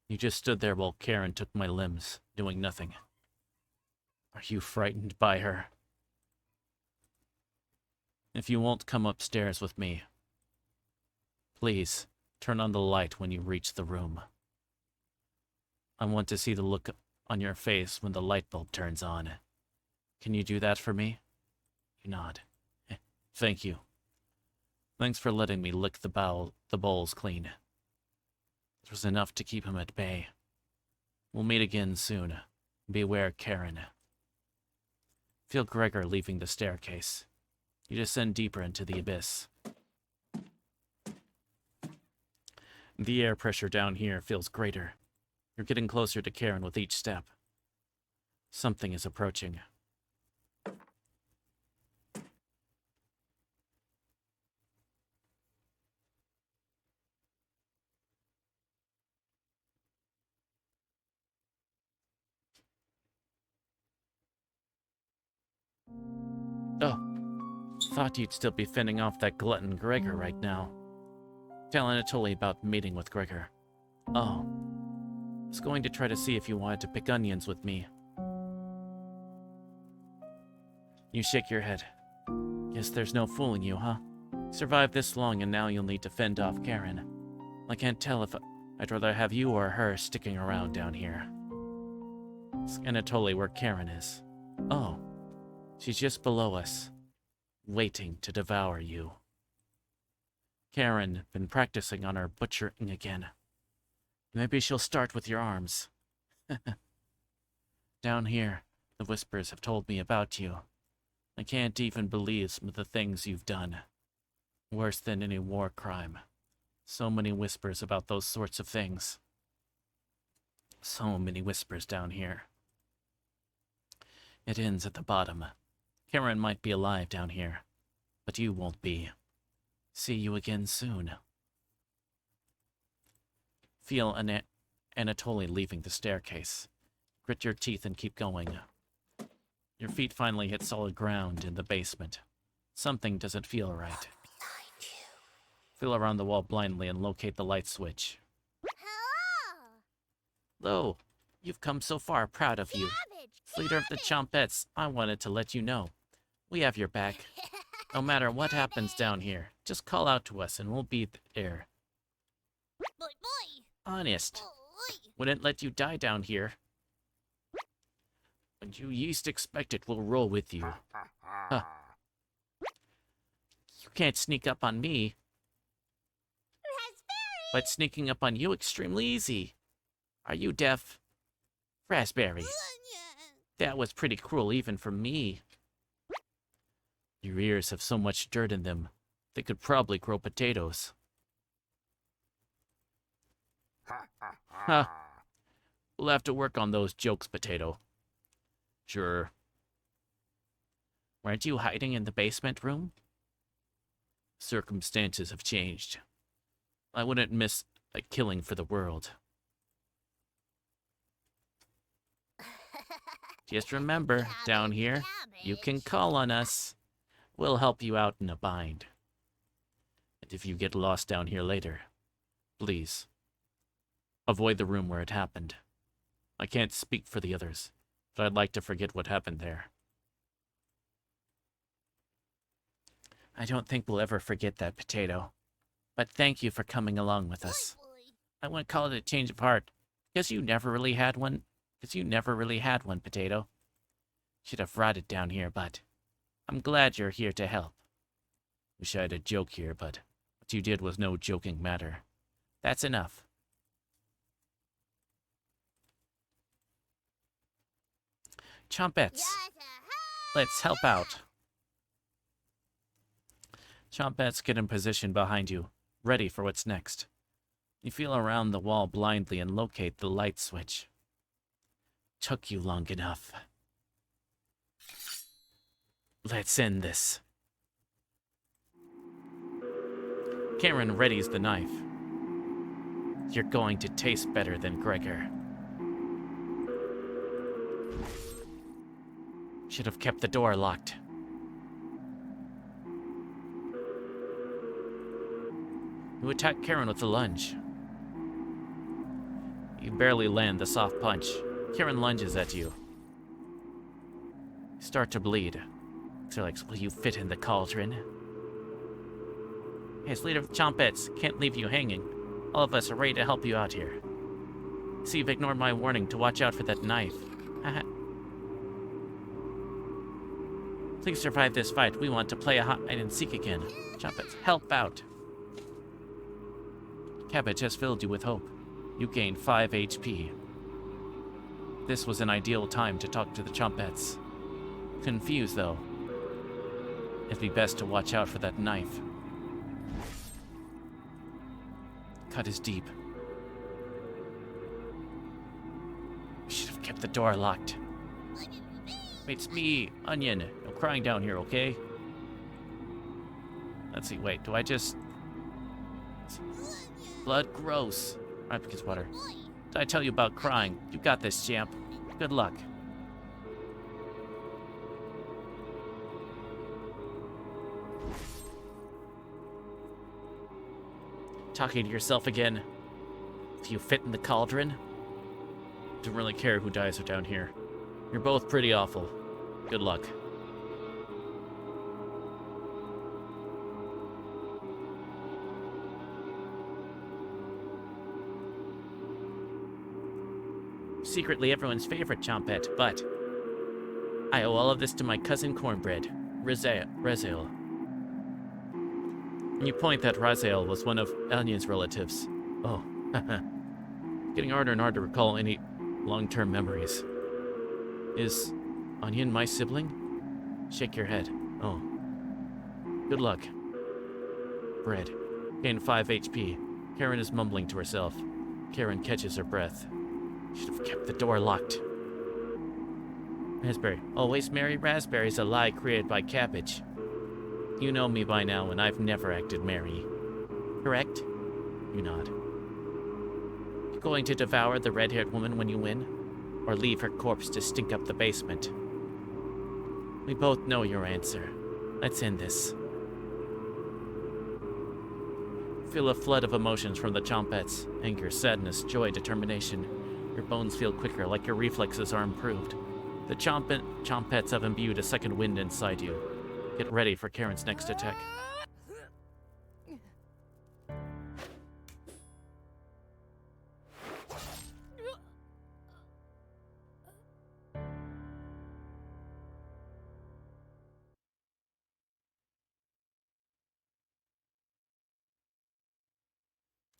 You just stood there while Karen took my limbs, doing nothing. Are you frightened by her? If you won't come upstairs with me, please turn on the light when you reach the room. I want to see the look on your face when the light bulb turns on. Can you do that for me? You nod. Thank you. Thanks for letting me lick the bowls clean. It was enough to keep him at bay. We'll meet again soon. Beware, Karen. Feel Gregor leaving the staircase. You descend deeper into the abyss. The air pressure down here feels greater. You're getting closer to Karen with each step. Something is approaching. Oh, thought you'd still be fending off that glutton Gregor right now. Tell Anatoly about meeting with Gregor. Oh, I was going to try to see if you wanted to pick onions with me. You shake your head. Guess there's no fooling you, huh? Survived this long and now you'll need to fend off Karen. I can't tell if I'd rather have you or her sticking around down here. Ask Anatoly where Karen is. Oh, she's just below us, waiting to devour you. Karen been practicing on her butchering again. Maybe she'll start with your arms. Down here, the whispers have told me about you. I can't even believe some of the things you've done. Worse than any war crime. So many whispers about those sorts of things. So many whispers down here. It ends at the bottom. Karen might be alive down here, but you won't be. See you again soon. Feel Anatoly leaving the staircase. Grit your teeth and keep going. Your feet finally hit solid ground in the basement. Something doesn't feel right. Feel around the wall blindly and locate the light switch. Hello! You've come so far, proud of you. Leader of the Chompettes, I wanted to let you know. We have your back. No matter what happens down here, just call out to us and we'll be there. Honest. Wouldn't let you die down here. When you least expect it, we'll roll with you. Huh. You can't sneak up on me. But sneaking up on you extremely easy. Are you deaf? Raspberry. That was pretty cruel even for me. Your ears have so much dirt in them, they could probably grow potatoes. Huh. We'll have to work on those jokes, Potato. Sure. Weren't you hiding in the basement room? Circumstances have changed. I wouldn't miss a killing for the world. Just remember, down here, you can call on us. We'll help you out in a bind. And if you get lost down here later, please, avoid the room where it happened. I can't speak for the others, but I'd like to forget what happened there. I don't think we'll ever forget that, Potato. But thank you for coming along with us. I wouldn't call it a change of heart, because you never really had one. Potato. Should have rotted down here, but I'm glad you're here to help. Wish I had a joke here, but what you did was no joking matter. That's enough. Chompettes, let's help out. Chompettes get in position behind you, ready for what's next. You feel around the wall blindly and locate the light switch. Took you long enough. Let's end this. Karen readies the knife. You're going to taste better than Gregor. Should have kept the door locked. You attack Karen with a lunge. You barely land the soft punch. Karen lunges at you. You start to bleed. So like, will you fit in the cauldron? Hey, as leader of the Chompettes, can't leave you hanging. All of us are ready to help you out here. See, you've ignored my warning to watch out for that knife. Please survive this fight. We want to play a hide and seek again. Chompettes, help out. Cabbage has filled you with hope. You gain 5 HP. This was an ideal time to talk to the Chompettes. Confused, though. It'd be best to watch out for that knife. Cut is deep. We should have kept the door locked. It's me, Onion. No crying down here, okay? Let's see, wait, do I just... Blood, gross. Right, because water. Did I tell you about crying? You got this, champ. Good luck. Talking to yourself again. Do you fit in the cauldron? Don't really care who dies down here. You're both pretty awful. Good luck. Secretly everyone's favorite Chompette, but I owe all of this to my cousin Cornbread, Raziel. You point that Raziel was one of Onion's relatives. Oh, getting harder and harder to recall any long-term memories. Is Onion my sibling? Shake your head. Oh. Good luck. Bread. Gain 5 HP. Karen is mumbling to herself. Karen catches her breath. Should have kept the door locked. Raspberry. Always marry raspberries, a lie created by Cabbage. You know me by now, and I've never acted merry. Correct? You nod. You going to devour the red-haired woman when you win? Or leave her corpse to stink up the basement? We both know your answer. Let's end this. Feel a flood of emotions from the Chompettes. Anger, sadness, joy, determination. Your bones feel quicker, like your reflexes are improved. The Chompettes have imbued a second wind inside you. Get ready for Karen's next attack.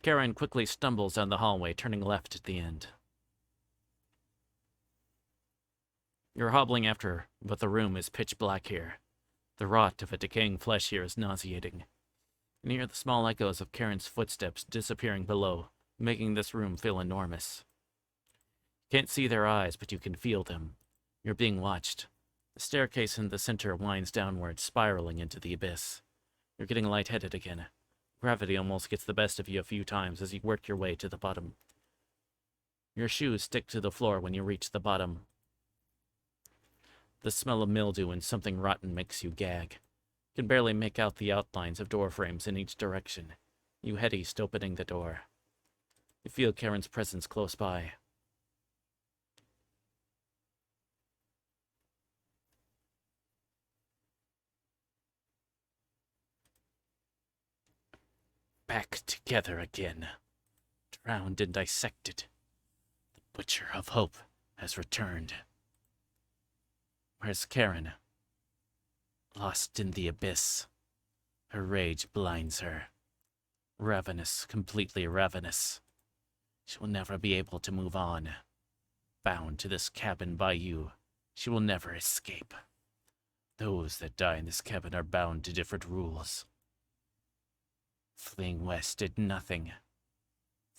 Karen quickly stumbles down the hallway, turning left at the end. You're hobbling after her, but the room is pitch black here. The rot of a decaying flesh here is nauseating. You hear the small echoes of Karen's footsteps disappearing below, making this room feel enormous. You can't see their eyes, but you can feel them. You're being watched. The staircase in the center winds downward, spiraling into the abyss. You're getting lightheaded again. Gravity almost gets the best of you a few times as you work your way to the bottom. Your shoes stick to the floor when you reach the bottom. The smell of mildew and something rotten makes you gag. You can barely make out the outlines of door frames in each direction. You head east, opening the door. You feel Karen's presence close by. Back together again. Drowned and dissected. The Butcher of Hope has returned. Where's Karen? Lost in the abyss. Her rage blinds her. Ravenous, completely ravenous. She will never be able to move on. Bound to this cabin by you, she will never escape. Those that die in this cabin are bound to different rules. Fleeing west did nothing.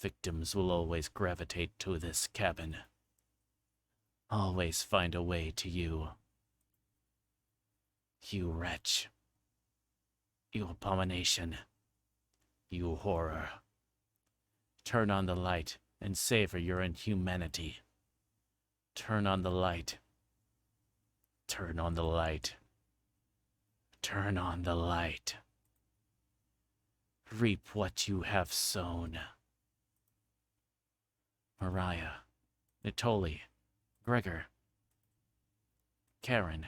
Victims will always gravitate to this cabin. Always find a way to you. You wretch. You abomination. You horror. Turn on the light and savor your inhumanity. Turn on the light. Turn on the light. Turn on the light. Reap what you have sown. Mariah, Natoli, Gregor, Karen.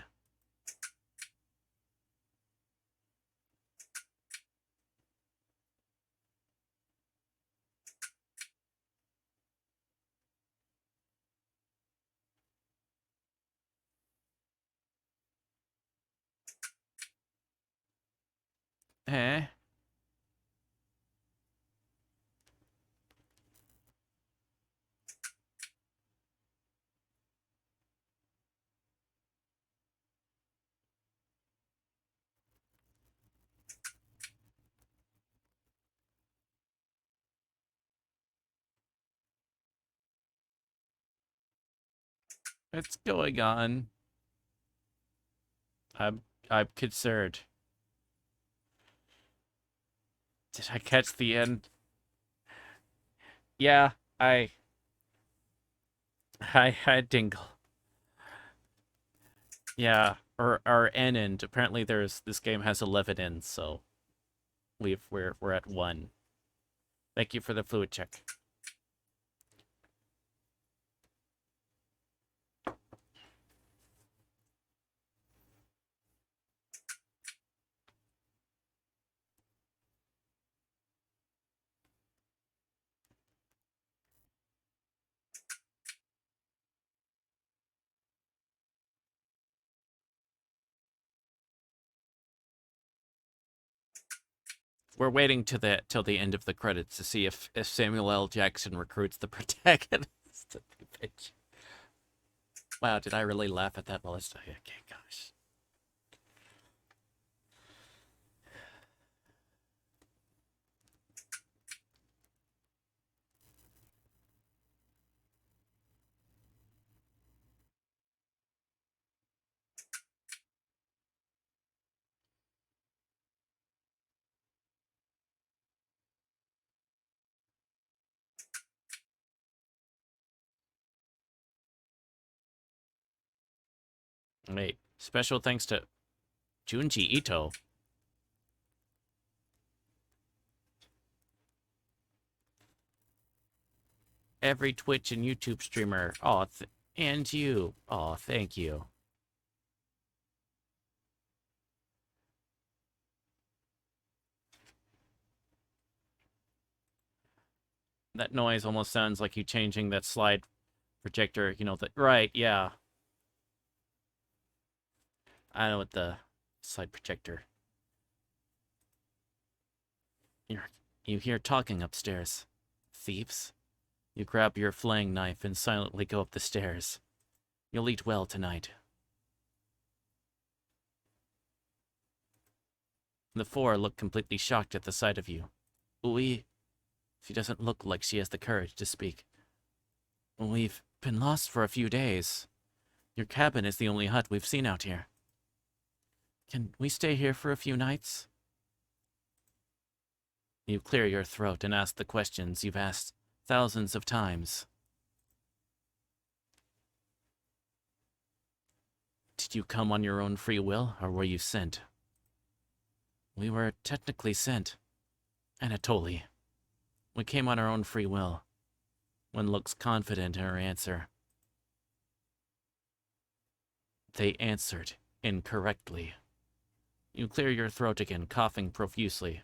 Eh? What's going on? I'm concerned. Did I catch the end? Yeah, I had Dingle. Yeah, or N end. Apparently this game has 11 ends, so we're at 1. Thank you for the fluid check. We're waiting till the end of the credits to see if Samuel L. Jackson recruits the protagonist. Bitch. Wow, did I really laugh at that ballista? Okay, gosh. Wait, special thanks to Junji Ito. Every Twitch and YouTube streamer. Oh, and you. Oh, thank you. That noise almost sounds like you changing that slide projector, you know, right, yeah. I know what the slide projector. You hear talking upstairs. Thieves? You grab your flaying knife and silently go up the stairs. You'll eat well tonight. The 4 look completely shocked at the sight of you. She doesn't look like she has the courage to speak. We've been lost for a few days. Your cabin is the only hut we've seen out here. Can we stay here for a few nights? You clear your throat and ask the questions you've asked thousands of times. Did you come on your own free will, or were you sent? We were technically sent. Anatoly. We came on our own free will. One looks confident in her answer. They answered incorrectly. You clear your throat again, coughing profusely.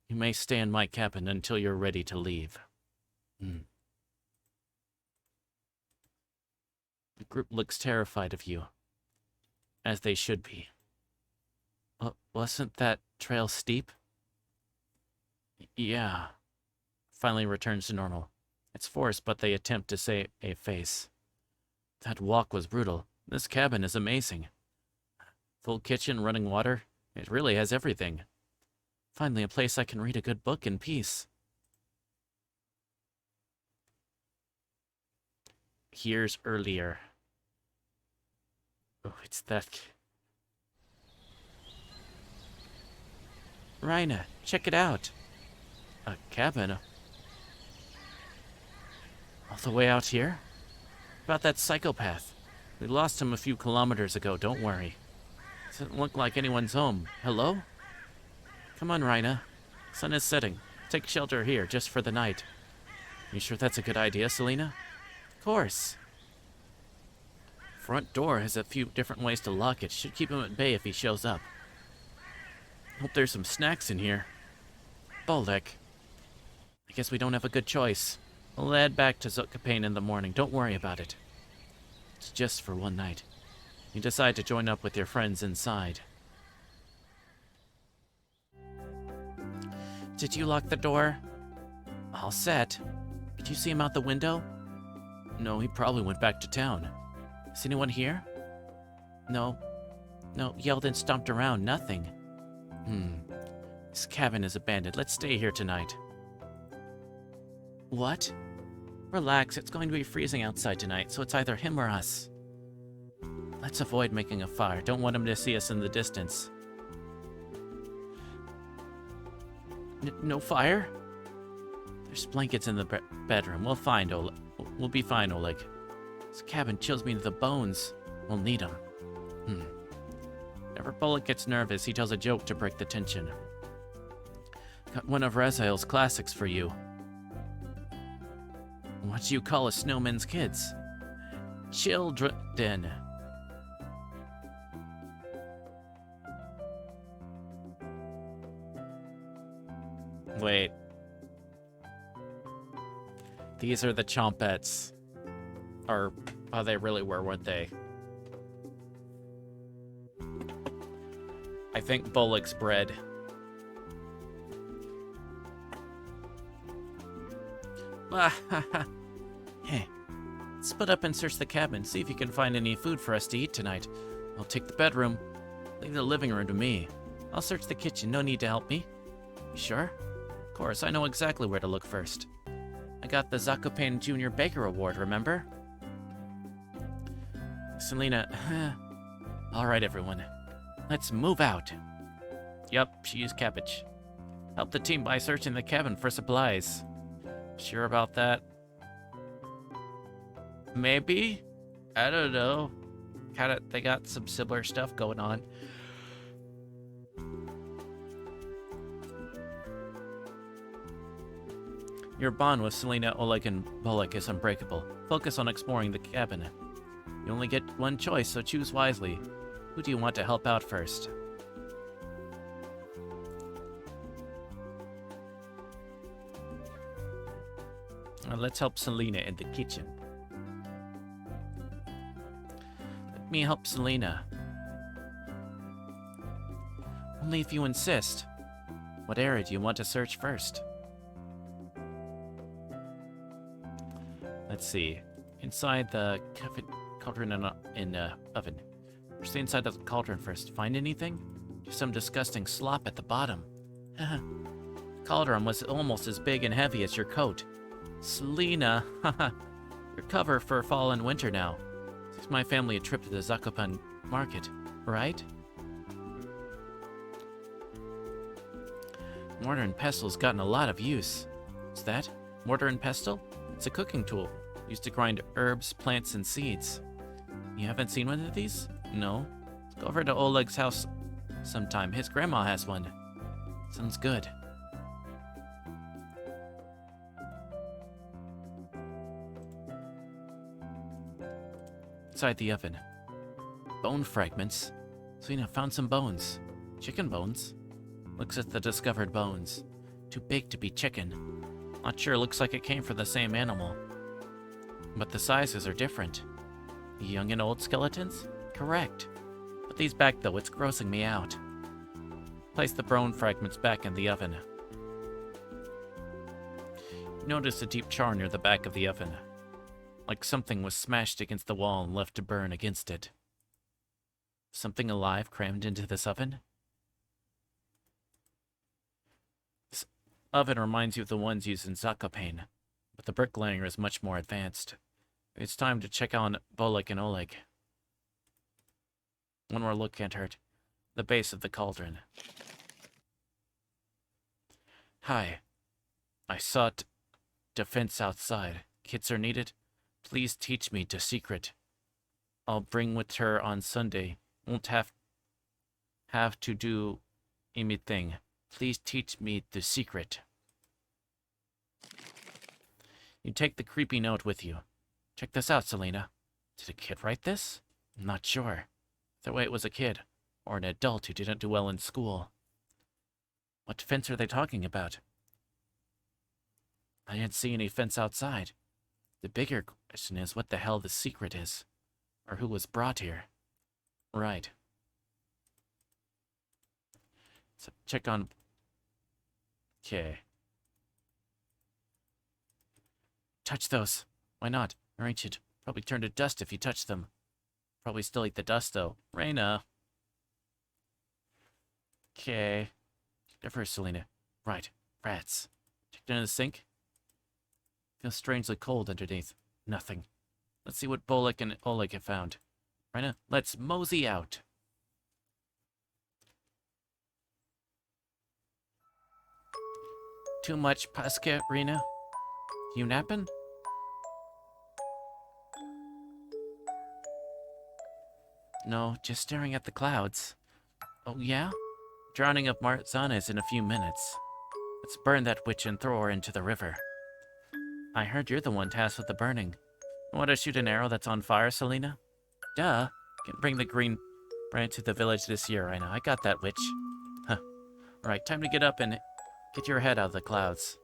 You may stay in my cabin until you're ready to leave. The group looks terrified of you. As they should be. Wasn't that trail steep? Yeah. Finally returns to normal. It's forced, but they attempt to save a face. That walk was brutal. This cabin is amazing. Full kitchen, running water. It really has everything. Finally, a place I can read a good book in peace. Years earlier. Oh, it's that... Rhina, check it out. A cabin? All the way out here? About that psychopath. We lost him a few kilometers ago, don't worry. Doesn't look like anyone's home. Hello? Come on, Rhina. Sun is setting. Take shelter here, just for the night. You sure that's a good idea, Selena? Of course. Front door has a few different ways to lock it. Should keep him at bay if he shows up. Hope there's some snacks in here. Bolek. I guess we don't have a good choice. We'll head back to Zuccopain in the morning. Don't worry about it. It's just for one night. You decide to join up with your friends inside. Did you lock the door? All set. Did you see him out the window? No, he probably went back to town. Is anyone here? No. No, yelled and stomped around. Nothing. This cabin is abandoned. Let's stay here tonight. What? Relax, it's going to be freezing outside tonight, so it's either him or us. Let's avoid making a fire. Don't want him to see us in the distance. No fire? There's blankets in the bedroom. We'll be fine, Oleg. This cabin chills me to the bones. We'll need him. Whenever Bullet gets nervous, he tells a joke to break the tension. Got one of Raziel's classics for you. What do you call a snowman's kids? Children. Wait. These are the chompettes. Or, oh, they really were, weren't they? I think Bullock's bread. Hey, split up and search the cabin. See if you can find any food for us to eat tonight. I'll take the bedroom. Leave the living room to me. I'll search the kitchen. No need to help me. Sure? Of course, I know exactly where to look first. I got the Zakopane Junior Baker Award, remember? Selena, alright everyone. Let's move out. Yup, she used cabbage. Help the team by searching the cabin for supplies. Sure about that? Maybe? I don't know. They got some similar stuff going on. Your bond with Selena, Oleg, and Bullock is unbreakable. Focus on exploring the cabin. You only get one choice, so choose wisely. Who do you want to help out first? Let's help Selena in the kitchen. Let me help Selena. Only if you insist. What area do you want to search first? Let's see. Inside the cauldron in oven. Stay inside the cauldron first. Find anything? Just some disgusting slop at the bottom. Cauldron was almost as big and heavy as your coat. Selena, your cover for fall and winter now. It's my family a trip to the Zakopane market, right? Mortar and pestle's gotten a lot of use. What's that? Mortar and pestle? It's a cooking tool, used to grind herbs, plants, and seeds. You haven't seen one of these? No. Let's go over to Oleg's house sometime. His grandma has one. Sounds good. Inside the oven. Bone fragments. Selena found some bones. Chicken bones. Looks at the discovered bones. Too big to be chicken. Not sure, looks like it came from the same animal. But the sizes are different. Young and old skeletons? Correct. Put these back though, it's grossing me out. Place the bone fragments back in the oven. Notice a deep char near the back of the oven. Like something was smashed against the wall and left to burn against it. Something alive crammed into this oven? This oven reminds you of the ones used in Zakopane, but the bricklaying is much more advanced. It's time to check on Bullock and Oleg. One more look can't hurt. The base of the cauldron. Hi. I sought defense outside. Kits are needed? Please teach me the secret. I'll bring with her on Sunday. Won't have to do anything. Please teach me the secret. You take the creepy note with you. Check this out, Selena. Did a kid write this? I'm not sure. Either way, it was a kid, or an adult who didn't do well in school. What fence are they talking about? I didn't see any fence outside. The bigger question is what the hell the secret is, or who was brought here. Right. So check on... Okay. Touch those. Why not? They're ancient. Probably turn to dust if you touch them. Probably still eat the dust, though. Reina. Okay. Check first, Selena. Right. Rats. Checked into the sink. Feels strangely cold underneath. Nothing. Let's see what Bolek and Oleg have found. Reina, let's mosey out. Too much Pasca, Rena? You napping? No, just staring at the clouds. Oh, yeah? Drowning of Marzana is in a few minutes. Let's burn that witch and throw her into the river. I heard you're the one tasked with the burning. Want to shoot an arrow that's on fire, Selena? Duh. Can bring the green brand to the village this year, I know. I got that, witch. Huh. Alright, time to get up and get your head out of the clouds.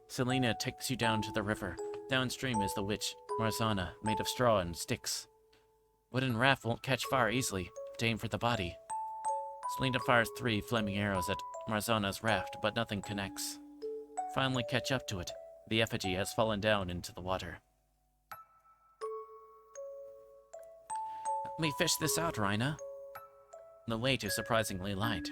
Selena takes you down to the river. Downstream is the witch, Marzana, made of straw and sticks. Wooden raft won't catch fire easily, but aim for the body. Selena fires 3 flaming arrows at Marzana's raft, but nothing connects. Finally catch up to it. The effigy has fallen down into the water. Let me fish this out, Rhina. The weight is surprisingly light.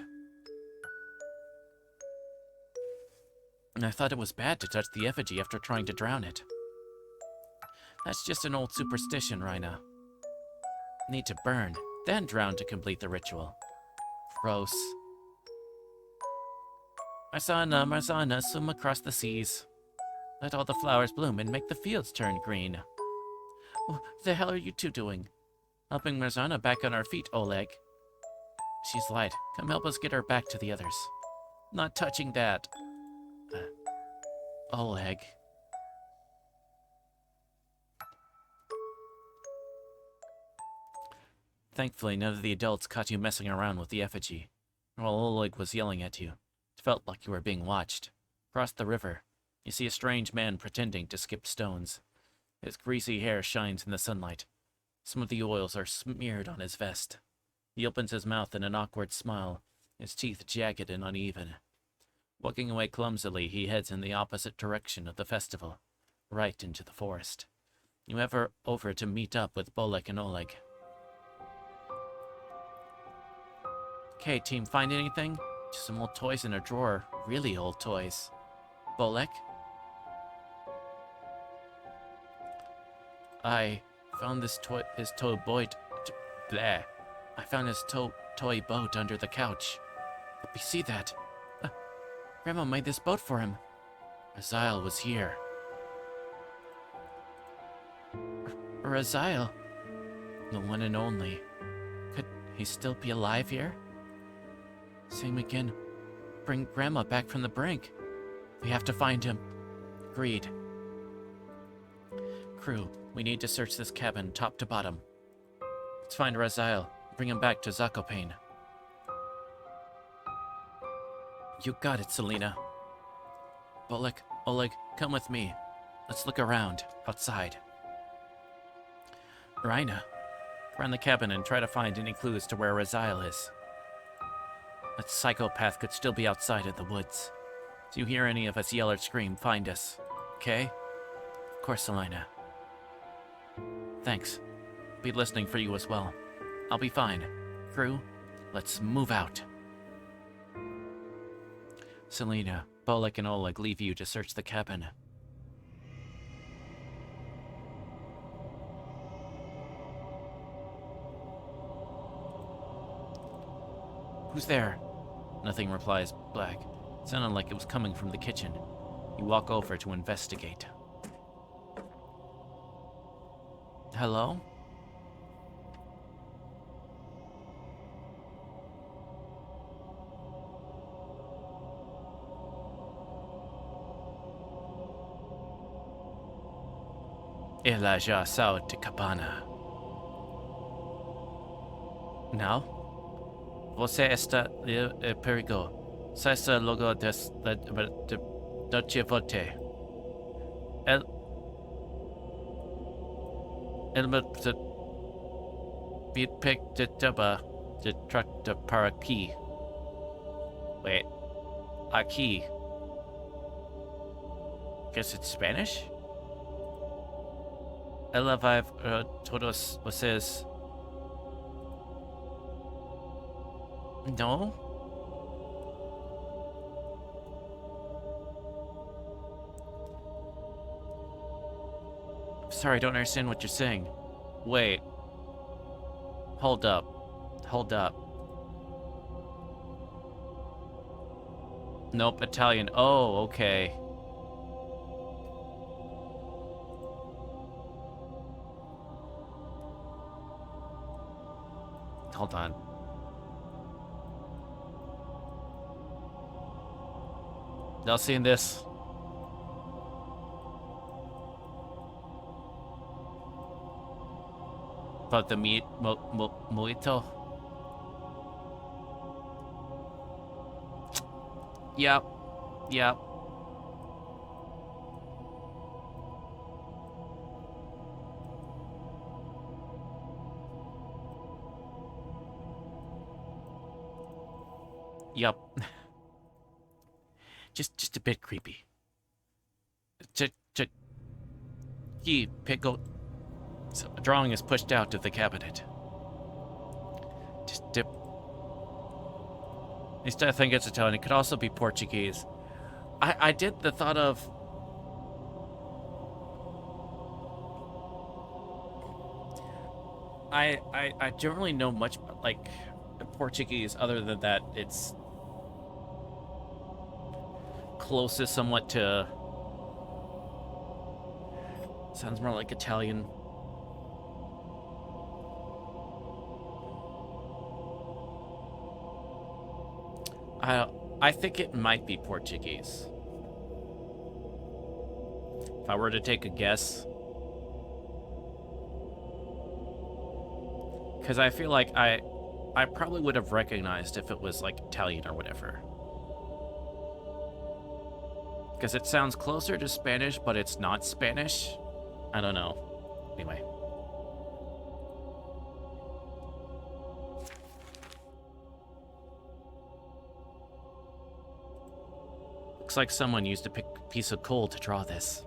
And I thought it was bad to touch the effigy after trying to drown it. That's just an old superstition, Rhina. Need to burn, then drown to complete the ritual. Gross. Marzana, swim across the seas. Let all the flowers bloom and make the fields turn green. What the hell are you two doing? Helping Marzana back on her feet, Oleg. She's light. Come help us get her back to the others. Not touching that. Oleg. Thankfully, none of the adults caught you messing around with the effigy. While Oleg was yelling at you, it felt like you were being watched. Across the river, you see a strange man pretending to skip stones. His greasy hair shines in the sunlight. Some of the oils are smeared on his vest. He opens his mouth in an awkward smile, his teeth jagged and uneven. Walking away clumsily, he heads in the opposite direction of the festival, right into the forest. You head over to meet up with Bolek and Oleg. Okay, team, find anything? Just some old toys in a drawer. Really old toys. Bolek? I found his toy boat. Bleh. I found his toy boat under the couch. Let me see that. Grandma made this boat for him. Raziel was here. Raziel? The one and only. Could he still be alive here? Same again. Bring Grandma back from the brink. We have to find him. Agreed. Crew, we need to search this cabin top to bottom. Let's find Raziel. Bring him back to Zakopane. You got it, Selena. Bolek, Oleg, come with me. Let's look around, outside. Rhina, around the cabin and try to find any clues to where Raziel is. That psychopath could still be outside in the woods. If you hear any of us yell or scream, find us. Okay? Of course, Selena. Thanks. I'll be listening for you as well. I'll be fine. Crew, let's move out. Selena, Bolek, and Oleg leave you to search the cabin. Who's there? Nothing replies back. It sounded like it was coming from the kitchen. You walk over to investigate. Hello? Ela já saiu de cabana. Não? Você está em perigo. Saia logo da noite volte. Ele me picked the double the truck the para aqui. Wait. Aqui. Guess it's Spanish? Ela vai todos vocês. No? Sorry, I don't understand what you're saying. Wait. Hold up. Hold up. Nope, Italian. Oh, okay. Hold on. Y'all seen this? About the meat mojito? Yep. Yep. Yep. Just a bit creepy. He pickle. So a drawing is pushed out of the cabinet. Just dip. At least I think it's Italian. It could also be Portuguese. I did the thought of. I don't really know much like Portuguese other than that it's closest somewhat to. Sounds more like Italian. I think it might be Portuguese. If I were to take a guess. Because I feel like I probably would have recognized if it was like Italian or whatever. Because it sounds closer to Spanish, but it's not Spanish. I don't know. Anyway. Looks like someone used a piece of coal to draw this.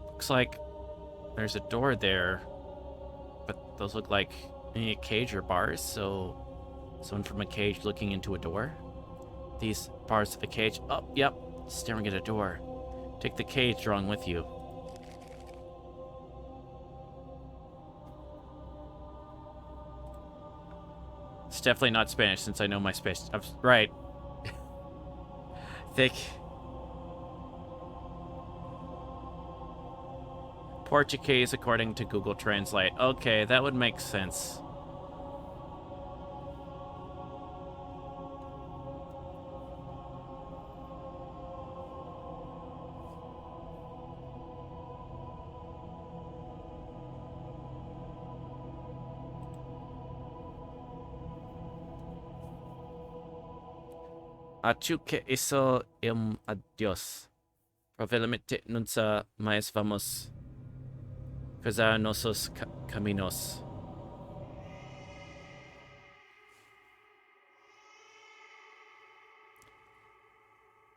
Looks like there's a door there, but those look like maybe a cage or bars, so someone from a cage looking into a door. These bars of a cage. Oh, yep, staring at a door. Take the cage drawing with you. It's definitely not Spanish since I know my Spanish. Right. Thick. Portuguese according to Google Translate. Okay, that would make sense. Acho que isso é adiós. Provavelmente nunca mais vamos cruzar nossos caminos.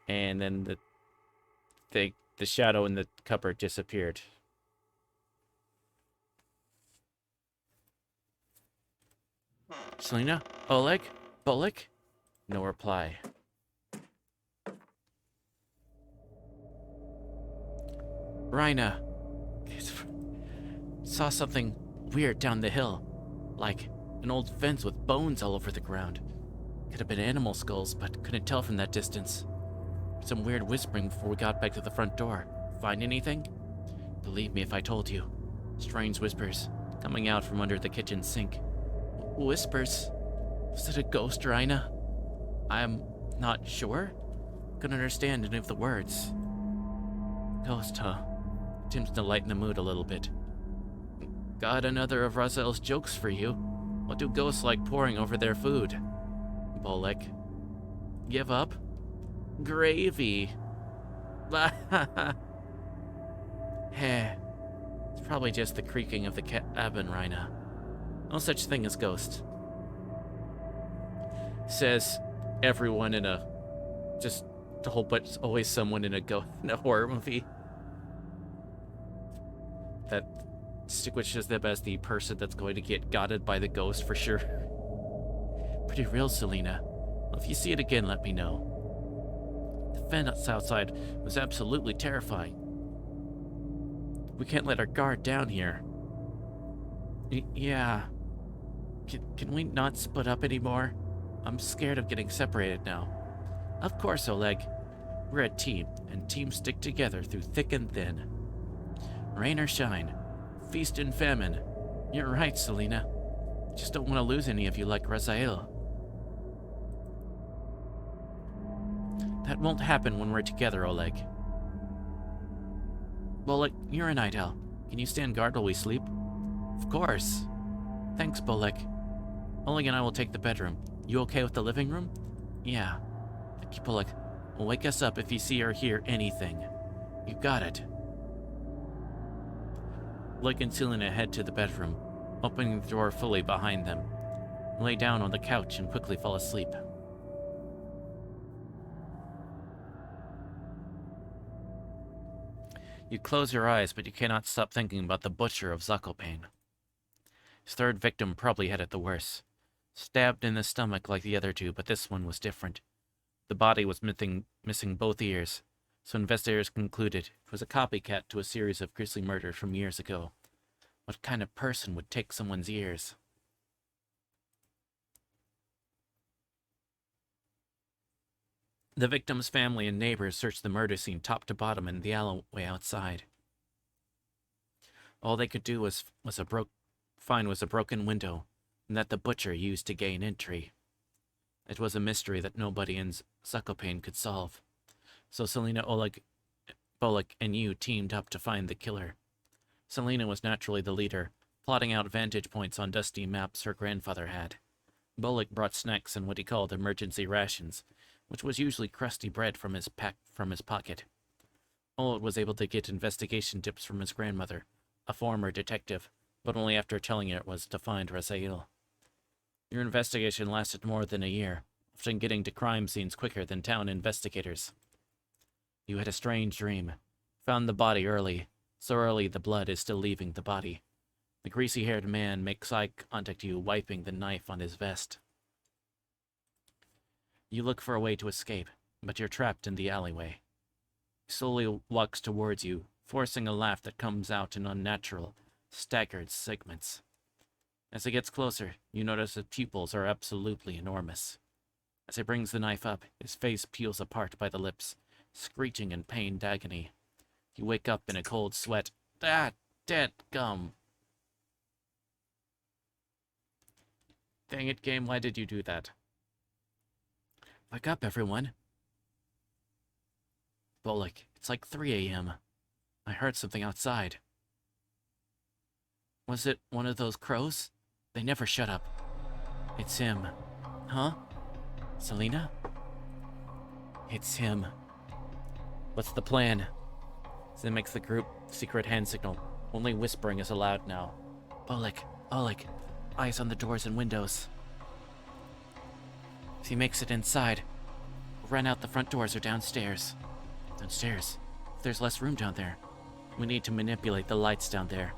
And then the shadow in the cupboard disappeared. Selena? Oleg? Bullock? No reply. Rhina. Saw something weird down the hill. Like an old fence with bones all over the ground. Could have been animal skulls, but couldn't tell from that distance. Some weird whispering before we got back to the front door. Find anything? Believe me if I told you. Strange whispers coming out from under the kitchen sink. Whispers? Was it a ghost, Rhina? I'm not sure. Couldn't understand any of the words. Ghost, huh? seems to lighten the mood a little bit. Got another of Raziel's jokes for you. What do ghosts like pouring over their food? Bolek. Give up? Gravy. Heh. It's probably just the creaking of the cabin, Rhina. No such thing as ghosts. Says everyone in a... just a whole bunch, always someone in a horror movie. That distinguishes them as the person that's going to get gotted by the ghost for sure. Pretty real, Selena. Well, if you see it again, let me know. The fence outside was absolutely terrifying. We can't let our guard down here. Yeah. Can we not split up anymore? I'm scared of getting separated now. Of course, Oleg. We're a team, and teams stick together through thick and thin. Rain or shine, feast and famine. You're right, Selena. Just don't want to lose any of you like Raziel. That won't happen when we're together, Oleg. Bolek, you're a night owl. Can you stand guard while we sleep? Of course. Thanks, Bolek. Oleg and I will take the bedroom. You okay with the living room? Yeah. Thank you, Bolek. Wake us up if you see or hear anything. You got it. Oleg and Selena head to the bedroom, opening the door fully behind them. Lay down on the couch and quickly fall asleep. You close your eyes, but you cannot stop thinking about the butcher of Zakopane. His third victim probably had it the worse. Stabbed in the stomach like the other two, but this one was different. The body was missing both ears, so investigators concluded it was a copycat to a series of grisly murders from years ago. What kind of person would take someone's ears? The victim's family and neighbors searched the murder scene top to bottom and the alleyway outside. All they could do was find a broken window, and that the butcher used to gain entry. It was a mystery that nobody in Zakopane could solve. So Selena, Oleg, Bolek, and you teamed up to find the killer. Selena was naturally the leader, plotting out vantage points on dusty maps her grandfather had. Bolek brought snacks and what he called emergency rations, which was usually crusty bread from his pocket. Oleg was able to get investigation tips from his grandmother, a former detective, but only after telling her it was to find Raziel. Your investigation lasted more than a year, often getting to crime scenes quicker than town investigators. You had a strange dream. Found the body early, so early the blood is still leaving the body. The greasy-haired man makes eye contact you, wiping the knife on his vest. You look for a way to escape, but you're trapped in the alleyway. He slowly walks towards you, forcing a laugh that comes out in unnatural, staggered segments. As he gets closer, you notice his pupils are absolutely enormous. As he brings the knife up, his face peels apart by the lips, screeching in pained agony. You wake up in a cold sweat. Ah, dead gum. Dang it, game, why did you do that? Wake up, everyone. Bolek, it's like 3 a.m. I heard something outside. Was it one of those crows? They never shut up. It's him. Huh? Selena? It's him. What's the plan? Zim makes the group secret hand signal. Only whispering is allowed now. Bolek, Oleg, eyes on the doors and windows. If he makes it inside, run out the front doors or downstairs. Downstairs? If there's less room down there. We need to manipulate the lights down there.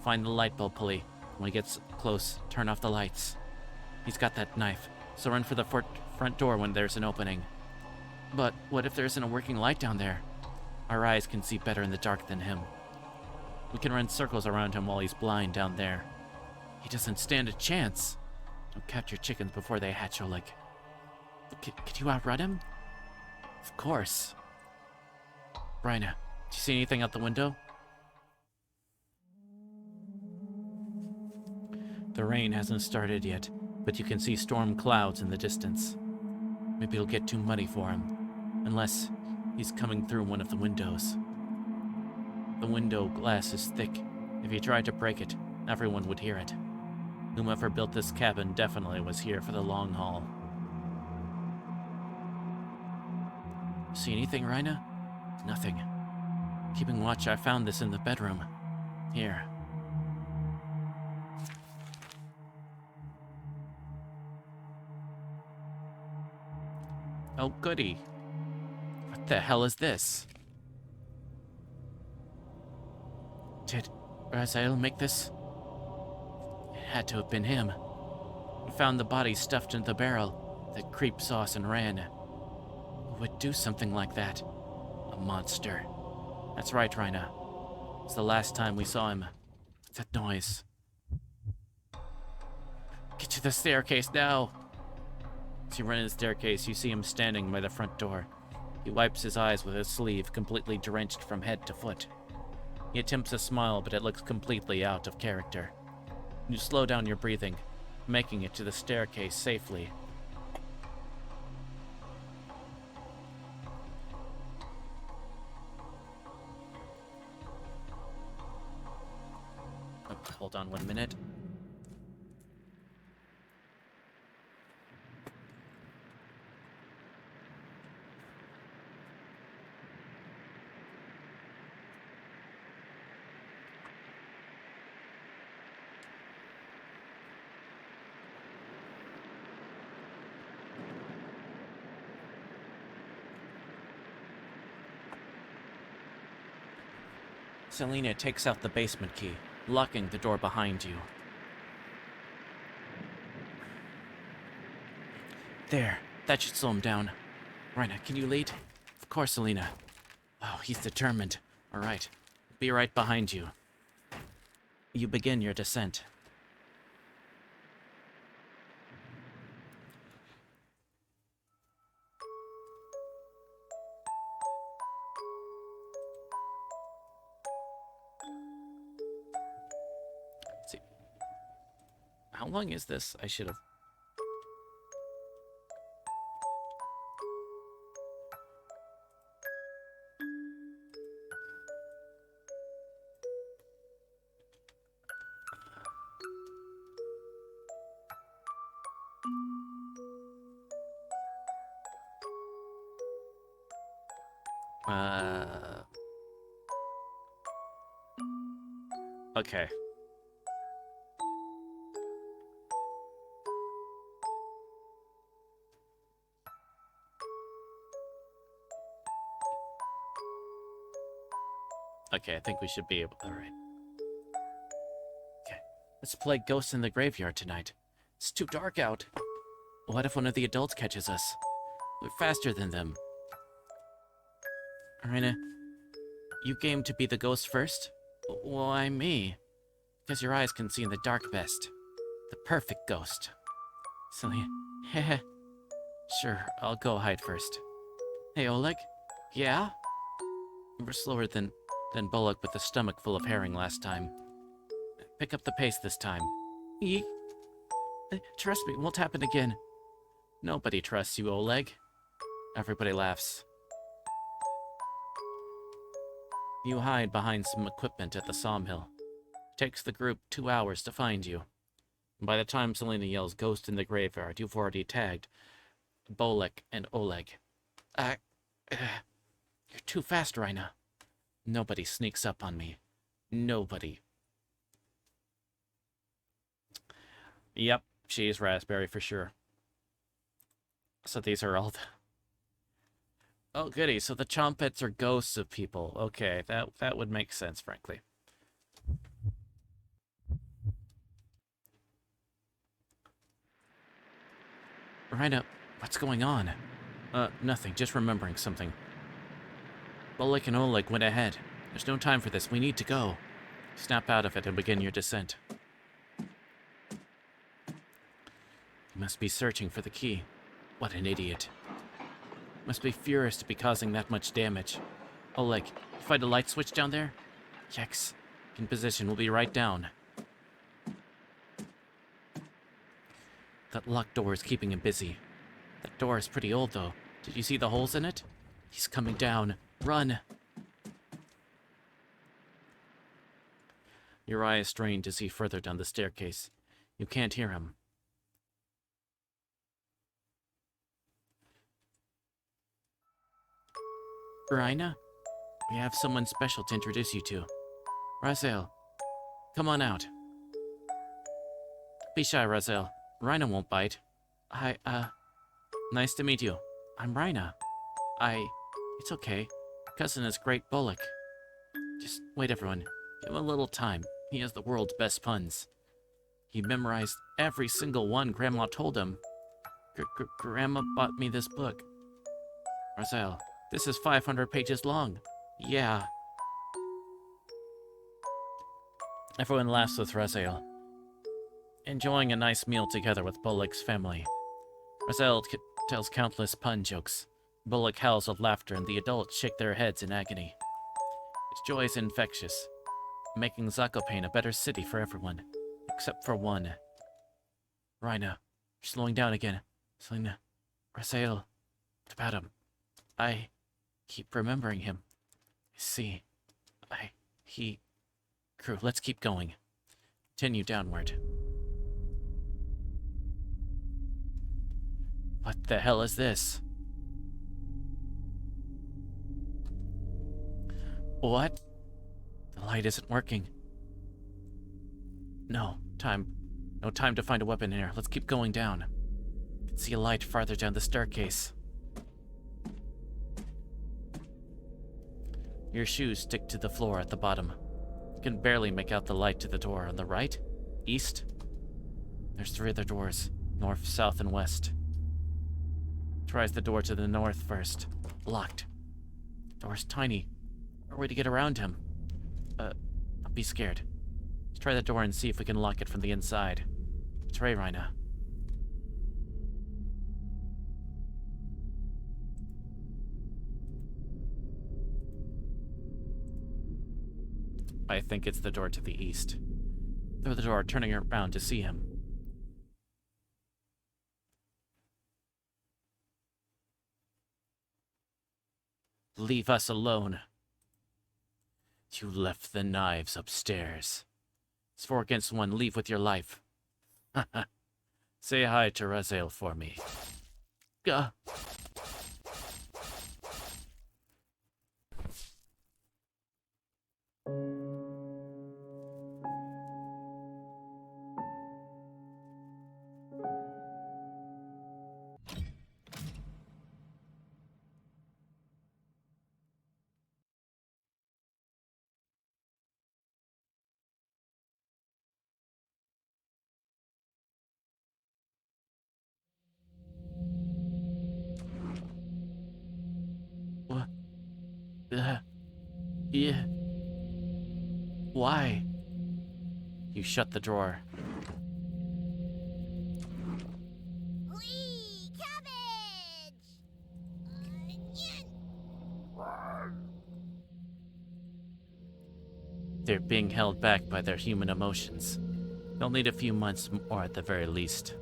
Find the light bulb pulley. When he gets close, turn off the lights. He's got that knife, so run for the front door when there's an opening. But what if there isn't a working light down there? Our eyes can see better in the dark than him. We can run circles around him while he's blind down there. He doesn't stand a chance. Don't catch your chickens before they hatch, Oleg. Could you outrun him? Of course. Bryna, did you see anything out the window? The rain hasn't started yet, but you can see storm clouds in the distance. Maybe it'll get too muddy for him, unless he's coming through one of the windows. The window glass is thick. If you tried to break it, everyone would hear it. Whomever built this cabin definitely was here for the long haul. See anything, Rhina? Nothing. Keeping watch, I found this in the bedroom. Here. Oh, goody. What the hell is this? Did Raziel make this? It had to have been him. He found the body stuffed in the barrel. The creep saw us and ran. Who would do something like that? A monster. That's right, Rhina. It's the last time we saw him. What's that noise? Get to the staircase now! As you run in the staircase, you see him standing by the front door. He wipes his eyes with his sleeve, completely drenched from head to foot. He attempts a smile, but it looks completely out of character. You slow down your breathing, making it to the staircase safely. Oh, hold on 1 minute. Selena takes out the basement key, locking the door behind you. There, that should slow him down. Rhina, can you lead? Of course, Selena. Oh, he's determined. All right, be right behind you. You begin your descent. How long is this? I should have... Okay. Okay, I think we should be able... Alright. Okay. Let's play Ghosts in the Graveyard tonight. It's too dark out. What if one of the adults catches us? We're faster than them. Rhina, you game to be the ghost first? Why me? Because your eyes can see in the dark best. The perfect ghost. Silly. Heh. Sure, I'll go hide first. Hey, Oleg? Yeah? You were slower than Bullock with a stomach full of herring last time. Pick up the pace this time. Eek. Trust me, it won't happen again. Nobody trusts you, Oleg. Everybody laughs. You hide behind some equipment at the sawmill. It takes the group 2 hours to find you. By the time Selena yells "Ghost in the Graveyard," you've already tagged Bolek and Oleg. You're too fast, Rhina. Nobody sneaks up on me. Nobody. Yep, she's raspberry for sure. So these are all the... Oh, goody, so the chompets are ghosts of people. Okay, that would make sense, frankly. Rhina, what's going on? Nothing, just remembering something. Bolek and Oleg went ahead. There's no time for this, we need to go. Snap out of it and begin your descent. You must be searching for the key. What an idiot. Must be furious to be causing that much damage. Oleg, you find a light switch down there? Yes. In position, we'll be right down. That locked door is keeping him busy. That door is pretty old, though. Did you see the holes in it? He's coming down. Run! Your eye is strained to see further down the staircase. You can't hear him. Rhina? We have someone special to introduce you to. Raziel, come on out. Be shy, Raziel. Rhina won't bite. Nice to meet you. I'm Rhina. It's okay. Cousin is Great Bullock. Just wait, everyone. Give him a little time. He has the world's best puns. He memorized every single one Grandma told him. Grandma bought me this book. Raziel, this is 500 pages long. Yeah. Everyone laughs with Raziel, enjoying a nice meal together with Bullock's family. Raziel tells countless pun jokes. Bullock howls with laughter, and the adults shake their heads in agony. His joy is infectious, making Zakopane a better city for everyone, except for one. Rhina, you're slowing down again. Selena, Raziel, what about him? I keep remembering him. See, Crew, let's keep going. Continue downward. What the hell is this? What? The light isn't working. No time to find a weapon here. Let's keep going down. I can see a light farther down the staircase. Your shoes stick to the floor at the bottom. You can barely make out the light to the door on the right, east. There's 3 other doors, north, south, and west. Tries the door to the north first. Locked. Door's tiny. No way to get around him. Don't be scared. Let's try the door and see if we can lock it from the inside. Betray Rhina. I think it's the door to the east. Through the door, turning around to see him. Leave us alone. You left the knives upstairs. It's 4 against 1. Leave with your life. Say hi to Raziel for me. Gah. Yeah. Why? You shut the drawer. Wee! Cabbage! They're being held back by their human emotions. They'll need a few months more at the very least.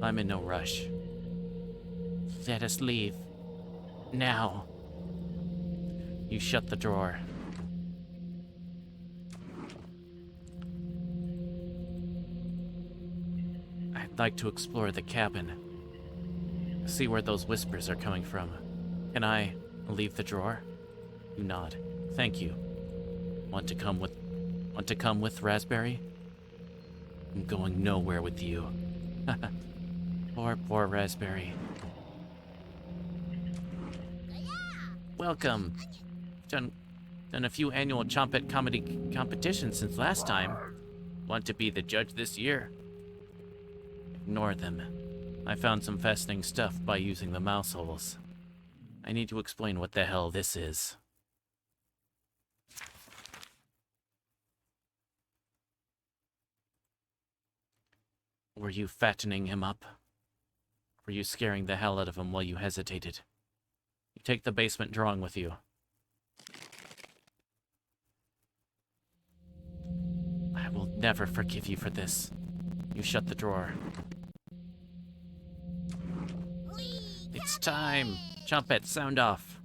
I'm in no rush. Let us leave. Now. You shut the drawer. I'd like to explore the cabin. See where those whispers are coming from. Can I leave the drawer? You nod. Thank you. Want to come with Raspberry? I'm going nowhere with you. Poor Raspberry. Welcome. Done a few annual Chompet comedy competitions since last time. Want to be the judge this year? Ignore them. I found some fascinating stuff by using the mouse holes. I need to explain what the hell this is. Were you fattening him up? Were you scaring the hell out of him while you hesitated? You take the basement drawing with you. I will never forgive you for this. You shut the drawer. It's time! Chompet, sound off.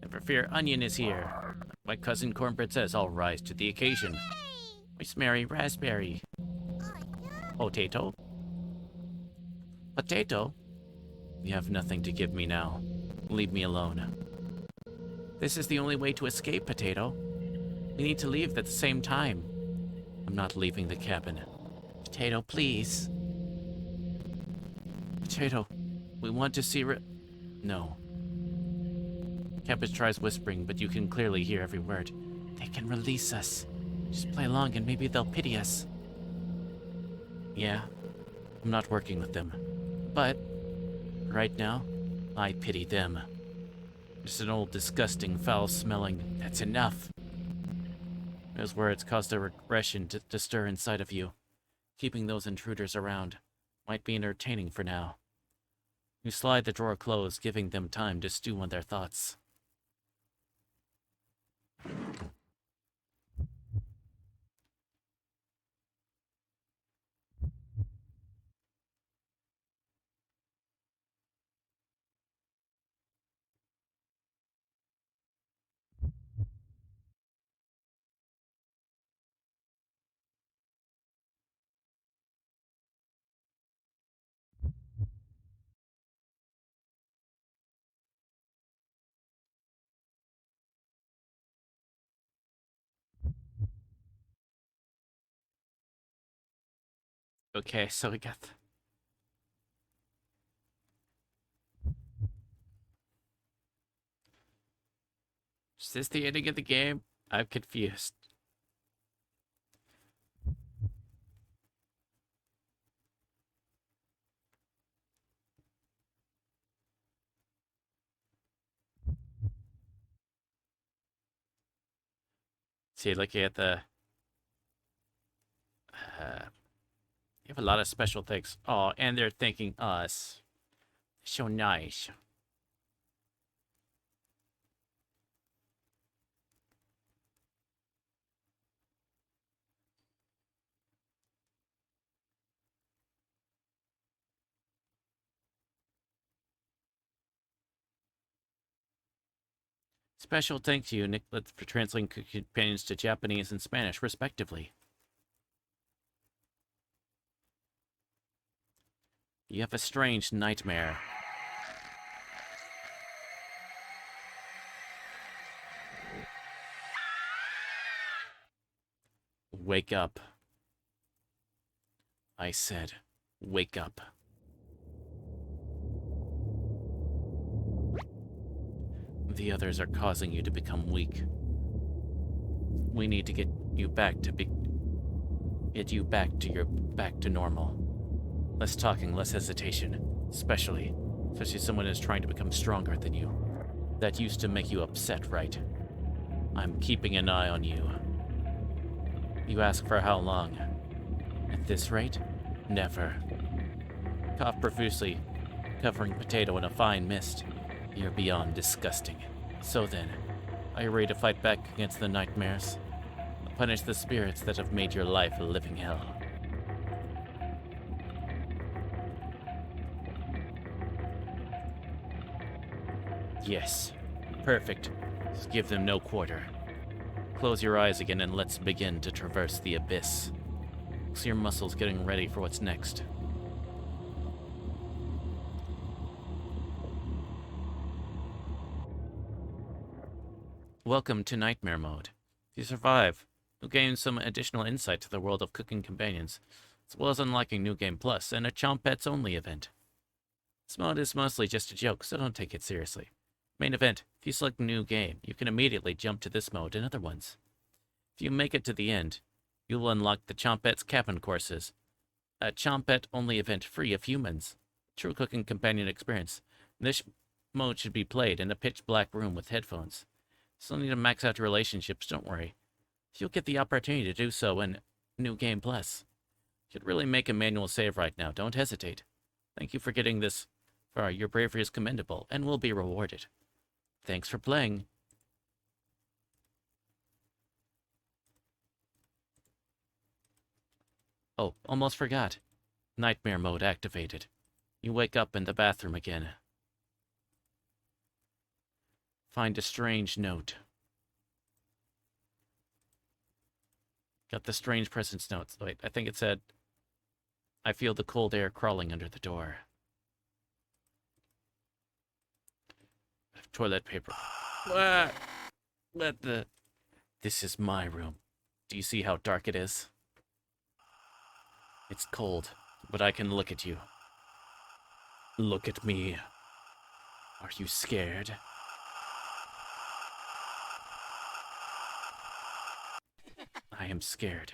Never fear, Onion is here. My cousin Cornbread says I'll rise to the occasion. rosemary, raspberry. Potato? Potato? You have nothing to give me now. Leave me alone. This is the only way to escape, Potato. We need to leave at the same time. I'm not leaving the cabin. Potato, please. Potato, we want to see No. Cabbage tries whispering, but you can clearly hear every word. They can release us. Just play along and maybe they'll pity us. Yeah, I'm not working with them. But, right now, I pity them. Just an old, disgusting, foul-smelling, that's enough. Those words caused a regression to stir inside of you. Keeping those intruders around might be entertaining for now. You slide the drawer closed, giving them time to stew on their thoughts. Okay, so we got... Is this the ending of the game? I'm confused. See, looking at the... you have a lot of special things. Oh, and they're thanking us. So nice. Special thanks to you, Nicholas, for translating companions to Japanese and Spanish, respectively. You have a strange nightmare. Wake up. I said, wake up. The others are causing you to become weak. We need to get you back to back to normal. Less talking, less hesitation. Especially someone is trying to become stronger than you. That used to make you upset, right? I'm keeping an eye on you. You ask for how long? At this rate? Never. Cough profusely, covering Potato in a fine mist. You're beyond disgusting. So then, are you ready to fight back against the nightmares? Punish the spirits that have made your life a living hell. Yes. Perfect. Just give them no quarter. Close your eyes again and let's begin to traverse the abyss. See your muscles getting ready for what's next. Welcome to Nightmare Mode. If you survive, you'll gain some additional insight to the world of cooking companions, as well as unlocking New Game Plus and a Chomp Pets Only event. This mode is mostly just a joke, so don't take it seriously. Main event, if you select New Game, you can immediately jump to this mode and other ones. If you make it to the end, you will unlock the Chomp Pets Cabin Courses, a Chomp Pet Only event free of humans. True cooking companion experience. This mode should be played in a pitch black room with headphones. Still need to max out your relationships, don't worry. You'll get the opportunity to do so in New Game Plus. You should really make a manual save right now, don't hesitate. Thank you for getting this far, your bravery is commendable, and will be rewarded. Thanks for playing. Oh, almost forgot. Nightmare mode activated. You wake up in the bathroom again. Find a strange note. Got the strange presence notes. Wait, I think it said, I feel the cold air crawling under the door. Toilet paper. What? What the? This is my room. Do you see how dark it is? It's cold, but I can look at you. Look at me. Are you scared? I am scared.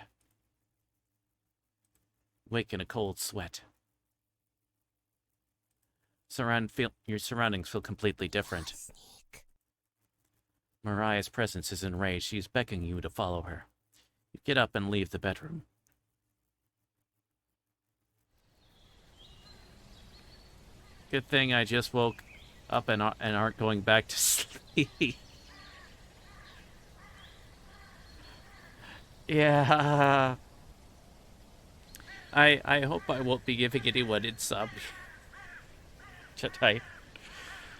Wake in a cold sweat. Your surroundings feel completely different. Mariah's presence is enraged. She's beckoning you to follow her. You get up and leave the bedroom. Good thing I just woke up and aren't going back to sleep. Yeah. I hope I won't be giving anyone insomnia tonight.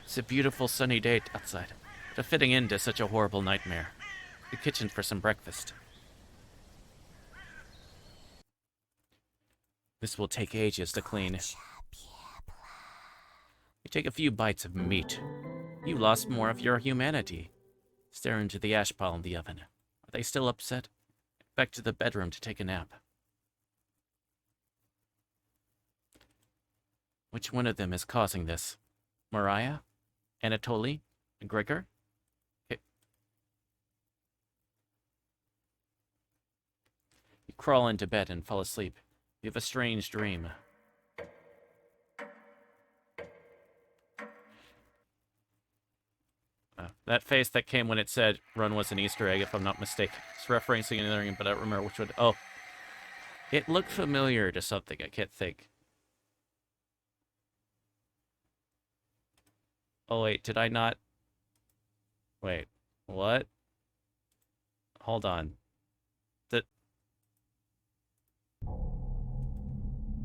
It's a beautiful sunny day outside, but fitting into such a horrible nightmare. The kitchen for some breakfast. This will take ages to clean. You take a few bites of meat. You lost more of your humanity. Stare into the ash pile in the oven. Are they still upset? Back to the bedroom to take a nap. Which one of them is causing this? Mariah? Anatoly? Gregor? Okay. You crawl into bed and fall asleep. You have a strange dream. That face that came when it said run was an Easter egg, if I'm not mistaken. It's referencing another game, but I don't remember which one. Oh. It looked familiar to something. I can't think. Oh, wait. Did I not? Wait. What? Hold on.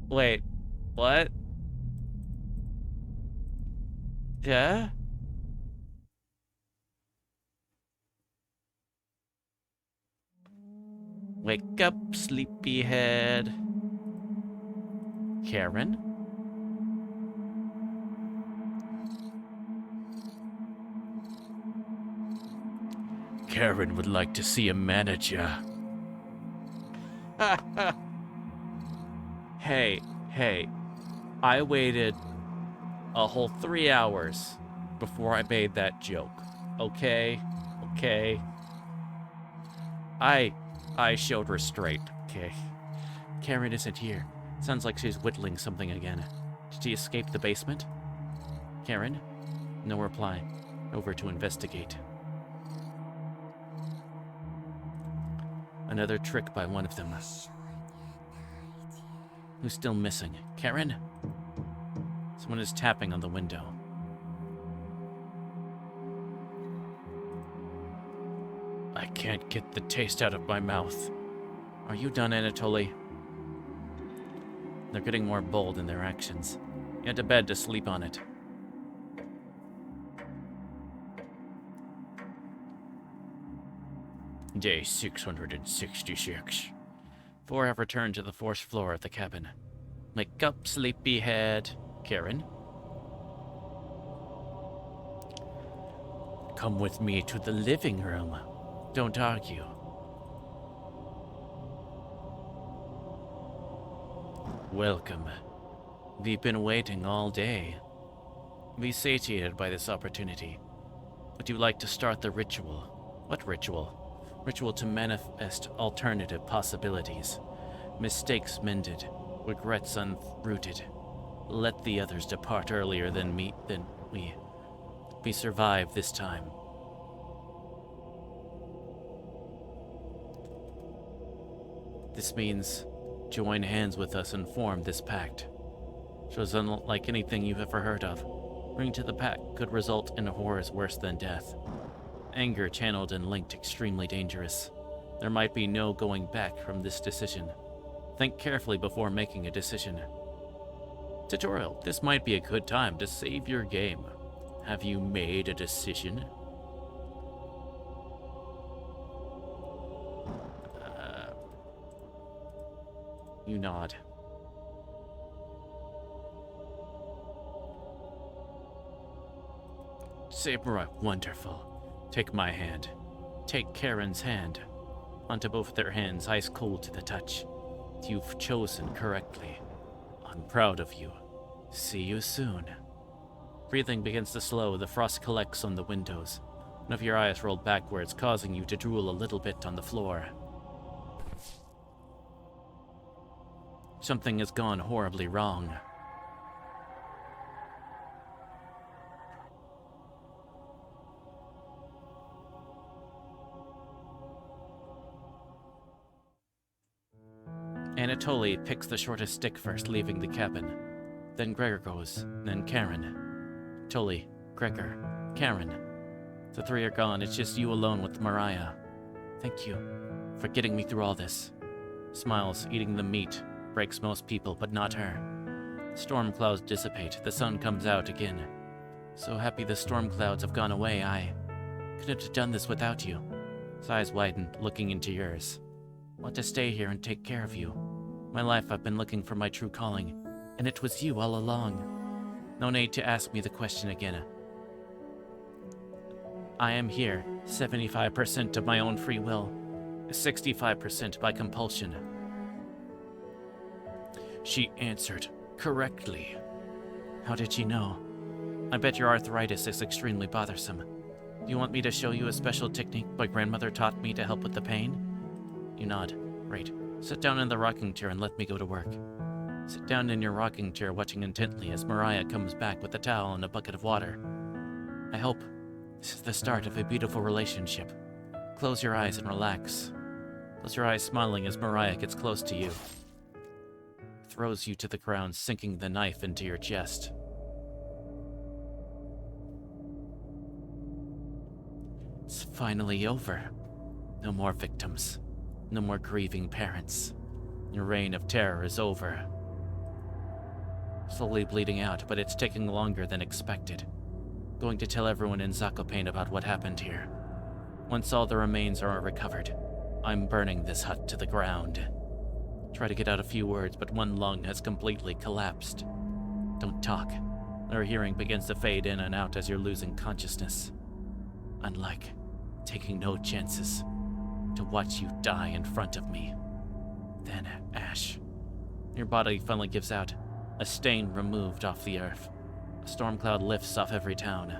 Wait. What? Yeah? Wake up, sleepyhead. Karen? Karen would like to see a manager. Hey. I waited a whole 3 hours before I made that joke. Okay? I showed restraint, okay? Karen isn't here. Sounds like she's whittling something again. Did she escape the basement? Karen? No reply. Over to investigate. Another trick by one of them. Who's still missing? Karen? Someone is tapping on the window. I can't get the taste out of my mouth. Are you done, Anatoly? They're getting more bold in their actions. Get to bed to sleep on it. Day 666. 4 have returned to the 4th floor of the cabin. Wake up, sleepyhead. Karen? Come with me to the living room. Don't argue. Welcome. We've been waiting all day. We satiated by this opportunity. Would you like to start the ritual? What ritual? Ritual to manifest alternative possibilities. Mistakes mended. Regrets unrooted. Let the others depart earlier than we. We survive this time. This means join hands with us and form this pact. Shows unlike anything you've ever heard of. Bring to the pact could result in horrors worse than death. Anger channeled and linked extremely dangerous. There might be no going back from this decision. Think carefully before making a decision. Tutorial, this might be a good time to save your game. Have you made a decision? You nod. Samurai, wonderful. Take my hand. Take Karen's hand. Onto both their hands, ice cold to the touch. You've chosen correctly. I'm proud of you. See you soon. Breathing begins to slow, the frost collects on the windows. One of your eyes rolled backwards, causing you to drool a little bit on the floor. Something has gone horribly wrong. Anatoly picks the shortest stick first, leaving the cabin. Then Gregor goes, then Karen. Tully, Gregor, Karen. The three are gone, it's just you alone with Mariah. Thank you for getting me through all this. Smiles, eating the meat, breaks most people, but not her. Storm clouds dissipate, the sun comes out again. So happy the storm clouds have gone away, I couldn't have done this without you. His eyes widen, looking into yours. Want to stay here and take care of you. My life I've been looking for my true calling, and it was you all along. No need to ask me the question again. I am here, 75% of my own free will, 65% by compulsion. She answered correctly. How did she know? I bet your arthritis is extremely bothersome. Do you want me to show you a special technique my grandmother taught me to help with the pain? You nod. Right. Sit down in the rocking chair and let me go to work. Sit down in your rocking chair, watching intently as Mariah comes back with a towel and a bucket of water. I hope this is the start of a beautiful relationship. Close your eyes and relax. Close your eyes, smiling as Mariah gets close to you. Throws you to the ground, sinking the knife into your chest. It's finally over. No more victims. No more grieving parents. Your reign of terror is over. Slowly bleeding out, but it's taking longer than expected. Going to tell everyone in Zakopane about what happened here. Once all the remains are recovered, I'm burning this hut to the ground. Try to get out a few words, but one lung has completely collapsed. Don't talk. Our hearing begins to fade in and out as you're losing consciousness. Unlike taking no chances. To watch you die in front of me. Then ash. Your body finally gives out, a stain removed off the earth. A storm cloud lifts off every town.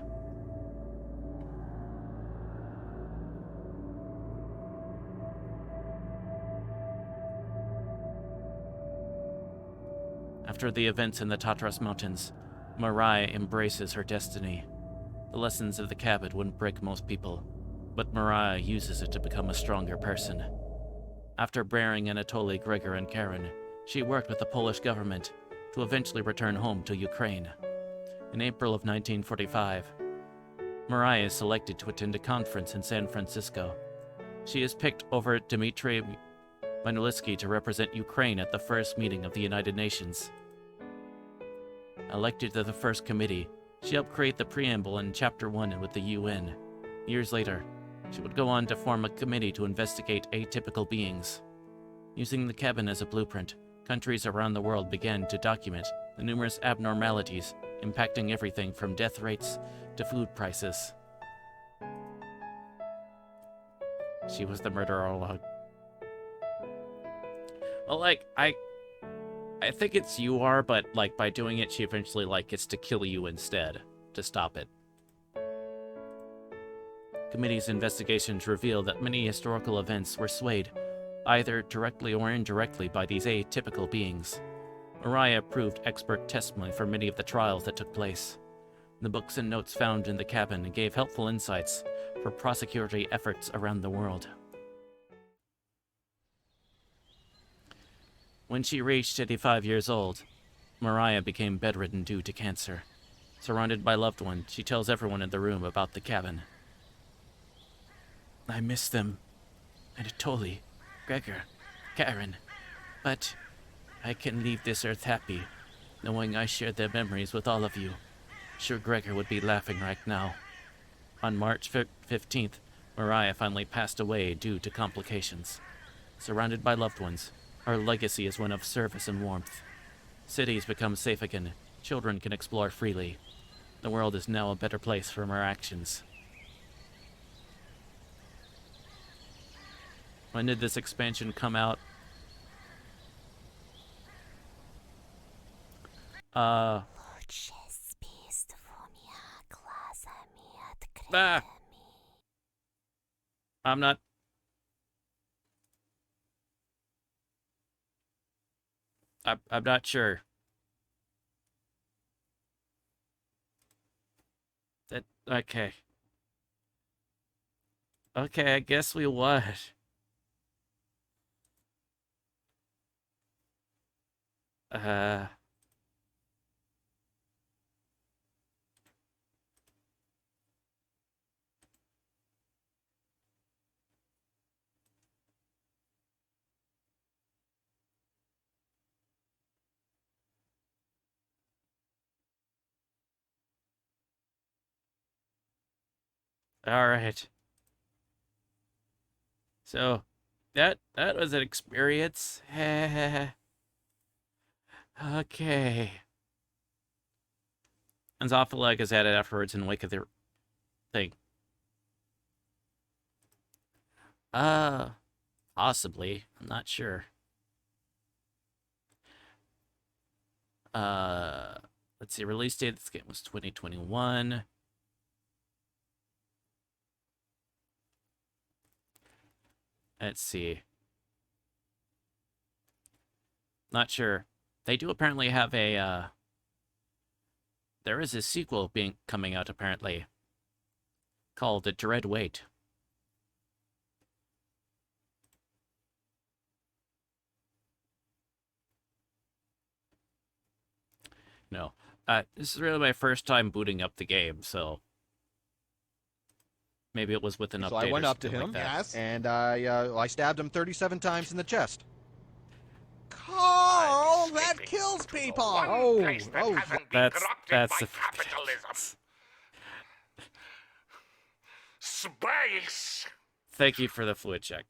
After the events in the Tatras Mountains, Mariah embraces her destiny. The lessons of the cabin wouldn't break most people, but Mariah uses it to become a stronger person. After bearing Anatoly, Gregor, and Karen, she worked with the Polish government to eventually return home to Ukraine. In April of 1945, Mariah is selected to attend a conference in San Francisco. She is picked over Dmitry Manulitsky to represent Ukraine at the first meeting of the United Nations. Elected to the first committee, she helped create the preamble in Chapter 1 with the UN. Years later, she would go on to form a committee to investigate atypical beings. Using the cabin as a blueprint, countries around the world began to document the numerous abnormalities impacting everything from death rates to food prices. She was the murderer. Well, I think it's you are, but, by doing it, she eventually, gets to kill you instead, to stop it. Committee's investigations reveal that many historical events were swayed, either directly or indirectly, by these atypical beings. Mariah proved expert testimony for many of the trials that took place. The books and notes found in the cabin gave helpful insights for prosecutory efforts around the world. When she reached 85 years old, Mariah became bedridden due to cancer. Surrounded by loved ones, she tells everyone in the room about the cabin. I miss them, Anatoly, Gregor, Karen, but I can leave this earth happy, knowing I shared their memories with all of you. Sure, Gregor would be laughing right now. On March 15th, Mariah finally passed away due to complications. Surrounded by loved ones, Our legacy is one of service and warmth. Cities become safe again. Children can explore freely. The world is now a better place from our actions. When did this expansion come out? Ah. I'm not... I'm not sure. That... Okay. Okay, I guess we would. Uh... Alright. So, that was an experience. Okay. And Zophila is added afterwards in wake of the thing. Possibly. I'm not sure. Let's see. Release date of this game was 2021. Let's see. Not sure. They do apparently have a, there is a sequel coming out, apparently. Called The Dread Wait. No. This is really my first time booting up the game, so... Maybe it was with an update. So I went or up to something him, like that. and I stabbed him 37 times in the chest. Carl, that kills people! Oh, That's the capitalism. Space. Thank you for the fluid check.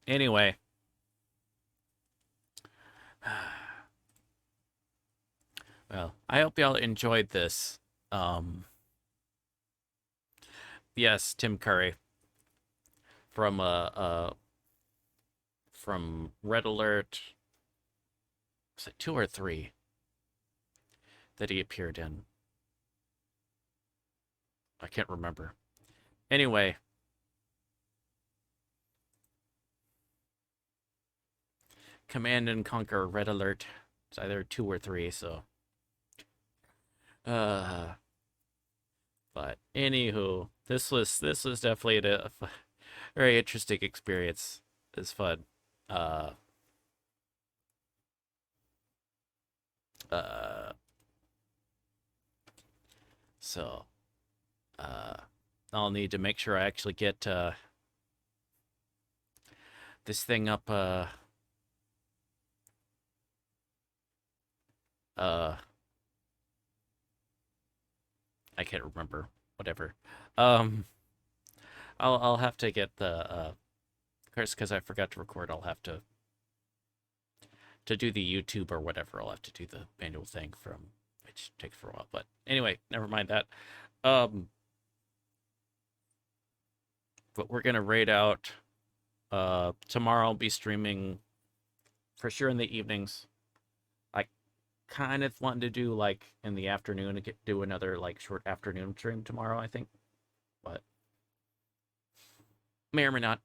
Anyway. Well, I hope y'all enjoyed this. Yes, Tim Curry from Red Alert. Was it 2 or 3 that he appeared in? I can't remember. Anyway. Command and Conquer Red Alert. It's either 2 or 3, so. But anywho, this was definitely a very interesting experience. It's fun. So I'll need to make sure I actually get this thing up I can't remember. Whatever. I'll have to get the of course, because I forgot to record, I'll have to do the YouTube or whatever. I'll have to do the manual thing from which takes for a while. But anyway, never mind that. But we're gonna raid out. Tomorrow I'll be streaming for sure in the evenings. Kind of wanting to do like in the afternoon to do another like short afternoon stream tomorrow, I think, but may or may not.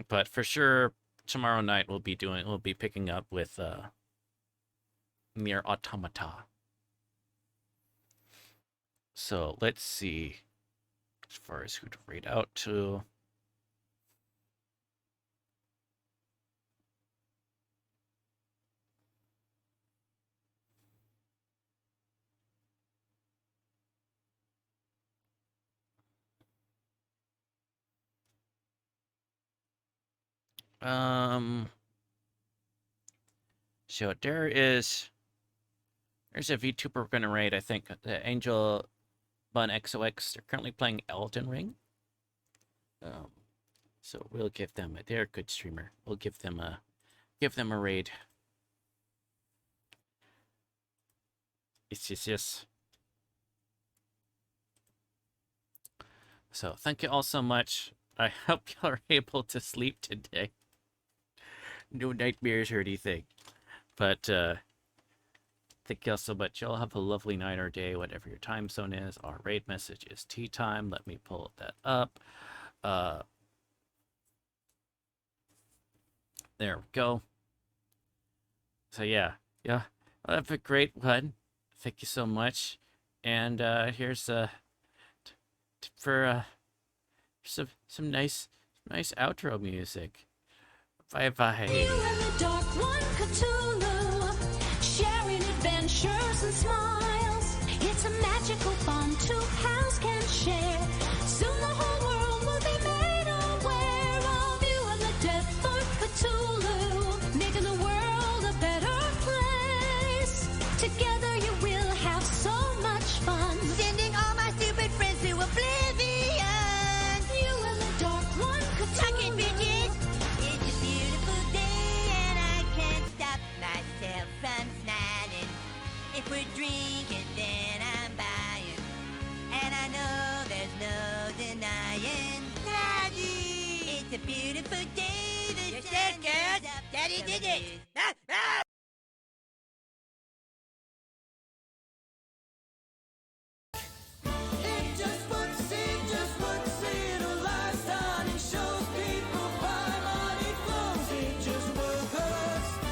But for sure tomorrow night we'll be picking up with Nier Automata. So let's see as far as who to raid out to. So there's a VTuber we're gonna raid, I think. The Angel Bun XOX. They're currently playing Elden Ring. So we'll give them they're a good streamer. We'll give them a raid. It's just so thank you all so much. I hope y'all are able to sleep today. No nightmares or anything. But thank y'all so much. Y'all have a lovely night or day, whatever your time zone is. Our raid message is tea time. Let me pull that up. There we go. So yeah. Have a great one. Thank you so much. And here's for some nice outro music. Bye bye. You and the Dark One Cthulhu, sharing adventures and smiles. It's a magical bond two pals can share. Soon the whole world will be made aware of you and the Death Lord Cthulhu, making the world a better place. Together you will have so much fun, Sending all my stupid friends to oblivion. you and the Dark One Talking Cthulhu. bitches. It's a beautiful day and I can't stop myself from smiling. If we're drinking, then I'm buying. And I know there's no denying. Daddy! It's a beautiful day. The sun is up. Daddy did it.